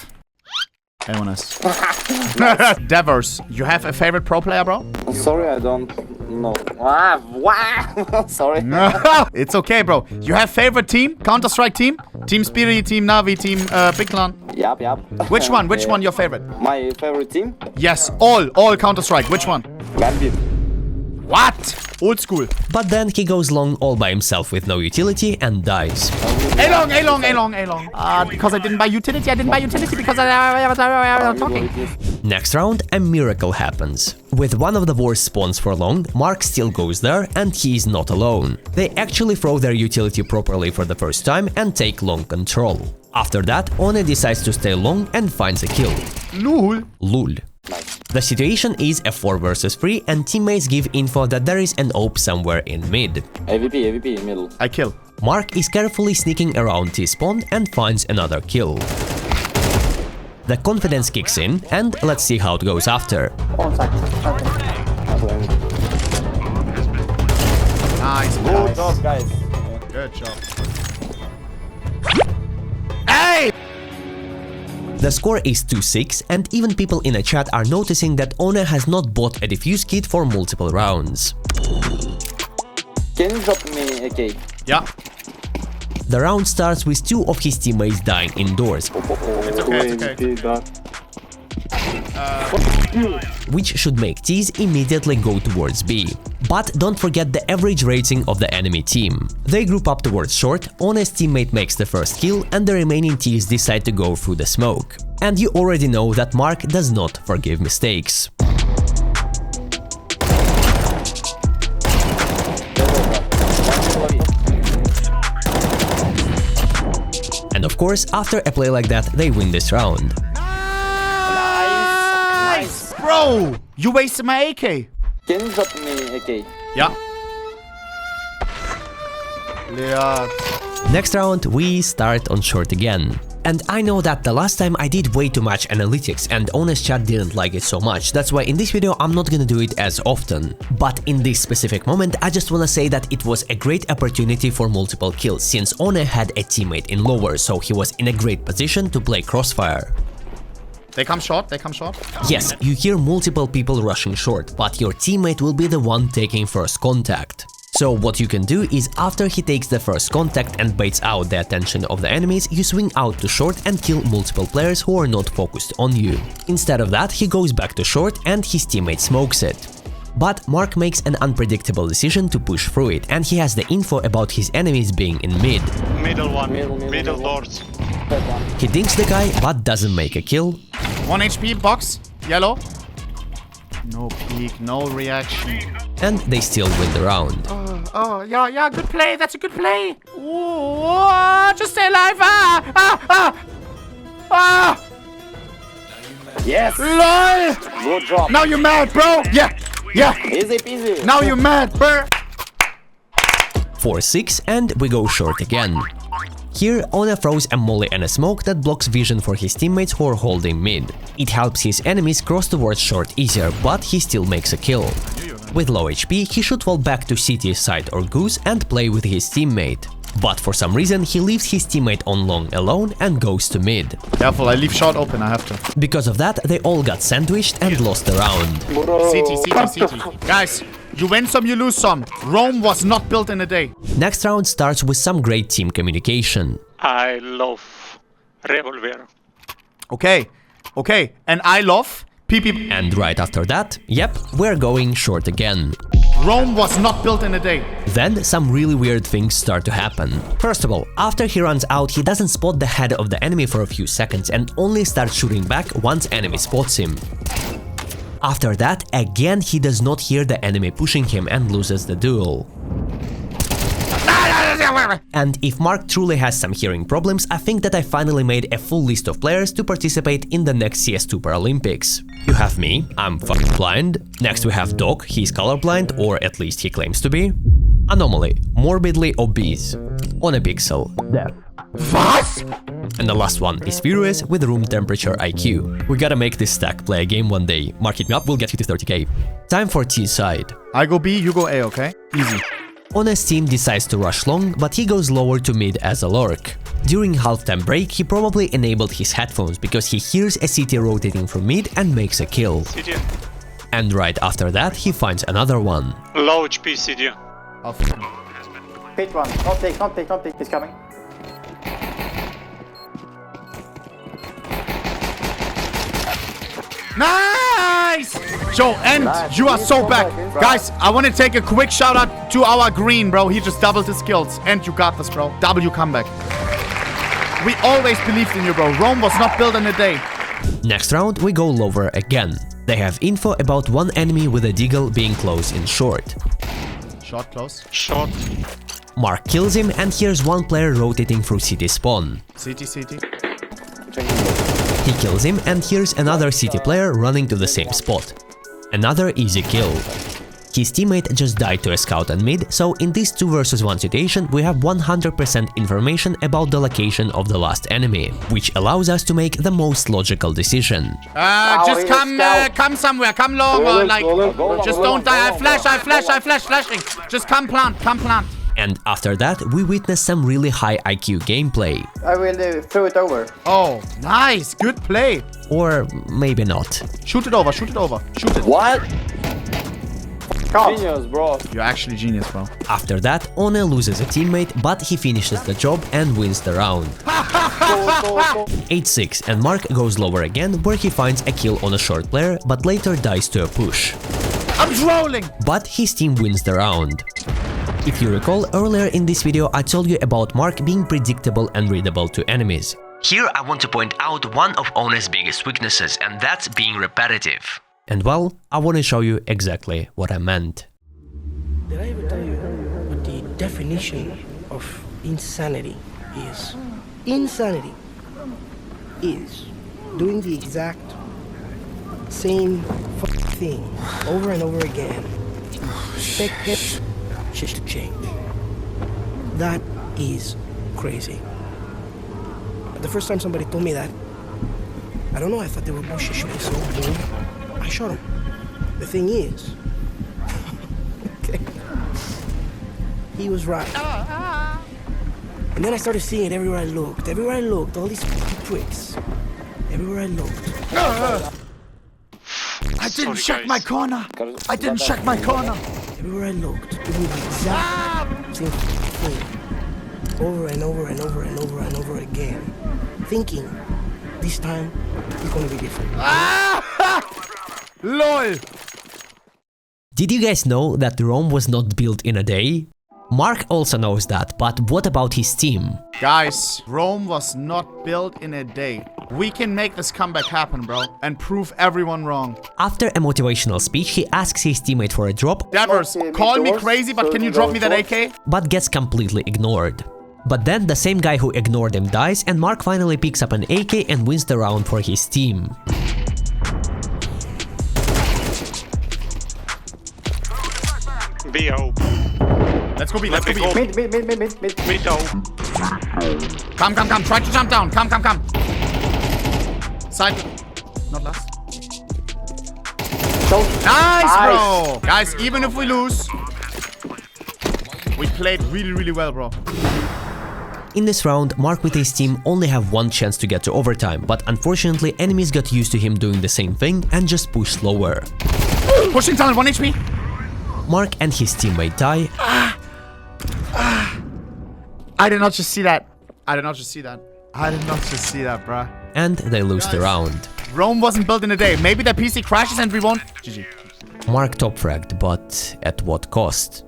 A1S. Devers, you have a favorite pro player, bro? Sorry, I don't know. Sorry. It's okay, bro. You have favorite team? Counter-Strike team? Team Spirit, Team Navi, Team Big Clan? Yep. Which one? Which one your favorite? My favorite team? Yes, all Counter-Strike. Which one? Gambit. What? Old school. But then he goes long all by himself with no utility and dies. A long. Because I didn't buy utility. Because I was talking. Next round, a miracle happens. With one of the worst spawns for long, Mark still goes there and he is not alone. They actually throw their utility properly for the first time and take long control. After that, One decides to stay long and finds a kill. Lul. Lul. The situation is a 4 versus 3 and teammates give info that there is an AWP somewhere in mid. AVP middle. I kill. Mark is carefully sneaking around T-spawn and finds another kill. The confidence kicks in, and let's see how it goes after. Nice, Good job, guys. Good job. Hey! The score is 2-6, and even people in the chat are noticing that One has not bought a defuse kit for multiple rounds. Can you drop me a cake? Yeah. The round starts with 2 of his teammates dying indoors, It's okay. which should make T's immediately go towards B. But don't forget the average rating of the enemy team. They group up towards short, One's teammate makes the first kill, and the remaining T's decide to go through the smoke. And you already know that Mark does not forgive mistakes. And of course, after a play like that, they win this round. Nice! Bro! You wasted my AK! Can you drop me a cake? Yeah. Leon. Next round, we start on short again. And I know that the last time I did way too much analytics and Honest Chat didn't like it so much, that's why in this video I'm not gonna do it as often. But in this specific moment I just wanna say that it was a great opportunity for multiple kills, since One had a teammate in lower, so he was in a great position to play crossfire. They come short, they come short. Yes, you hear multiple people rushing short, but your teammate will be the one taking first contact. So what you can do is, after he takes the first contact and baits out the attention of the enemies, you swing out to short and kill multiple players who are not focused on you. Instead of that, he goes back to short and his teammate smokes it. But Mark makes an unpredictable decision to push through it, and he has the info about his enemies being in mid. Middle one, middle doors. He dinks the guy, but doesn't make a kill. 1 HP, box, yellow. No peek, no reaction. And they still win the round. Oh, yeah, good play, that's a good play. Ooh, just stay alive, Yes! LOL! Good job. Now you're mad, bro! Yeah! Easy peasy. Now you're mad, bro! 4-6, and we go short again. Here, One throws a molly and a smoke that blocks vision for his teammates who are holding mid. It helps his enemies cross towards short easier, but he still makes a kill. With low HP, he should fall back to CT side or goose and play with his teammate. But for some reason, he leaves his teammate on long alone and goes to mid. Careful, I leave short open, I have to. Because of that, they all got sandwiched and lost the round. CT. Guys, you win some, you lose some. Rome was not built in a day. Next round starts with some great team communication. I love revolver. Okay, and I love PP. And right after that, yep, we're going short again. Rome was not built in a day. Then some really weird things start to happen. First of all, after he runs out, he doesn't spot the head of the enemy for a few seconds and only starts shooting back once enemy spots him. After that, again he does not hear the enemy pushing him and loses the duel. And if Mark truly has some hearing problems, I think that I finally made a full list of players to participate in the next CS2 Paralympics. You have me, I'm fucking blind. Next we have Doc, he's colorblind, or at least he claims to be. Anomaly, morbidly obese. ohnePixel, deaf. What? And the last one is Furious with room temperature IQ. We gotta make this stack play a game one day. Mark hit me up, we'll get you to 30k. Time for T side. I go B, you go A, okay? Easy. One's team decides to rush long, but he goes lower to mid as a lurk. During halftime break, he probably enabled his headphones because he hears a CT rotating from mid and makes a kill. CT. And right after that, he finds another one. Low HP CT. Pit one. Don't take. He's coming. Nice! Joe, and you are so back. Guys, I want to take a quick shout out to our green, bro. He just doubled his skills. And you got this, bro. W comeback. We always believed in you, bro. Rome was not built in a day. Next round, we go lower again. They have info about one enemy with a deagle being close in short. Short close. Short. Mark kills him and here's one player rotating through CT spawn. CT. He kills him, and here's another city player running to the same spot. Another easy kill. His teammate just died to a scout on mid, so in this 2 versus 1 situation we have 100% information about the location of the last enemy, which allows us to make the most logical decision. Just come somewhere, come long, or like, just don't die. I flash, flashing. Just come plant. And after that, we witness some really high IQ gameplay. I will throw it over. Oh, nice, good play. Or maybe not. Shoot it over. What? Genius, bro. You're actually genius, bro. After that, One loses a teammate, but he finishes the job and wins the round. 8-6, and Mark goes lower again, where he finds a kill on a short player, but later dies to a push. I'm trolling! But his team wins the round. If you recall, earlier in this video I told you about Mark being predictable and readable to enemies. Here I want to point out one of One's biggest weaknesses, and that's being repetitive. And well, I want to show you exactly what I meant. Did I ever tell you what the definition of insanity is? Insanity is doing the exact same thing over and over again. Expect shit to change. That is crazy. The first time somebody told me that, I don't know, I thought they were bullshit. So boom, I shot him. The thing is, okay, he was right. And then I started seeing it everywhere I looked. All these pricks. Everywhere I looked. I didn't check my corner. Everywhere I looked, doing the exact same thing. Over and over again. Thinking, this time, it's gonna be different. LOL! Did you guys know that Rome was not built in a day? Mark also knows that, but what about his team? Guys, Rome was not built in a day. We can make this comeback happen, bro, and prove everyone wrong. After a motivational speech, he asks his teammate for a drop. Devers, call me crazy, but can you drop me that AK? But gets completely ignored. But then the same guy who ignored him dies, and Mark finally picks up an AK and wins the round for his team. BO. Let's go B, let's go B. Mid. Mid-O. Come. Try to jump down. Come. Side. Not last. Nice, bro! Guys, even if we lose, we played really well, bro. In this round, Mark with his team only have one chance to get to overtime, but unfortunately enemies got used to him doing the same thing and just push slower. Pushing tunnel, 1 HP. Mark and his teammate die. I did not just see that, bruh. And they lose the round. Rome wasn't built in a day. Maybe their PC crashes and we won't. GG. Mark top fragged, but at what cost?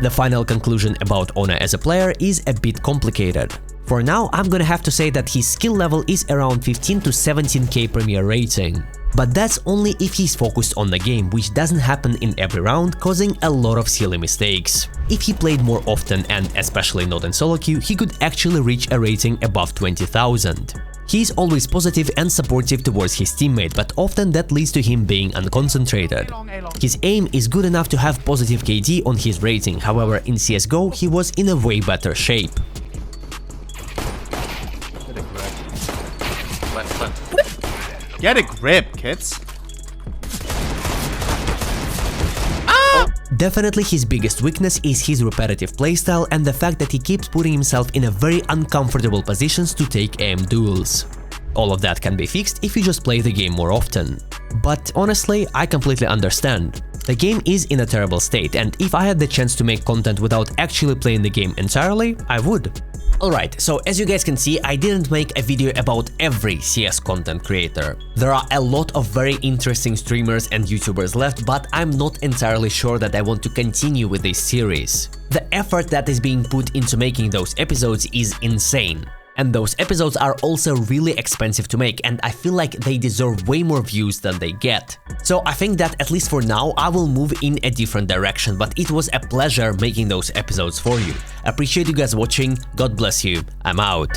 The final conclusion about One as a player is a bit complicated. For now, I'm gonna have to say that his skill level is around 15 to 17k premier rating. But that's only if he's focused on the game, which doesn't happen in every round, causing a lot of silly mistakes. If he played more often and especially not in solo queue, he could actually reach a rating above 20,000. He's always positive and supportive towards his teammate, but often that leads to him being unconcentrated. His aim is good enough to have positive KD on his rating, however in CSGO he was in a way better shape. Get a grip, kids. Definitely his biggest weakness is his repetitive playstyle and the fact that he keeps putting himself in a very uncomfortable positions to take aim duels. All of that can be fixed if you just play the game more often. But honestly, I completely understand. The game is in a terrible state, and if I had the chance to make content without actually playing the game entirely, I would. Alright, so as you guys can see, I didn't make a video about every CS content creator. There are a lot of very interesting streamers and YouTubers left, but I'm not entirely sure that I want to continue with this series. The effort that is being put into making those episodes is insane. And those episodes are also really expensive to make, and I feel like they deserve way more views than they get. So I think that at least for now I will move in a different direction, but it was a pleasure making those episodes for you. Appreciate you guys watching, God bless you, I'm out.